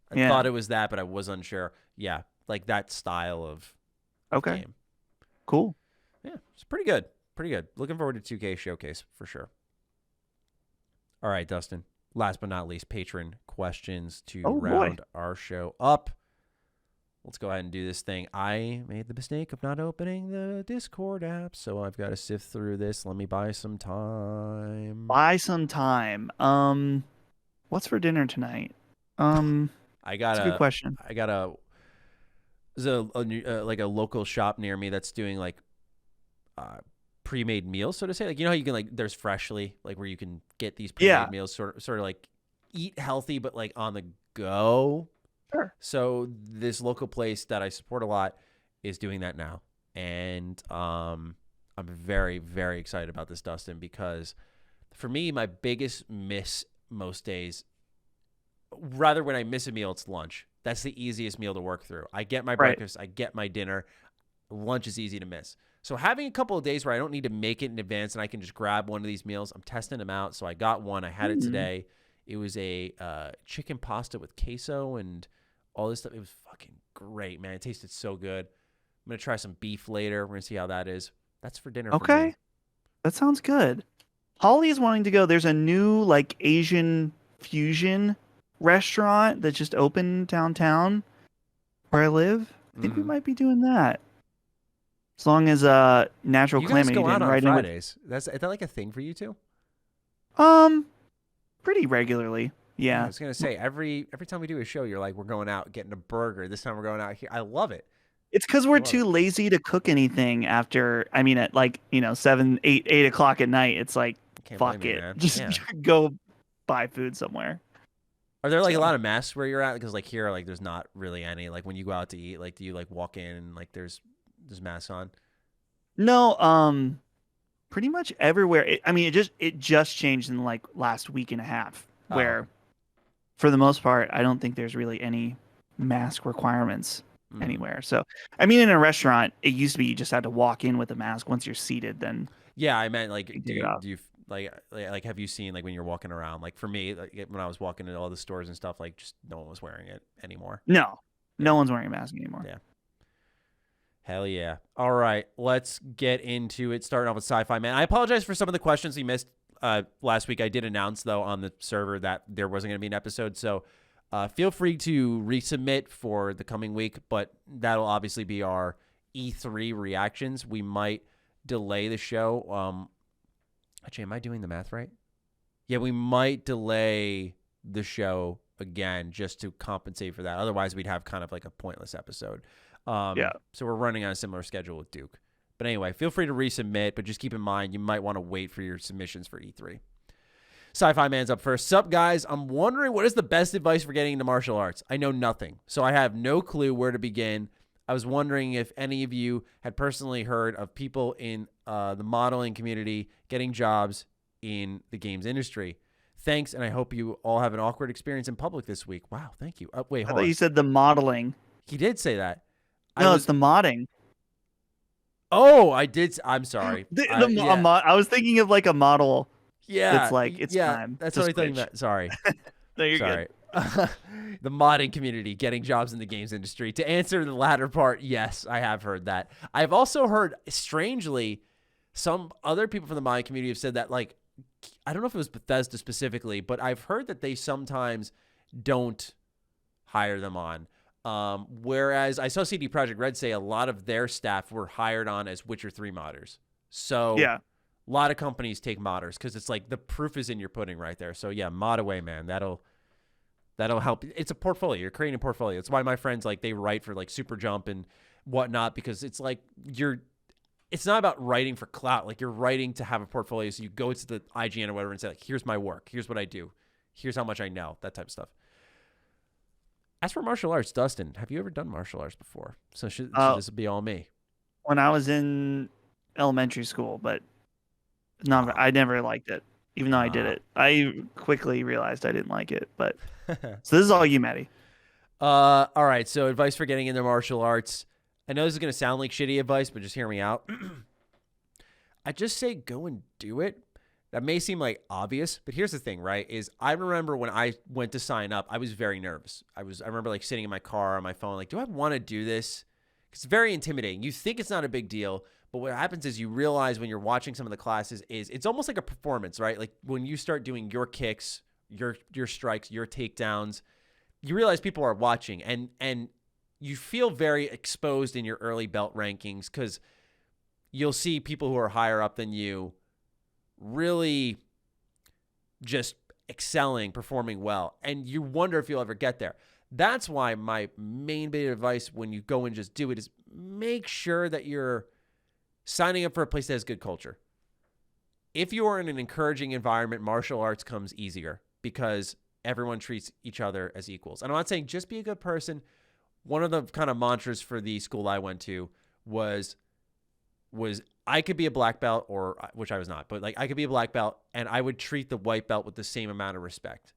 I thought it was that, but I was unsure. Yeah, like that style of game. Cool. Yeah, it's pretty good. Pretty good. Looking forward to 2K Showcase for sure. All right, Dustin. last but not least, patron questions to Oh, boy. round our show up. Let's go ahead and do this thing. I made the mistake of not opening the Discord app, so I've got to sift through this. Let me buy some time. Buy some time. What's for dinner tonight? That's a good question. There's a like a local shop near me that's doing like pre-made meals, so to say. Like, you know how you can like there's Freshly, like where you can get these pre-made meals, sort of like eat healthy but like on the go. Sure. So this local place that I support a lot is doing that now, and I'm very, very excited about this, Dustin, because for me, my biggest miss most days, rather when I miss a meal, it's lunch. That's the easiest meal to work through. I get my breakfast, I get my dinner. Lunch is easy to miss. So having a couple of days where I don't need to make it in advance and I can just grab one of these meals, I'm testing them out. So I got one. I had it today. It was a chicken pasta with queso and all this stuff. It was fucking great, man. It tasted so good. I'm going to try some beef later. We're going to see how that is. That's for dinner. Okay. For me. That sounds good. Holly is wanting to go. There's a new like Asian fusion restaurant that just opened downtown where I live. I think we might be doing that. As long as Natural You Calamity guys go out didn't on write Fridays. Is that like a thing for you two? pretty regularly. Yeah. I was going to say, every time we do a show, you're like, we're going out getting a burger. This time we're going out here. I love it. It's because we're too lazy to cook anything after, I mean, at like, 7, 8 o'clock at night. It's like, fuck it. Man. Just go buy food somewhere. Are there like a lot of masks where you're at? Because like here, like there's not really any. Like when you go out to eat, like do you like walk in and like there's masks on? No, pretty much everywhere. It just changed in like last week and a half, where for the most part, I don't think there's really any mask requirements anywhere. So, I mean, in a restaurant, it used to be you just had to walk in with a mask. Once you're seated, then yeah, I meant like do you like have you seen like when you're walking around? Like for me, like when I was walking into all the stores and stuff, like just no one was wearing it anymore. No one's wearing a mask anymore. Yeah. Hell yeah. All right, let's get into it. Starting off with Sci-Fi Man. I apologize for some of the questions we missed last week. I did announce, though, on the server that there wasn't going to be an episode. So feel free to resubmit for the coming week, but that'll obviously be our E3 reactions. We might delay the show. Actually, am I doing the math right? Yeah, we might delay the show again just to compensate for that. Otherwise, we'd have kind of like a pointless episode. So we're running on a similar schedule with Duke. But anyway, feel free to resubmit, but just keep in mind you might want to wait for your submissions for E3. Sci-Fi Man's up first. Sup, guys? I'm wondering what is the best advice for getting into martial arts? I know nothing, so I have no clue where to begin. I was wondering if any of you had personally heard of people in the modeling community getting jobs in the games industry. Thanks, and I hope you all have an awkward experience in public this week. Wow, thank you. Wait, hold on. I thought you said the modeling. He did say that. No, it's the modding. Oh, I did. I'm sorry. I was thinking of like a model. Yeah. It's like, it's time. That's what I thought about. Sorry. No, you're sorry. Good. The modding community getting jobs in the games industry. To answer the latter part, yes, I have heard that. I've also heard, strangely, some other people from the modding community have said that, like, I don't know if it was Bethesda specifically, but I've heard that they sometimes don't hire them on. Whereas I saw CD Projekt Red say a lot of their staff were hired on as Witcher 3 modders. So yeah, a lot of companies take modders because it's like the proof is in your pudding right there. So yeah, mod away, man. That'll help. It's a portfolio. You're creating a portfolio. It's why my friends, like, they write for like Super Jump and whatnot, because it's like it's not about writing for clout. Like, you're writing to have a portfolio. So you go to the IGN or whatever and say, like, here's my work. Here's what I do. Here's how much I know. That type of stuff. As for martial arts, Dustin, have you ever done martial arts before? So should this be all me? When I was in elementary school, but I never liked it, even though I did it. I quickly realized I didn't like it, but so this is all you, Matty. All right, so advice for getting into martial arts. I know this is going to sound like shitty advice, but just hear me out. I just say go and do it. That may seem like obvious, but here's the thing, right? Is I remember when I went to sign up, I was very nervous. I remember like sitting in my car on my phone, like, do I want to do this? It's very intimidating. You think it's not a big deal, but what happens is you realize when you're watching some of the classes is it's almost like a performance, right? Like when you start doing your kicks your strikes, your takedowns. You realize people are watching, and you feel very exposed in your early belt rankings because you'll see people who are higher up than you really just excelling, performing well, and you wonder if you'll ever get there. That's why my main bit of advice when you go and just do it is make sure that you're signing up for a place that has good culture. If you are in an encouraging environment, martial arts comes easier because everyone treats each other as equals. And I'm not saying just be a good person. One of the kind of mantras for the school I went to was I could be a black belt, or which I was not, but like I could be a black belt and I would treat the white belt with the same amount of respect.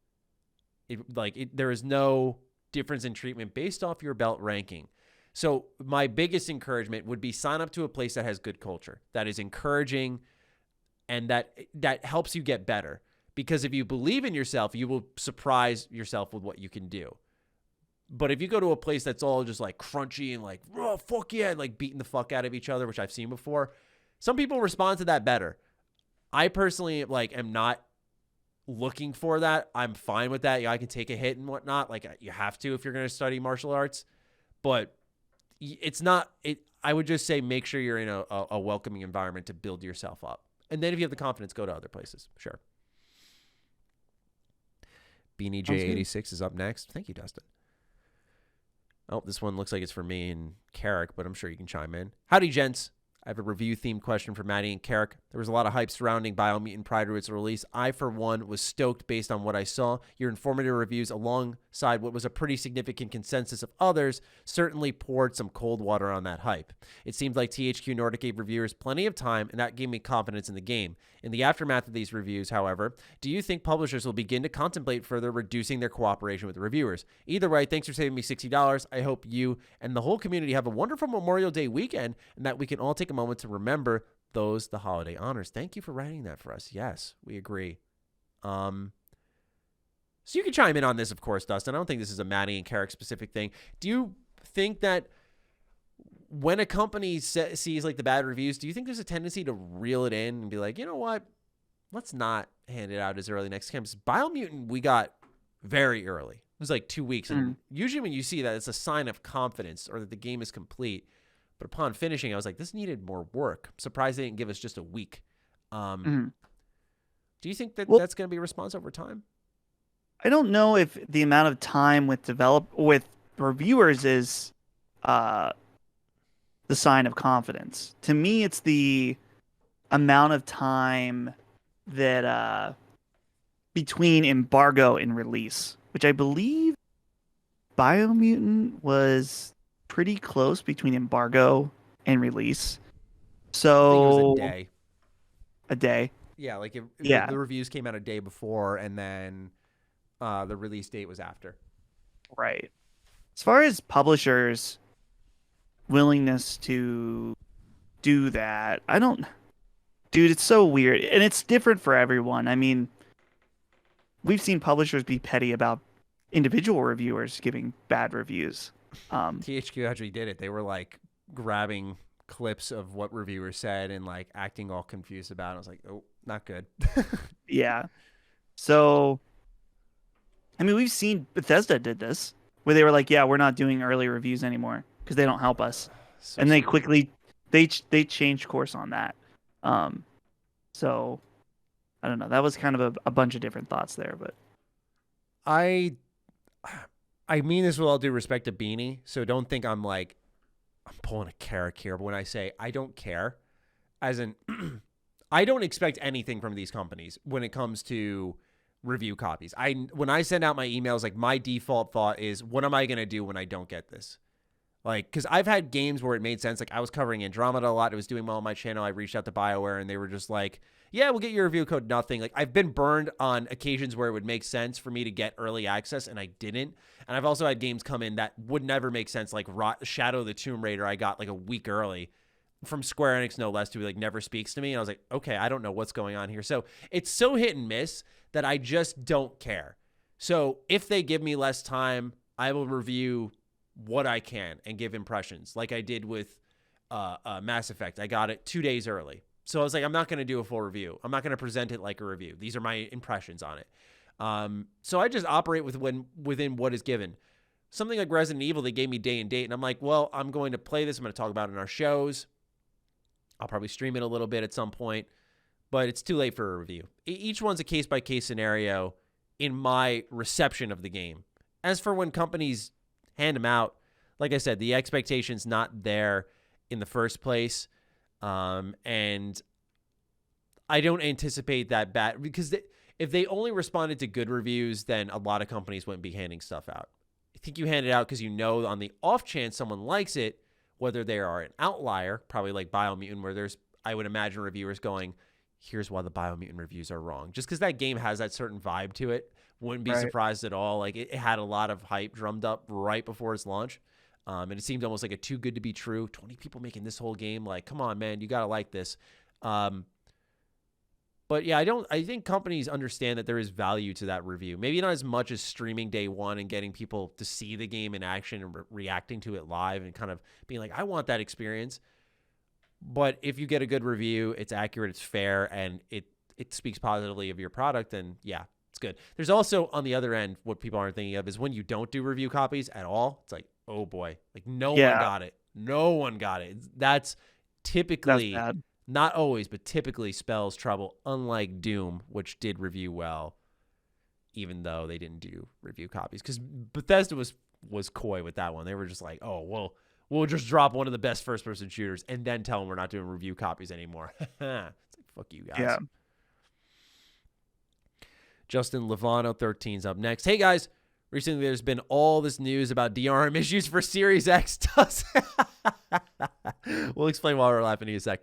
There is no difference in treatment based off your belt ranking. So my biggest encouragement would be sign up to a place that has good culture, that is encouraging, and that helps you get better. Because if you believe in yourself, you will surprise yourself with what you can do. But if you go to a place that's all just like crunchy and like, oh, fuck yeah, and like beating the fuck out of each other, which I've seen before, some people respond to that better. I personally am not looking for that. I'm fine with that. Yeah, I can take a hit and whatnot. Like you have to if you're going to study martial arts, but it's not. I would just say make sure you're in a welcoming environment to build yourself up, and then if you have the confidence, go to other places. Sure. Beanie J86 is up next. Thank you, Dustin. Oh, this one looks like it's for me and Karak, but I'm sure you can chime in. Howdy, gents. I have a review-themed question for Matty and Karak. There was a lot of hype surrounding Biomutant prior to its release. I, for one, was stoked based on what I saw. Your informative reviews, alongside what was a pretty significant consensus of others, certainly poured some cold water on that hype. It seemed like THQ Nordic gave reviewers plenty of time, and that gave me confidence in the game. In the aftermath of these reviews, however, do you think publishers will begin to contemplate further reducing their cooperation with the reviewers? Either way, thanks for saving me $60. I hope you and the whole community have a wonderful Memorial Day weekend, and that we can all take a moment to remember the holiday honors. Thank you for writing that for us. Yes, we agree. So you can chime in on this, of course, Dustin. I don't think this is a Matty and Karak specific thing. Do you think that when a company sees like the bad reviews, do you think there's a tendency to reel it in and be like, you know what, let's not hand it out as early next campus? Biomutant we got very early. It was like 2 weeks. And usually when you see that, it's a sign of confidence or that the game is complete. But upon finishing, I was like, this needed more work. I'm surprised they didn't give us just a week. Do you think that that's going to be a response over time? I don't know if the amount of time with reviewers is the sign of confidence. To me, it's the amount of time that between embargo and release, which I believe Biomutant was pretty close between embargo and release. So I think it was a day. A day. Yeah, like the reviews came out a day before, and then the release date was after. Right. As far as publishers' willingness to do that, dude, it's so weird, and it's different for everyone. I mean, we've seen publishers be petty about individual reviewers giving bad reviews. THQ actually did it. They were like grabbing clips of what reviewers said and like acting all confused about it. I was like, oh, not good. Yeah. So, I mean, we've seen Bethesda did this, where they were like, yeah, we're not doing early reviews anymore because they don't help us. So and they quickly, they changed course on that. So, I don't know. That was kind of a bunch of different thoughts there, but. I mean this with all due respect to Beanie, so don't think I'm pulling a Karak here, but when I say I don't care, as in I don't expect anything from these companies when it comes to review copies. When I send out my emails, like my default thought is, what am I going to do when I don't get this? Like, because I've had games where it made sense. Like I was covering Andromeda a lot. It was doing well on my channel. I reached out to BioWare and they were just like, yeah, we'll get your review code, nothing. Like I've been burned on occasions where it would make sense for me to get early access and I didn't. And I've also had games come in that would never make sense. Like Shadow of the Tomb Raider, I got like a week early from Square Enix, no less, who like never speaks to me. And I was like, okay, I don't know what's going on here. So it's so hit and miss that I just don't care. So if they give me less time, I will review what I can and give impressions like I did with Mass Effect. I got it 2 days early. So I was like, I'm not going to do a full review. I'm not going to present it like a review. These are my impressions on it. So I just operate within what is given. Something like Resident Evil, they gave me day and date, and I'm like, well, I'm going to play this. I'm going to talk about it in our shows. I'll probably stream it a little bit at some point, but it's too late for a review. Each one's a case-by-case scenario in my reception of the game. As for when companies hand them out, like I said, the expectation's not there in the first place, and I don't anticipate that bad, because if they only responded to good reviews, then a lot of companies wouldn't be handing stuff out. I think you hand it out because you know on the off chance someone likes it, whether they are an outlier, probably like Biomutant, where there's, I would imagine, reviewers going, here's why the Biomutant reviews are wrong. Just because that game has that certain vibe to it, wouldn't be surprised at all. Like, it had a lot of hype drummed up right before its launch. And it seemed almost like a too good to be true. 20 people making this whole game. Like, come on, man, you got to like this. But yeah, I think companies understand that there is value to that review. Maybe not as much as streaming day one and getting people to see the game in action and reacting to it live and kind of being like, I want that experience. But if you get a good review, it's accurate, it's fair, and it speaks positively of your product, then yeah, it's good. There's also, on the other end, what people aren't thinking of is when you don't do review copies at all, it's like, oh boy, like no one got it. No one got it. That's typically... That's bad. Not always, but typically spells trouble, unlike Doom, which did review well, even though they didn't do review copies. Because Bethesda was coy with that one. They were just like, oh, well, we'll just drop one of the best first-person shooters and then tell them we're not doing review copies anymore. It's like, fuck you guys. Yeah. Justin Levano 13's up next. Hey, guys. Recently, there's been all this news about DRM issues for Series X. We'll explain why we're laughing in a sec.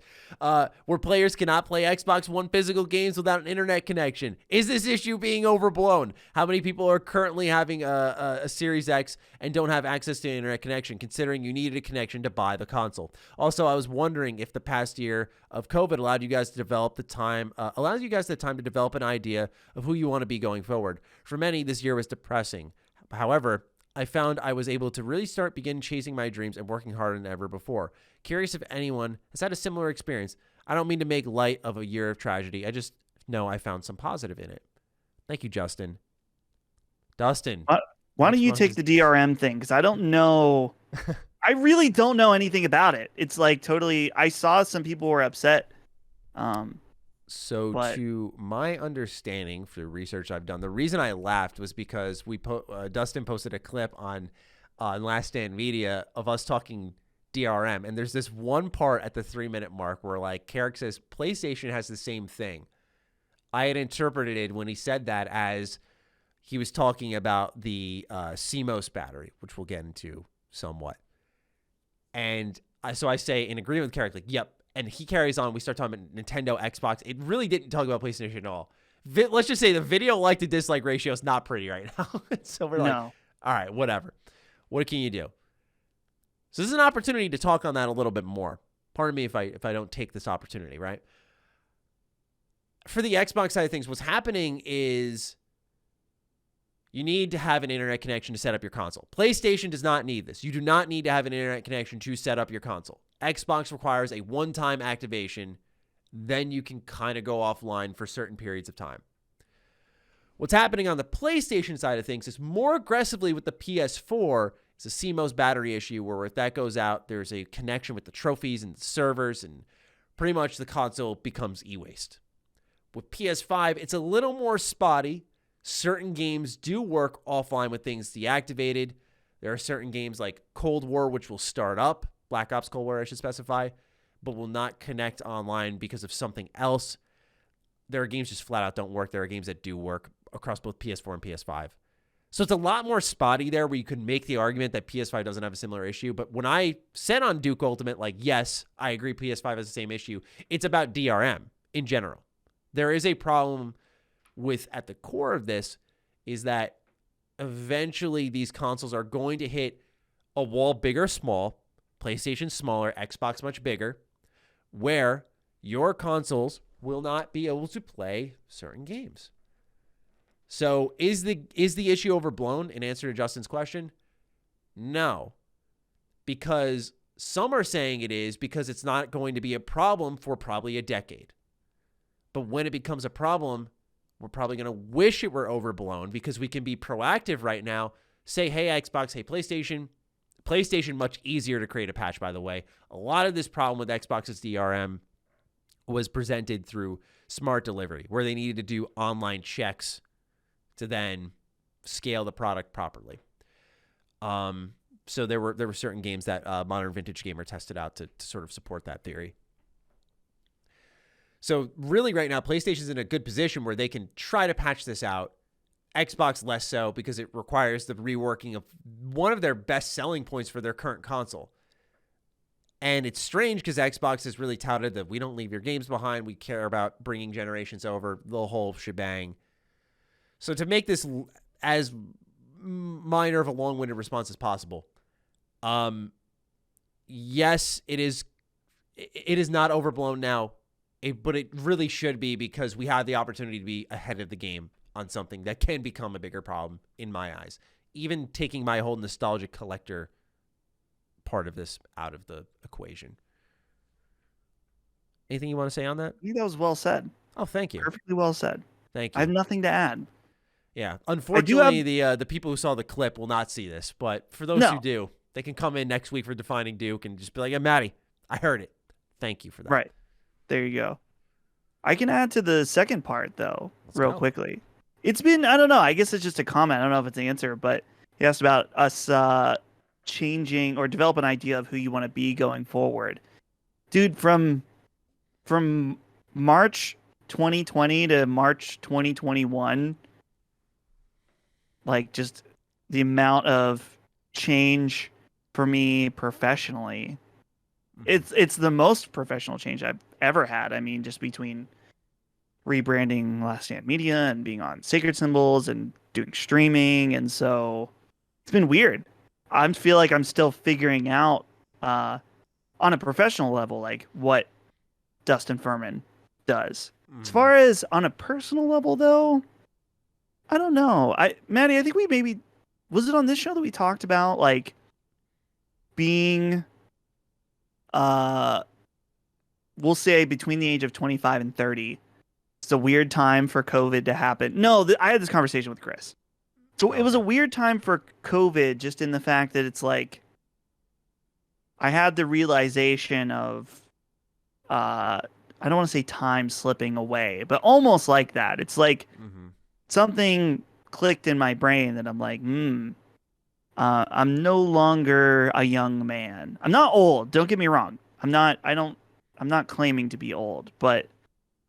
Where players cannot play Xbox One physical games without an internet connection. Is this issue being overblown? How many people are currently having a Series X and don't have access to an internet connection, considering you needed a connection to buy the console? Also, I was wondering if the past year of COVID allowed you guys to develop the time to develop an idea of who you want to be going forward. For many, this year was depressing. However, I found I was able to really begin chasing my dreams and working harder than ever before. Curious if anyone has had a similar experience. I don't mean to make light of a year of tragedy. I just know I found some positive in it. Thank you, Justin. Dustin. Why don't you take the DRM thing? Because I don't know. I really don't know anything about it. It's like totally. I saw some people were upset. To my understanding, for the research I've done, the reason I laughed was because Dustin posted a clip on Last Stand Media of us talking DRM, and there's this one part at the 3-minute mark where like Karak says PlayStation has the same thing. I had interpreted it when he said that as he was talking about the CMOS battery, which we'll get into somewhat. And I say in agreement with Karak, like, yep. And he carries on. We start talking about Nintendo, Xbox. It really didn't talk about PlayStation at all. Let's just say the video like to dislike ratio is not pretty right now. So we're like, all right, whatever. What can you do? So this is an opportunity to talk on that a little bit more. Pardon me if I don't take this opportunity, right? For the Xbox side of things, what's happening is you need to have an internet connection to set up your console. PlayStation does not need this. You do not need to have an internet connection to set up your console. Xbox requires a one-time activation. Then you can kind of go offline for certain periods of time. What's happening on the PlayStation side of things is more aggressively with the PS4. It's a CMOS battery issue where if that goes out, there's a connection with the trophies and the servers, and pretty much the console becomes e-waste. With PS5, it's a little more spotty. Certain games do work offline with things deactivated. There are certain games like Cold War, which will start up, Black Ops Cold War, I should specify, but will not connect online because of something else. There are games just flat out don't work. There are games that do work across both PS4 and PS5. So it's a lot more spotty there where you could make the argument that PS5 doesn't have a similar issue. But when I said on Duke Ultimate, like, yes, I agree PS5 has the same issue, it's about DRM in general. There is a problem with, at the core of this, is that eventually these consoles are going to hit a wall big or small, PlayStation smaller, Xbox much bigger, where your consoles will not be able to play certain games. So is the issue overblown in answer to Justin's question? No. Because some are saying it is because it's not going to be a problem for probably a decade. But when it becomes a problem, We're probably going to wish it were overblown because we can be proactive right now. Say, hey, Xbox, hey, PlayStation. PlayStation, much easier to create a patch, by the way. A lot of this problem with Xbox's DRM was presented through smart delivery, where they needed to do online checks to then scale the product properly. So there were certain games that Modern Vintage Gamer tested out to sort of support that theory. So really right now, PlayStation's in a good position where they can try to patch this out. Xbox less so because it requires the reworking of one of their best selling points for their current console. And it's strange because Xbox has really touted that we don't leave your games behind. We care about bringing generations over, the whole shebang. So to make this as minor of a long-winded response as possible, yes, it is not overblown now, but it really should be because we have the opportunity to be ahead of the game on something that can become a bigger problem in my eyes. Even taking my whole nostalgic collector part of this out of the equation. Anything you want to say on that? I think that was well said. Oh, thank you. Perfectly well said. Thank you. I have nothing to add. Yeah. Unfortunately, the people who saw the clip will not see this, but for those who do, they can come in next week for Defining Duke and just be like, yeah, Matty, I heard it. Thank you for that. Right. There you go. I can add to the second part, though, real quickly. It's been, I don't know, I guess it's just a comment. I don't know if it's an answer, but he asked about us changing or develop an idea of who you want to be going forward. Dude, from March 2020 to March 2021, like just the amount of change for me professionally, it's the most professional change I've ever had. I mean, just between rebranding Last Stand Media and being on Sacred Symbols and doing streaming, and so it's been weird. I feel like I'm still figuring out on a professional level like what Dustin Furman does. As far as on a personal level, though, I don't know. Maddie, I think we maybe, was it on this show that we talked about like being we'll say between the age of 25 and 30. It's a weird time for COVID to happen. No, I had this conversation with Chris. So it was a weird time for COVID just in the fact that it's like I had the realization of I don't want to say time slipping away, but almost like that. It's like something clicked in my brain that I'm like, I'm no longer a young man. I'm not old. Don't get me wrong. I'm not claiming to be old, but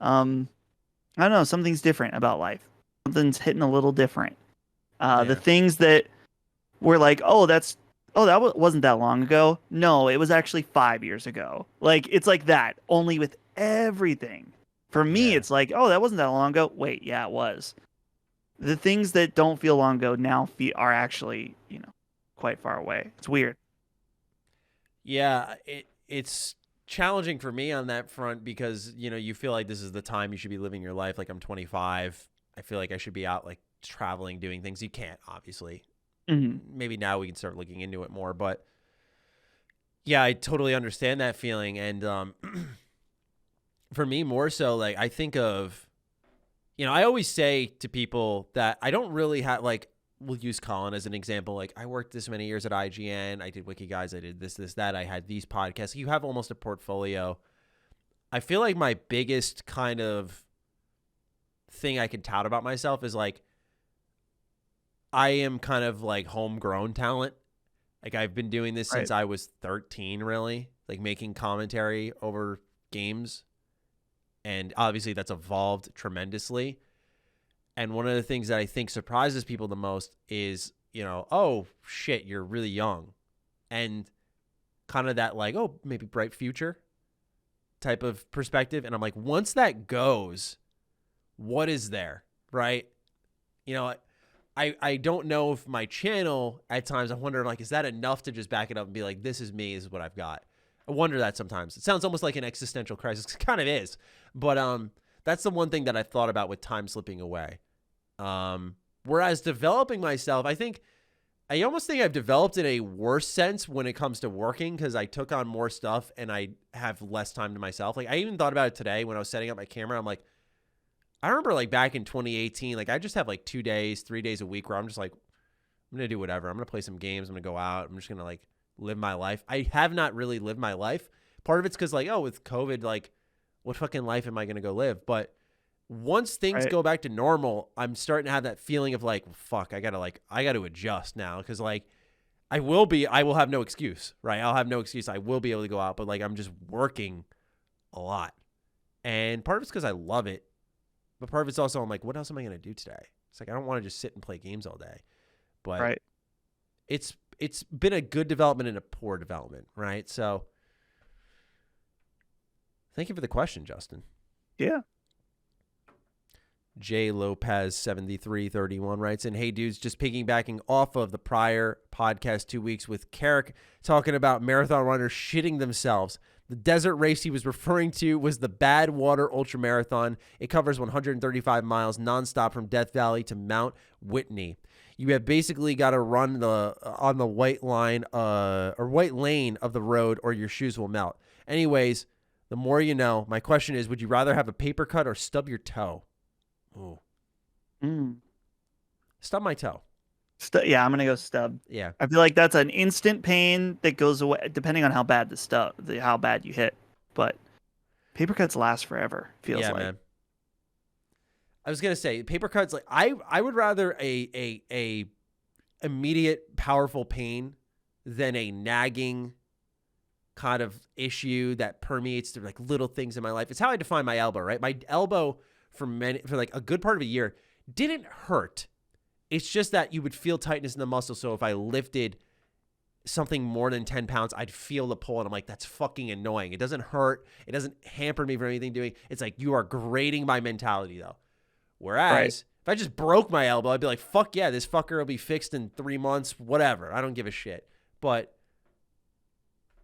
I don't know. Something's different about life. Something's hitting a little different. The things that were like, that wasn't that long ago. No, it was actually 5 years ago. Like, it's like that, only with everything. For me, it's like, that wasn't that long ago. Wait, yeah, it was. The things that don't feel long ago now are actually, quite far away. It's weird. Yeah, it's challenging for me on that front because, you feel like this is the time you should be living your life. Like, I'm 25. I feel like I should be out, like, traveling, doing things. You can't, obviously. Maybe now we can start looking into it more, but yeah, I totally understand that feeling. And for me, more so, like, I think of, I always say to people that I don't really have, like, we'll use Colin as an example. Like, I worked this many years at IGN. I did Wiki Guys. I did this, that. I had these podcasts. You have almost a portfolio. I feel like my biggest kind of thing I can tout about myself is, like, I am kind of like homegrown talent. Like, I've been doing this since I was 13, really, like making commentary over games. And obviously that's evolved tremendously. And one of the things that I think surprises people the most is, oh shit, you're really young. And kind of that like, oh, maybe bright future type of perspective. And I'm like, once that goes, what is there? Right? I don't know if my channel at times, I wonder, like, is that enough to just back it up and be like, this is me, this is what I've got? I wonder that sometimes. It sounds almost like an existential crisis. It kind of is. But that's the one thing that I've thought about with time slipping away. Whereas developing myself, I almost think I've developed in a worse sense when it comes to working because I took on more stuff and I have less time to myself. Like, I even thought about it today when I was setting up my camera. I'm like, I remember like back in 2018, like I just have like 2 days, 3 days a week where I'm just like, I'm going to do whatever. I'm going to play some games. I'm going to go out. I'm just going to like live my life. I have not really lived my life. Part of it's because like, oh, with COVID, like what fucking life am I going to go live? But once things go back to normal, I'm starting to have that feeling of like, fuck, I got to adjust now. Cause like I will have no excuse, right? I'll have no excuse. I will be able to go out, but like, I'm just working a lot. And part of it's because I love it. But part of it's also, I'm like, what else am I going to do today? It's like, I don't want to just sit and play games all day. But it's been a good development and a poor development, right? So thank you for the question, Justin. Yeah. J Lopez 7331 writes in, hey dudes, just piggybacking off of the prior podcast 2 weeks with Karak talking about marathon runners shitting themselves. The desert race he was referring to was the Badwater Ultra Marathon. It covers 135 miles nonstop from Death Valley to Mount Whitney. You have basically got to run on the white line or white lane of the road or your shoes will melt. Anyways, the more you know. My question is, would you rather have a paper cut or stub your toe? Ooh. Stub my toe. Yeah, I'm gonna go stub. Yeah. I feel like that's an instant pain that goes away depending on how bad how bad you hit. But paper cuts last forever. Feels like. Man. I was gonna say paper cuts. Like I would rather a immediate powerful pain than a nagging kind of issue that permeates through like little things in my life. It's how I define my elbow, right? My elbow for like a good part of a year didn't hurt. It's just that you would feel tightness in the muscle. So if I lifted something more than 10 pounds, I'd feel the pull. And I'm like, that's fucking annoying. It doesn't hurt. It doesn't hamper me from anything doing. It's like, you are grading my mentality though. Whereas if I just broke my elbow, I'd be like, fuck yeah, this fucker will be fixed in 3 months, whatever. I don't give a shit. But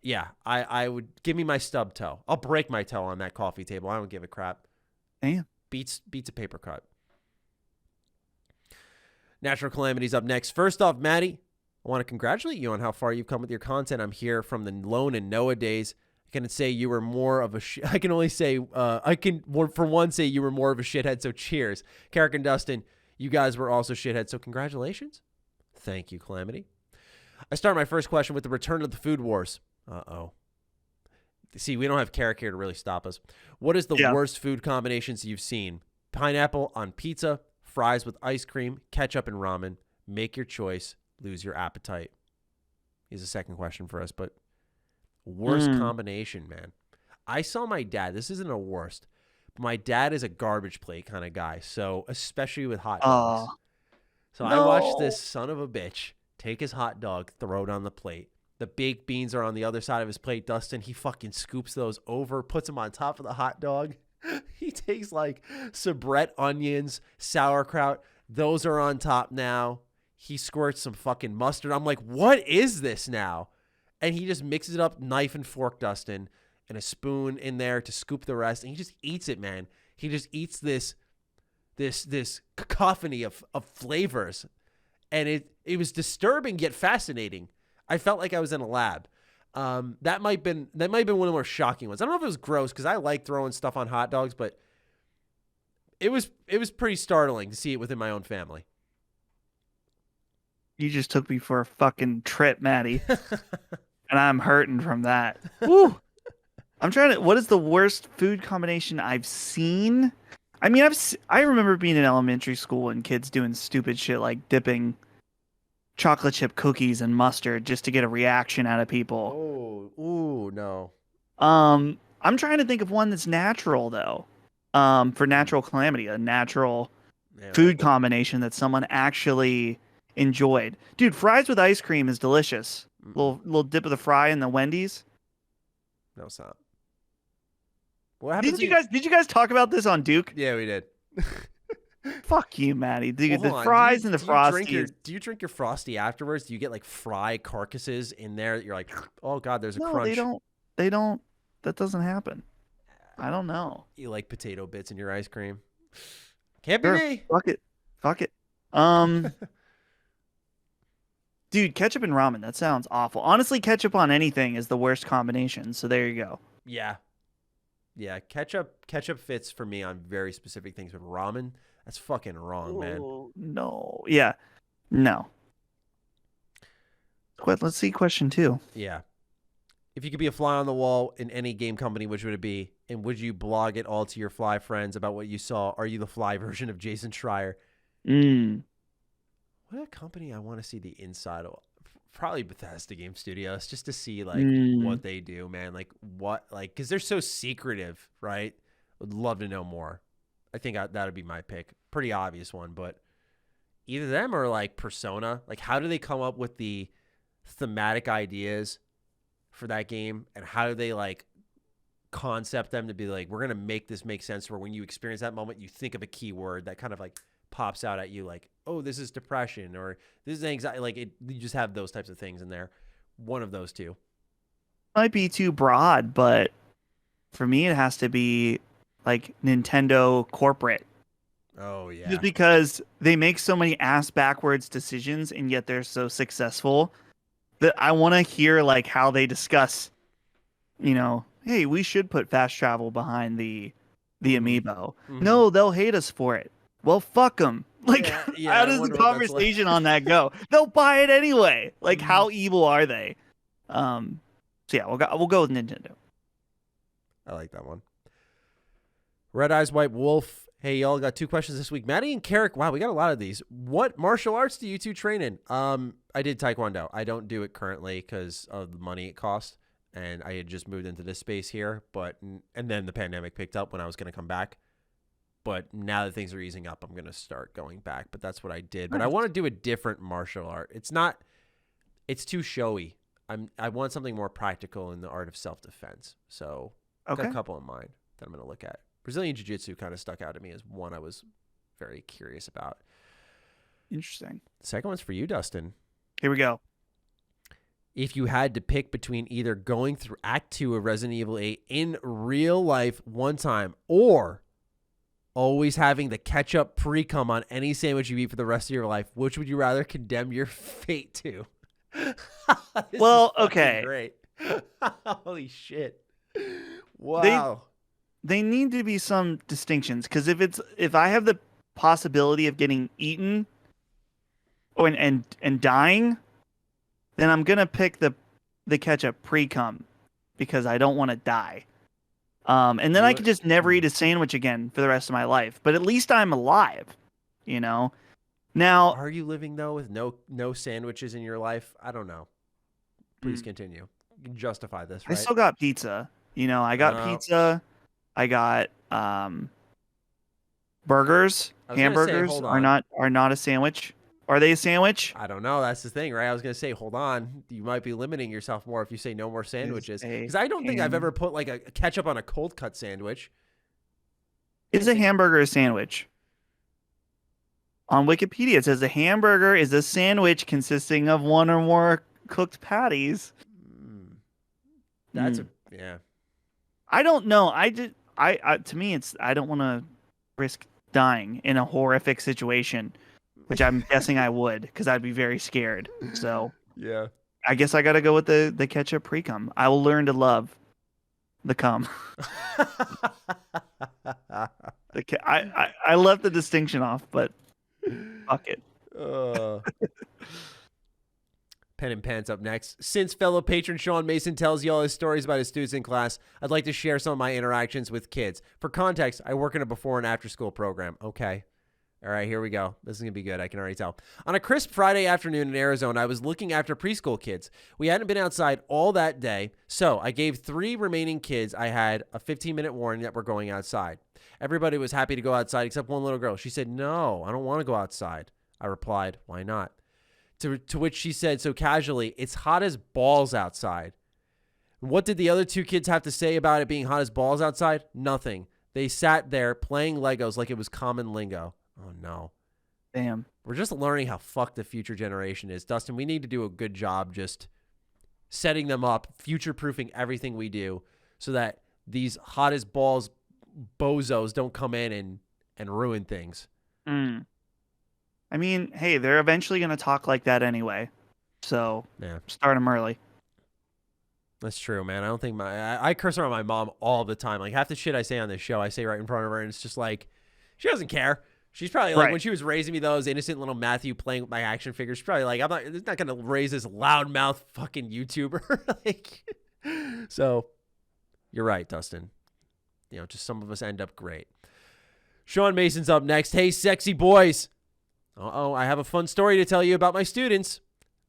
yeah, I would give me my stub toe. I'll break my toe on that coffee table. I don't give a crap. Damn. Beats a paper cut. Natural Calamity's up next. First off, Maddie, I want to congratulate you on how far you've come with your content. I'm here from the Lone and Noah days. I can say you were more of a I can only say for one say you were more of a shithead, so cheers. Karak and Dustin, you guys were also shitheads, so congratulations. Thank you, Calamity. I start my first question with the return of the food wars. Uh-oh. See, we don't have Karak here to really stop us. What is the worst food combinations you've seen? Pineapple on pizza, fries with ice cream, ketchup and ramen. Make your choice. Lose your appetite. Here's a second question for us, but worst combination, man. I saw my dad. This isn't a worst, but my dad is a garbage plate kind of guy. So especially with hot dogs. So I watched this son of a bitch take his hot dog, throw it on the plate. The baked beans are on the other side of his plate. Dustin, he fucking scoops those over, puts them on top of the hot dog. He takes like soubrette onions, sauerkraut. Those are on top now. He squirts some fucking mustard. I'm like, what is this now? And he just mixes it up, knife and fork, Dustin, and a spoon in there to scoop the rest. And he just eats it, man. He just eats this cacophony of flavors. And it was disturbing yet fascinating. I felt like I was in a lab. That might have been one of the more shocking ones. I don't know if it was gross because I like throwing stuff on hot dogs, but it was pretty startling to see it within my own family. You just took me for a fucking trip, Maddie. And I'm hurting from that. Woo! I'm trying to. What is the worst food combination I've seen? I mean, I remember being in elementary school and kids doing stupid shit like dipping chocolate chip cookies and mustard just to get a reaction out of people. Oh, no. I'm trying to think of one that's natural though. For natural calamity, a natural food combination that someone actually enjoyed. Dude, fries with ice cream is delicious. Little dip of the fry in the Wendy's. No, stop. What happened? Did you guys talk about this on Duke? Yeah, we did. Fuck you, Maddie. Dude, the fries and the Frosties. Do you drink your Frosty afterwards? Do you get like fry carcasses in there that you're like, oh God, there's a crunch? They don't. That doesn't happen. I don't know. You like potato bits in your ice cream? Can't be me. Fuck it. Dude, ketchup and ramen. That sounds awful. Honestly, ketchup on anything is the worst combination. So there you go. Yeah. Yeah, ketchup fits for me on very specific things, but ramen, that's fucking wrong, man. Oh, no. Yeah. No. Let's see question 2. Yeah. If you could be a fly on the wall in any game company, which would it be? And would you blog it all to your fly friends about what you saw? Are you the fly version of Jason Schreier? What a company I want to see the inside of. Probably Bethesda Game Studios, just to see like what they do, man. Like what, like, because they're so secretive, right? Would love to know more. I think that would be my pick. Pretty obvious one, but either them or like Persona. Like, how do they come up with the thematic ideas for that game, and how do they like concept them to be like, we're gonna make this make sense where when you experience that moment, you think of a keyword that kind of like pops out at you, like, oh, this is depression or this is anxiety. Like you just have those types of things in there. One of those two. Might be too broad, but for me, it has to be like Nintendo corporate. Oh yeah. Just because they make so many ass backwards decisions and yet they're so successful that I want to hear like how they discuss, hey, we should put fast travel behind the amiibo. No, they'll hate us for it. Well, fuck them. Like, how does the conversation on that go? They'll buy it anyway. Like, how evil are they? So yeah, we'll go with Nintendo. I like that one. Red Eyes White Wolf. Hey, y'all, got 2 questions this week. Maddie and Karak. Wow, we got a lot of these. What martial arts do you 2 train in? I did Taekwondo. I don't do it currently because of the money it cost, and I had just moved into this space here. And then the pandemic picked up when I was going to come back. But now that things are easing up, I'm going to start going back. But that's what I did. But I want to do a different martial art. It's too showy. I want something more practical in the art of self-defense. So I've got a couple in mind that I'm going to look at. Brazilian Jiu-Jitsu kind of stuck out to me as one I was very curious about. Interesting. The second one's for you, Dustin. Here we go. If you had to pick between either going through Act 2 of Resident Evil 8 in real life one time or always having the ketchup pre-cum on any sandwich you eat for the rest of your life, which would you rather condemn your fate to? Well, okay. Great. Holy shit. Wow. They need to be some distinctions, because if I have the possibility of getting eaten and dying, then I'm gonna pick the ketchup pre-cum because I don't want to die. And then I could just never eat a sandwich again for the rest of my life. But at least I'm alive, Now, are you living though with no sandwiches in your life? I don't know. Please continue. You can justify this, right? I still got pizza. I got pizza. I got burgers. Hamburgers are not a sandwich. Are they a sandwich? I don't know. That's the thing, right? I was going to say, hold on. You might be limiting yourself more if you say no more sandwiches. Because I don't think I've ever put like a ketchup on a cold cut sandwich. Is a hamburger a sandwich? On Wikipedia, it says a hamburger is a sandwich consisting of one or more cooked patties. Yeah. I don't know. To me, I don't want to risk dying in a horrific situation, which I'm guessing I would, because I'd be very scared. So yeah, I guess I got to go with the ketchup pre-cum. I will learn to love the cum. I left the distinction off, but fuck it. Pen and Pants up next. Since fellow patron Sean Mason tells you all his stories about his students in class, I'd like to share some of my interactions with kids. For context, I work in a before and after school program. Okay. All right, here we go. This is going to be good. I can already tell. On a crisp Friday afternoon in Arizona, I was looking after preschool kids. We hadn't been outside all that day, so I gave 3 remaining kids I had a 15-minute warning that we're going outside. Everybody was happy to go outside except one little girl. She said, "No, I don't want to go outside." I replied, "Why not?" To which she said so casually, "It's hot as balls outside." What did the other 2 kids have to say about it being hot as balls outside? Nothing. They sat there playing Legos like it was common lingo. Oh, no. Damn. We're just learning how fucked the future generation is. Dustin, we need to do a good job just setting them up, future-proofing everything we do so that these hot as balls bozos don't come in and ruin things. I mean, hey, they're eventually going to talk like that anyway. So yeah, start them early. That's true, man. I don't think I curse around my mom all the time. Like half the shit I say on this show, I say right in front of her, and it's just like she doesn't care. She's probably like when she was raising me, those innocent little Matthew playing with my action figures. She's probably like, it's not gonna raise this loudmouth fucking YouTuber. Like, so you're right, Dustin. You know, just some of us end up great. Sean Mason's up next. Hey, sexy boys. I have a fun story to tell you about my students.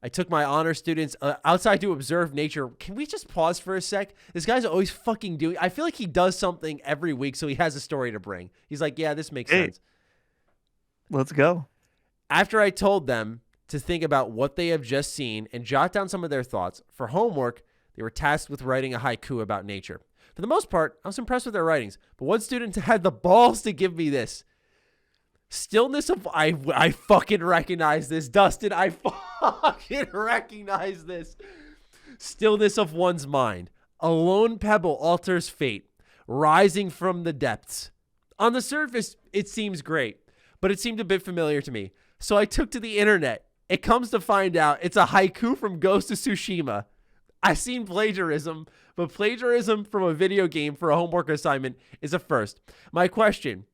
I took my honor students outside to observe nature. Can we just pause for a sec? This guy's always fucking doing. I feel like he does something every week, so he has a story to bring. He's like, yeah, this makes sense. Let's go. After I told them to think about what they have just seen and jot down some of their thoughts, for homework, they were tasked with writing a haiku about nature. For the most part, I was impressed with their writings, but one student had the balls to give me this. Stillness of... I fucking recognize this, Dustin. I fucking recognize this. Stillness of one's mind. A lone pebble alters fate, rising from the depths. On the surface, it seems great, but it seemed a bit familiar to me. So I took to the internet. It comes to find out it's a haiku from Ghost of Tsushima. I've seen plagiarism, but plagiarism from a video game for a homework assignment is a first. My question,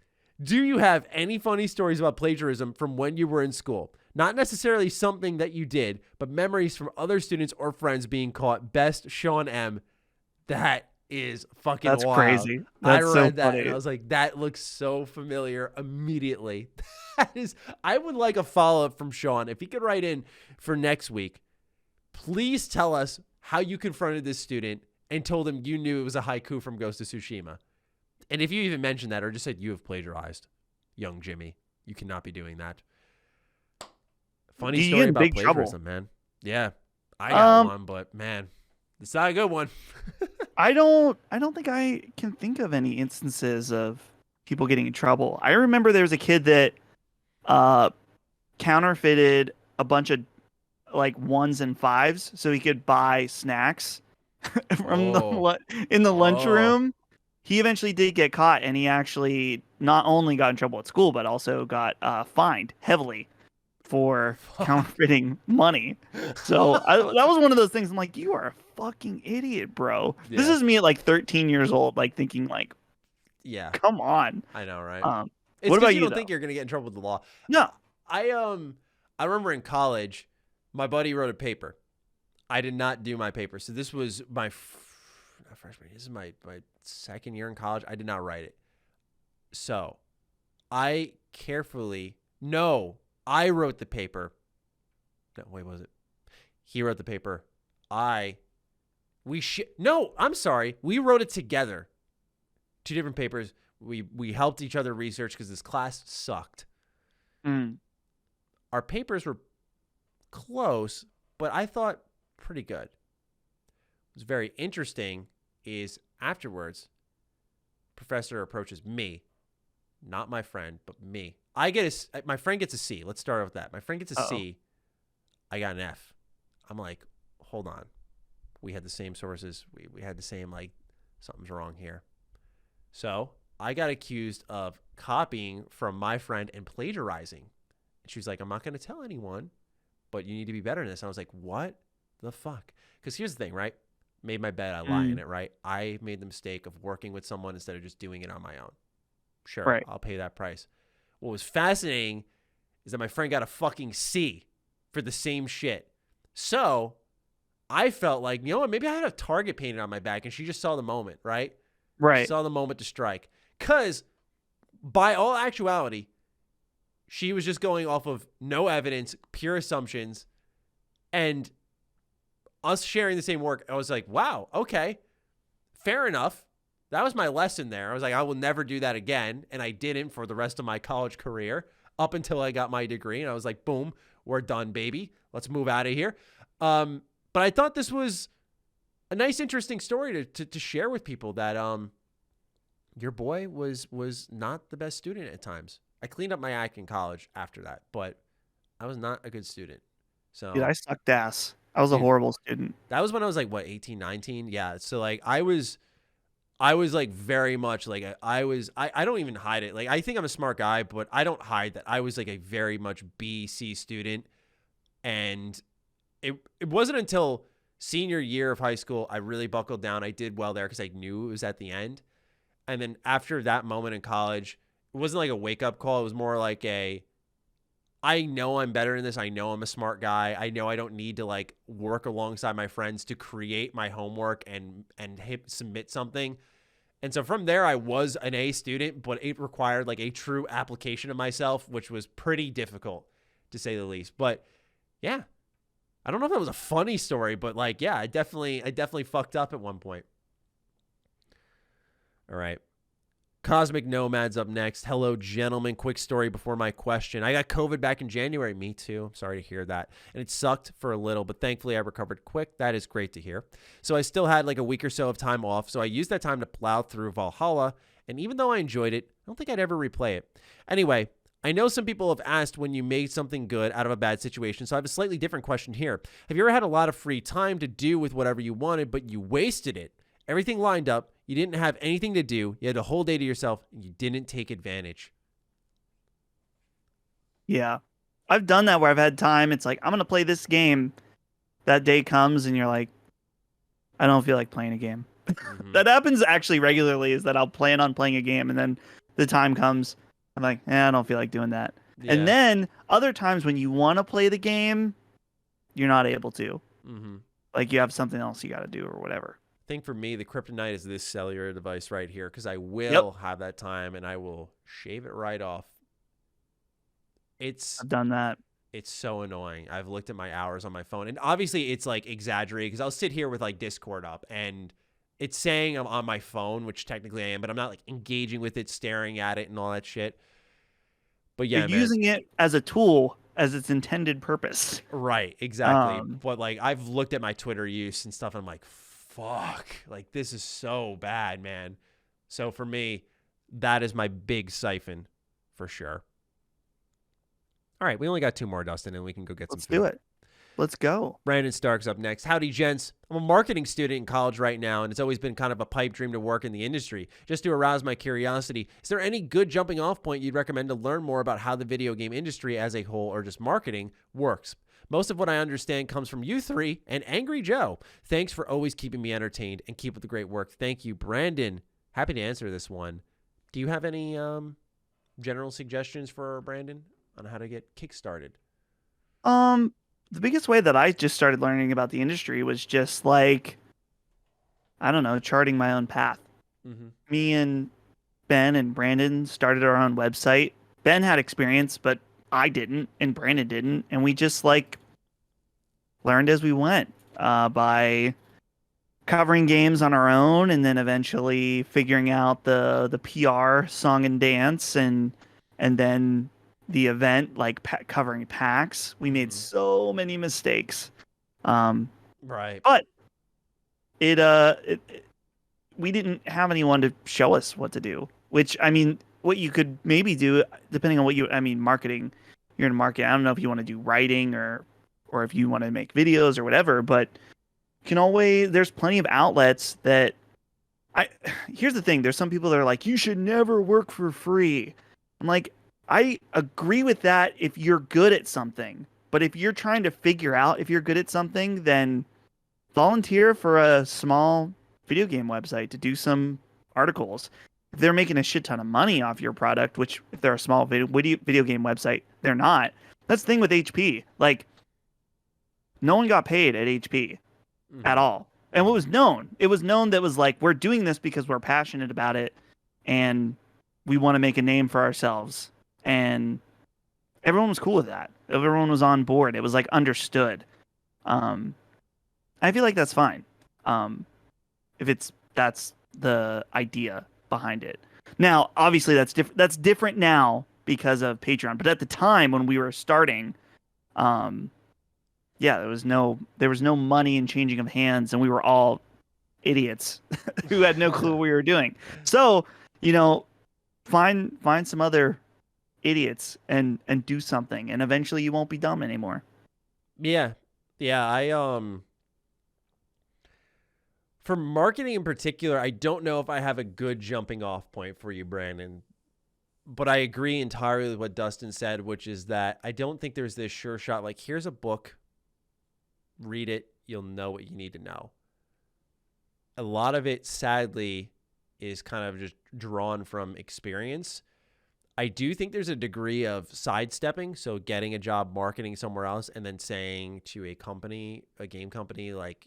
do you have any funny stories about plagiarism from when you were in school? Not necessarily something that you did, but memories from other students or friends being caught. Best, Sean M. That is fucking That's wild. Crazy. I That's read so that funny. and I was like, that looks so familiar immediately. I would like a follow-up from Sean. If he could write in for next week, please tell us how you confronted this student and told him you knew it was a haiku from Ghost of Tsushima. And if you even mentioned that or just said you have plagiarized, young Jimmy, you cannot be doing that. Funny story about plagiarism, man. Yeah, I got one, but man, it's not a good one. I don't think I can think of any instances of people getting in trouble. I remember there was a kid that counterfeited a bunch of like 1s and 5s so he could buy snacks from in the lunchroom. He eventually did get caught, and he actually not only got in trouble at school, but also got fined heavily for counterfeiting money. So that was one of those things. I'm like, you are a fucking idiot, bro. Yeah. This is me at like 13 years old, like thinking like, yeah, come on. I know, right? What about you? Don't think you're gonna get in trouble with the law? No. I remember in college, my buddy wrote a paper. I did not do my paper, so this was my freshman. This is my second year in college. I did not write it. So I wrote the paper. No, wait, was it? He wrote the paper. I'm sorry. We wrote it together. 2 different papers. We helped each other research because this class sucked. Our papers were close, but I thought pretty good. What was very interesting is afterwards, professor approaches me, not my friend, but me. My friend gets a C. Let's start with that. My friend gets a C. I got an F. I'm like, hold on. We had the same sources. We had the same, like, something's wrong here. So I got accused of copying from my friend and plagiarizing. And she was like, I'm not going to tell anyone, but you need to be better than this. And I was like, what the fuck? Because here's the thing, right? Made my bed, I lie in it, right? I made the mistake of working with someone instead of just doing it on my own. Sure, right. I'll pay that price. What was fascinating is that my friend got a fucking C for the same shit. So I felt like, you know what, maybe I had a target painted on my back and she just saw the moment, right? Right. She saw the moment to strike. Because by all actuality, she was just going off of no evidence, pure assumptions, and us sharing the same work. I was like, wow, okay, fair enough. That was my lesson there. I was like, I will never do that again. And I didn't for the rest of my college career up until I got my degree. And I was like, boom, we're done, baby. Let's move out of here. But I thought this was a nice, interesting story to share with people that your boy was not the best student at times. I cleaned up my act in college after that, but I was not a good student. So dude, I sucked ass. I was a horrible student. That was when I was like, 18, 19? Yeah. So like I was like very much like I don't even hide it. Like I think I'm a smart guy, but I don't hide that I was like a very much B, C student. And it wasn't until Senior year of high school, I really buckled down. I did well there because I knew it was at the end. And then after that moment in college, it wasn't like a wake-up call. It was more like I know I'm better than this. I know I'm a smart guy. I know I don't need to like work alongside my friends to create my homework and submit something. And so from there, I was an A student, but it required like a true application of myself, which was pretty difficult to say the least. But yeah, I don't know if that was a funny story, but like, yeah, I definitely fucked up at one point. All right. Cosmic Nomad's up next. Hello, gentlemen. Quick story before my question. I got COVID back in January. Me too. I'm sorry to hear that. And it sucked for a little, but thankfully I recovered quick. That is great to hear. So I still had like a week or so of time off. So I used that time to plow through Valhalla. And even though I enjoyed it, I don't think I'd ever replay it. Anyway, I know some people have asked when you made something good out of a bad situation. So I have a slightly different question here. Have you ever had a lot of free time to do with whatever you wanted, but you wasted it? Everything lined up. You didn't have anything to do. You had a whole day to yourself, and you didn't take advantage. Yeah. I've done that where I've had time. It's like, I'm going to play this game. That day comes, and you're like, I don't feel like playing a game. Mm-hmm. That happens actually regularly, is that I'll plan on playing a game, and then the time comes, I'm like, I don't feel like doing that. Yeah. And then other times when you want to play the game, you're not able to. Mm-hmm. Like you have something else you got to do or whatever. I think for me, the kryptonite is this cellular device right here because I will have that time and I will shave it right off. I've done that. It's so annoying. I've looked at my hours on my phone, and obviously it's like exaggerated because I'll sit here with like Discord up and it's saying I'm on my phone, which technically I am, but I'm not like engaging with it, staring at it and all that shit. But yeah, you're using it as a tool as its intended purpose. Right, exactly. But like I've looked at my Twitter use and stuff and I'm like, fuck, like this is so bad, man. So for me, that is my big siphon for sure. All right, we only got 2 more, Dustin, and we can go get some food. Let's do it. Let's go. Brandon Stark's up next. Howdy, gents. I'm a marketing student in college right now, and it's always been kind of a pipe dream to work in the industry. Just to arouse my curiosity, is there any good jumping off point you'd recommend to learn more about how the video game industry as a whole, or just marketing, works? Most of what I understand comes from you 3 and Angry Joe. Thanks for always keeping me entertained, and keep up the great work. Thank you, Brandon. Happy to answer this one. Do you have any general suggestions for Brandon on how to get kickstarted? The biggest way that I just started learning about the industry was just like, I don't know, charting my own path. Mm-hmm. Me and Ben and Brandon started our own website. Ben had experience, but I didn't, and Brandon didn't. And we just like learned as we went by covering games on our own, and then eventually figuring out the PR, song and dance, and then the event, like covering PAX. We made so many mistakes. Right. But we didn't have anyone to show us what to do, which, I mean, what you could maybe do, depending on marketing, you're in market. I don't know if you want to do writing or if you want to make videos or whatever, but there's plenty of outlets that here's the thing. There's some people that are like, you should never work for free. I'm like, I agree with that if you're good at something. But if you're trying to figure out if you're good at something, then volunteer for a small video game website to do some articles. If they're making a shit ton of money off your product, which if they're a small video game website, they're not. That's the thing with HP. Like, no one got paid at HP at all. And what was known? It was known that was like, we're doing this because we're passionate about it and we want to make a name for ourselves. And everyone was cool with that. Everyone was on board. It was like understood. I feel like that's fine. If that's the idea behind it. Now, obviously that's different now because of Patreon. But at the time when we were starting, there was no money and changing of hands, and we were all idiots who had no clue what we were doing. So, find some other idiots and do something, and eventually you won't be dumb anymore. Yeah. I for marketing in particular, I don't know if I have a good jumping off point for you, Brandon, but I agree entirely with what Dustin said, which is that I don't think there's this sure shot, like, here's a book, read it, you'll know what you need to know. A lot of it, sadly, is kind of just drawn from experience. I do think there's a degree of sidestepping. So getting a job marketing somewhere else and then saying to a company, a game company, like,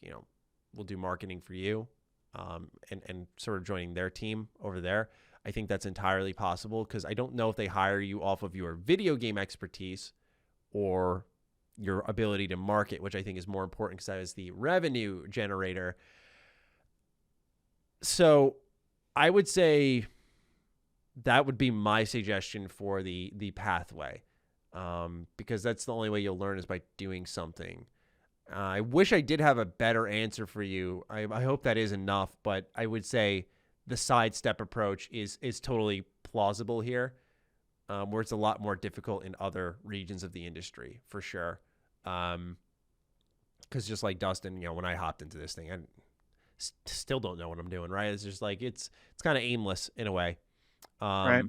we'll do marketing for you, and sort of joining their team over there. I think that's entirely possible because I don't know if they hire you off of your video game expertise or your ability to market, which I think is more important because that is the revenue generator. So I would say that would be my suggestion for the pathway, because that's the only way you'll learn is by doing something. I wish I did have a better answer for you. I hope that is enough, but I would say the sidestep approach is totally plausible here, where it's a lot more difficult in other regions of the industry, for sure. Because just like Dustin, when I hopped into this thing, I still don't know what I'm doing, right? It's just like it's kind of aimless in a way. Right.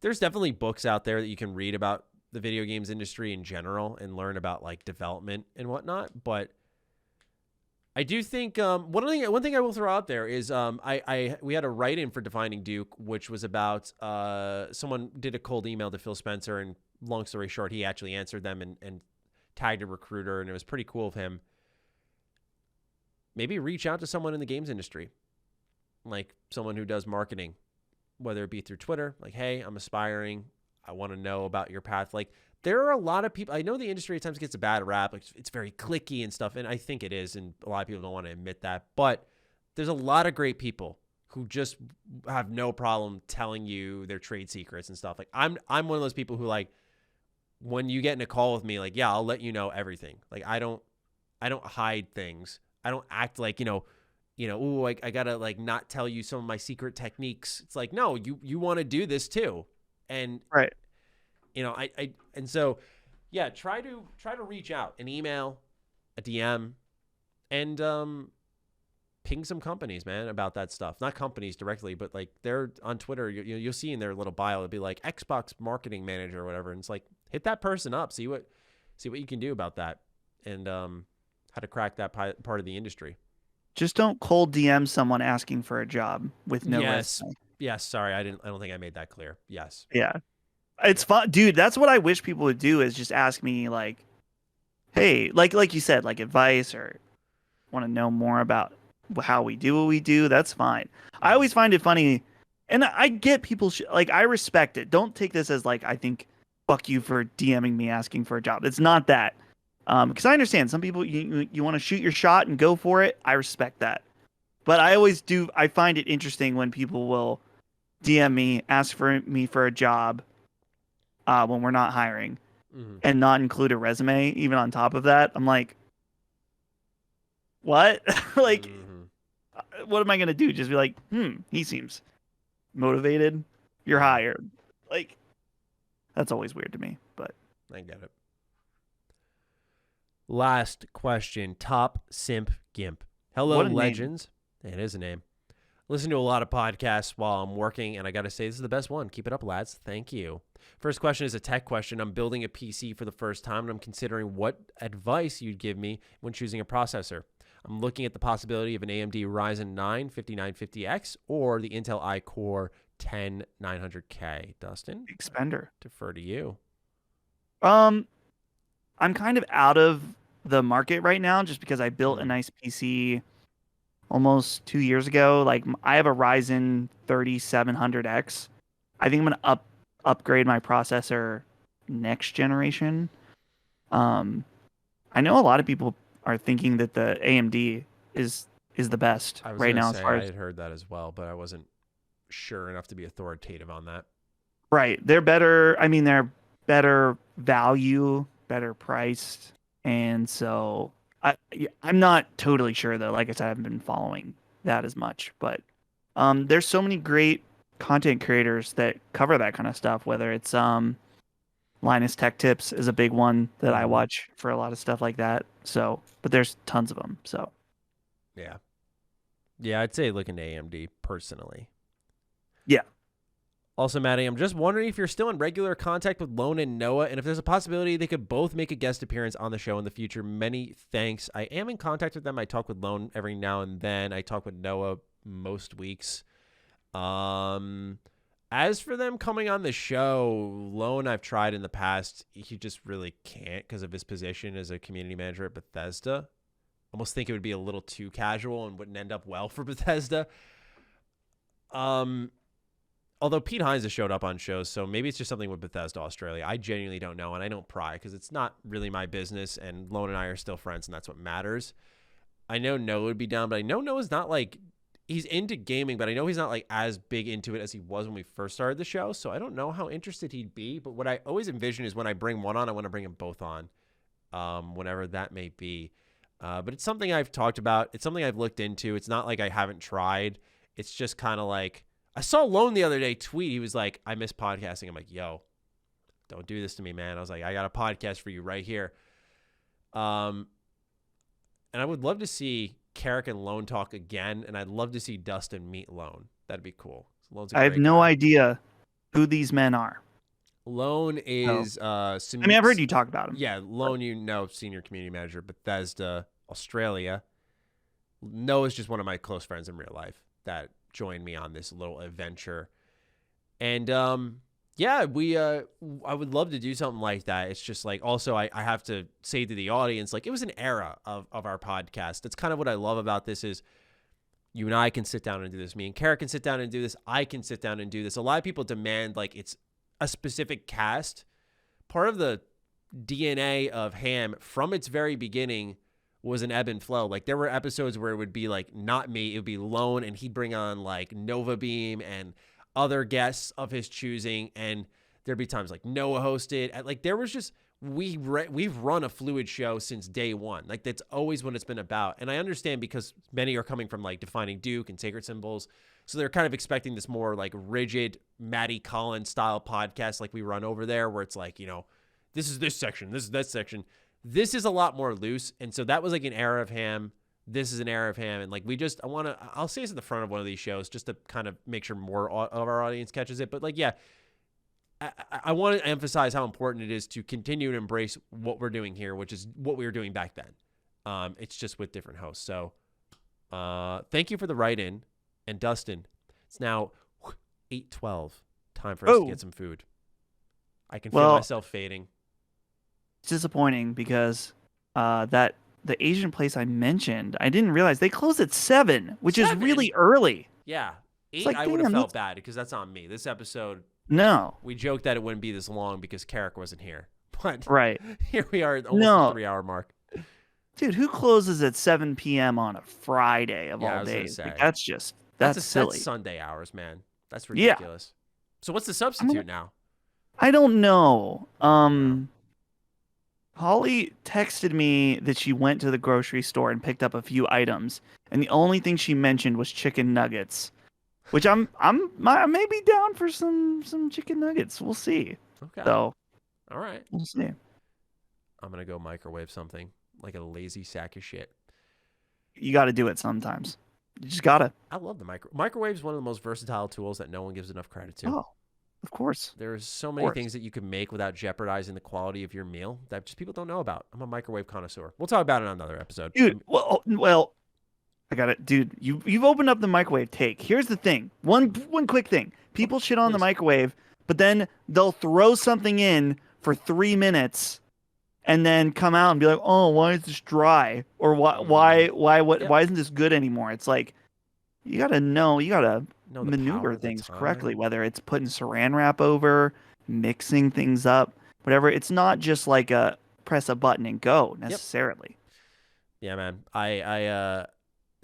There's definitely books out there that you can read about the video games industry in general and learn about like development and whatnot. But I do think one thing I will throw out there is we had a write-in for Defining Duke, which was about someone did a cold email to Phil Spencer, and long story short, he actually answered them and tagged a recruiter, and it was pretty cool of him. Maybe reach out to someone in the games industry, like someone who does marketing, whether it be through Twitter, like, hey, I'm aspiring, I want to know about your path. Like, there are a lot of people, I know the industry at times gets a bad rap, like it's very cliquey and stuff, and I think it is, and a lot of people don't want to admit that, but there's a lot of great people who just have no problem telling you their trade secrets and stuff. Like, I'm one of those people who, like, when you get in a call with me, like, yeah, I'll let you know everything. Like, I don't hide things. I don't act like, ooh, I gotta like not tell you some of my secret techniques. It's like, no, you want to do this too. And right. And so, yeah, try to reach out, an email, a DM, and ping some companies, man, about that stuff. Not companies directly, but like they're on Twitter. You'll see in their little bio, it'll be like Xbox marketing manager or whatever. And it's like, hit that person up, see what you can do about that, and how to crack that part of the industry. Just don't cold DM someone asking for a job with no resume. Yes. Sorry, I don't think I made that clear. Yes. Yeah. It's fun, dude. That's what I wish people would do, is just ask me like, hey, like you said, like advice, or want to know more about how we do what we do. That's fine. I always find it funny, and I get people like, I respect it. Don't take this as like, I think, fuck you for DMing me asking for a job. It's not that. Because I understand some people, you want to shoot your shot and go for it. I respect that. But I find it interesting when people will DM me, ask for me for a job when we're not hiring, and not include a resume even on top of that. I'm like, what? Like, what am I going to do? Just be like, he seems motivated. You're hired. Like, that's always weird to me, but I get it. Last question. Top Simp Gimp. Hello, legends. It is a name. Listen to a lot of podcasts while I'm working, and I got to say, this is the best one. Keep it up, lads. Thank you. First question is a tech question. I'm building a PC for the first time, and I'm considering what advice you'd give me when choosing a processor. I'm looking at the possibility of an AMD Ryzen 9 5950X or the Intel iCore 10900K. Dustin? big spender. Defer to you. I'm kind of out of the market right now just because I built a nice PC almost 2 years ago. Like, I have a Ryzen 3700X. I think I'm going to upgrade my processor next generation. I know a lot of people are thinking that the AMD is the best right now. As far as I had heard that as well, but I wasn't sure enough to be authoritative on that. Right. They're better. I mean, they're better value, better priced. And so I'm not totally sure, though. Like I said, I haven't been following that as much. But there's so many great content creators that cover that kind of stuff, whether it's Linus Tech Tips is a big one that I watch for a lot of stuff like that. So, but there's tons of them. So, yeah, I'd say look into AMD personally. Yeah. Also, Maddie, I'm just wondering if you're still in regular contact with Lone and Noah, and if there's a possibility they could both make a guest appearance on the show in the future. Many thanks. I am in contact with them. I talk with Lone every now and then. I talk with Noah most weeks. As for them coming on the show, Lone I've tried in the past. He just really can't because of his position as a community manager at Bethesda. Almost think it would be a little too casual and wouldn't end up well for Bethesda. Although Pete Hines has showed up on shows, so maybe it's just something with Bethesda Australia. I genuinely don't know, and I don't pry because it's not really my business, and Lone and I are still friends, and that's what matters. I know Noah would be down, but I know Noah's not like – he's into gaming, but I know he's not like as big into it as he was when we first started the show, so I don't know how interested he'd be. But what I always envision is when I bring one on, I want to bring them both on, whenever that may be. But it's something I've talked about. It's something I've looked into. It's not like I haven't tried. It's just kind of like – I saw Lone the other day tweet. He was like, I miss podcasting. I'm like, yo, don't do this to me, man. I was like, I got a podcast for you right here. And I would love to see Karak and Lone talk again, and I'd love to see Dustin meet Lone. That'd be cool. Lone's a I have great no guy. idea who these men are. Lone is I mean, I've heard you talk about him. Yeah, Lone, senior community manager, Bethesda, Australia. Noah's just one of my close friends in real life that joined me on this little adventure. And yeah, I would love to do something like that. It's just like, also I have to say to the audience, like, it was an era of our podcast. That's kind of what I love about this is you and I can sit down and do this. Me and Karak can sit down and do this. I can sit down and do this. A lot of people demand like it's a specific cast. Part of the DNA of H.A.M from its very beginning was an ebb and flow. Like there were episodes where it would be like not me, it would be Lone, and he'd bring on like Nova Beam and other guests of his choosing, and there'd be times like Noah hosted. Like there was just we've run a fluid show since day one. Like that's always what it's been about. And I understand because many are coming from like Defining Duke and Sacred Symbols, so they're kind of expecting this more like rigid Matty Collins style podcast like we run over there, where it's like, this is this section, this is that section. This is a lot more loose, and so that was like an era of H.A.M. This is an era of H.A.M, and like I'll say this at the front of one of these shows just to kind of make sure more of our audience catches it. But like, yeah, I want to emphasize how important it is to continue to embrace what we're doing here, which is what we were doing back then. It's just with different hosts. So thank you for the write-in, and Dustin, it's now 8:12. Time for us to get some food. I can feel myself fading. It's disappointing because the Asian place I mentioned, I didn't realize they close at 7, which is really early. Yeah. 8, like, I would have felt bad because that's on me. This episode, we joked that it wouldn't be this long because Karak wasn't here. But right. Here we are at almost the 3-hour mark. Dude, who closes at 7 p.m. on a Friday of all days? Like, that's silly. That's Sunday hours, man. That's ridiculous. Yeah. So what's the substitute now? I don't know. Holly texted me that she went to the grocery store and picked up a few items, and the only thing she mentioned was chicken nuggets, which I may be down for some chicken nuggets. We'll see. Okay. So, all right. We'll see. I'm gonna go microwave something like a lazy sack of shit. You got to do it sometimes. You just gotta. I love the microwave. Is one of the most versatile tools that no one gives enough credit to. Oh. Of course. There's so many things that you can make without jeopardizing the quality of your meal that just people don't know about. I'm a microwave connoisseur. We'll talk about it on another episode. Dude, well, I got it. Dude, you've opened up the microwave take. Here's the thing. One quick thing. People shit on the microwave, but then they'll throw something in for 3 minutes and then come out and be like, "Oh, why is this dry?" Or why isn't this good anymore? It's like you got to maneuver things correctly, whether it's putting saran wrap over, mixing things up, whatever. It's not just like a press a button and go necessarily. Yeah, man. I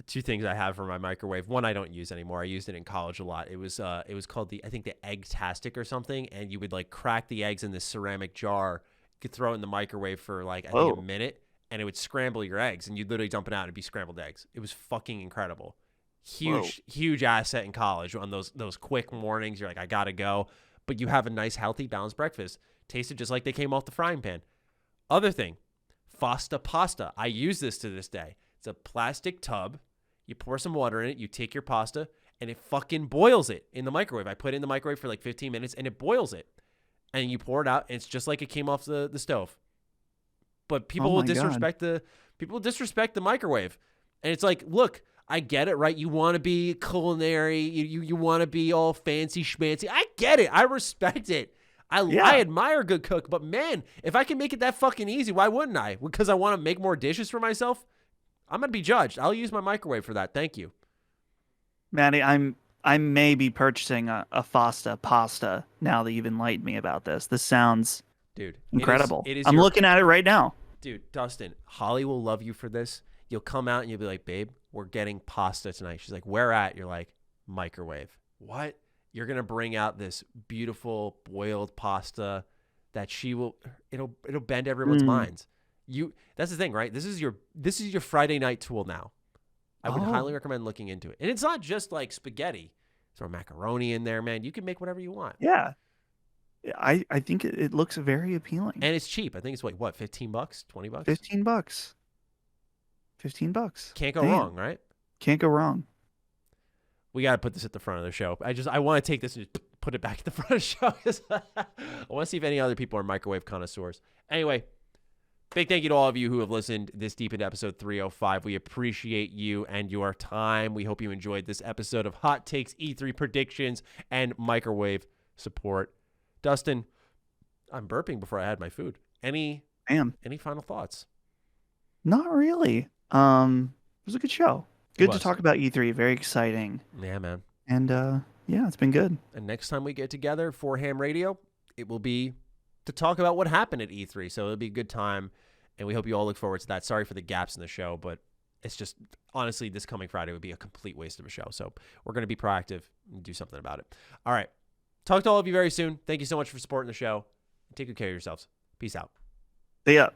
2 things I have for my microwave. One I don't use anymore. I used it in college a lot. It was called the Egg-tastic or something, and you would like crack the eggs in this ceramic jar. You could throw it in the microwave for like I think a minute, and it would scramble your eggs, and you'd literally dump it out and it'd be scrambled eggs. It was fucking incredible. Huge asset in college on those quick mornings. You're like, I gotta go, but you have a nice, healthy, balanced breakfast. Tasted just like they came off the frying pan. Other thing, Fasta pasta. I use this to this day. It's a plastic tub. You pour some water in it. You take your pasta, and it fucking boils it in the microwave. I put it in the microwave for like 15 minutes and it boils it. And you pour it out and it's just like it came off the stove. But people will disrespect the microwave. And it's like, look, I get it, right? You want to be culinary. You want to be all fancy schmancy. I get it. I respect it. I admire a good cook. But man, if I can make it that fucking easy, why wouldn't I? Because I want to make more dishes for myself? I'm going to be judged. I'll use my microwave for that. Thank you. Matty, I may be purchasing a Fasta pasta now that you've enlightened me about this. This sounds incredible. I'm looking at it right now. Dude, Dustin, Holly will love you for this. You'll come out and you'll be like, babe, we're getting pasta tonight. She's like, where at? You're like, microwave. What? You're going to bring out this beautiful boiled pasta that it'll bend everyone's minds. That's the thing, right? This is your Friday night tool now. I would highly recommend looking into it. And it's not just like spaghetti. Throw macaroni in there, man. You can make whatever you want. Yeah. I think it looks very appealing. And it's cheap. I think it's what, $15, $20? $15. $15. Can't go wrong, right? Can't go wrong. We got to put this at the front of the show. I want to take this and just put it back at the front of the show. I want to see if any other people are microwave connoisseurs. Anyway, big thank you to all of you who have listened this deep into episode 305. We appreciate you and your time. We hope you enjoyed this episode of Hot Takes, E3 predictions, and microwave support. Dustin, I'm burping before I had my food. Any final thoughts? Not really. It was a good show. Good to talk about E3. Very exciting. Yeah, man. And it's been good. And next time we get together for H.A.M Radio, it will be to talk about what happened at E3. So it'll be a good time, and we hope you all look forward to that. Sorry for the gaps in the show, but it's just, honestly, this coming Friday would be a complete waste of a show. So we're going to be proactive and do something about it. All right. Talk to all of you very soon. Thank you so much for supporting the show. Take good care of yourselves. Peace out. See ya.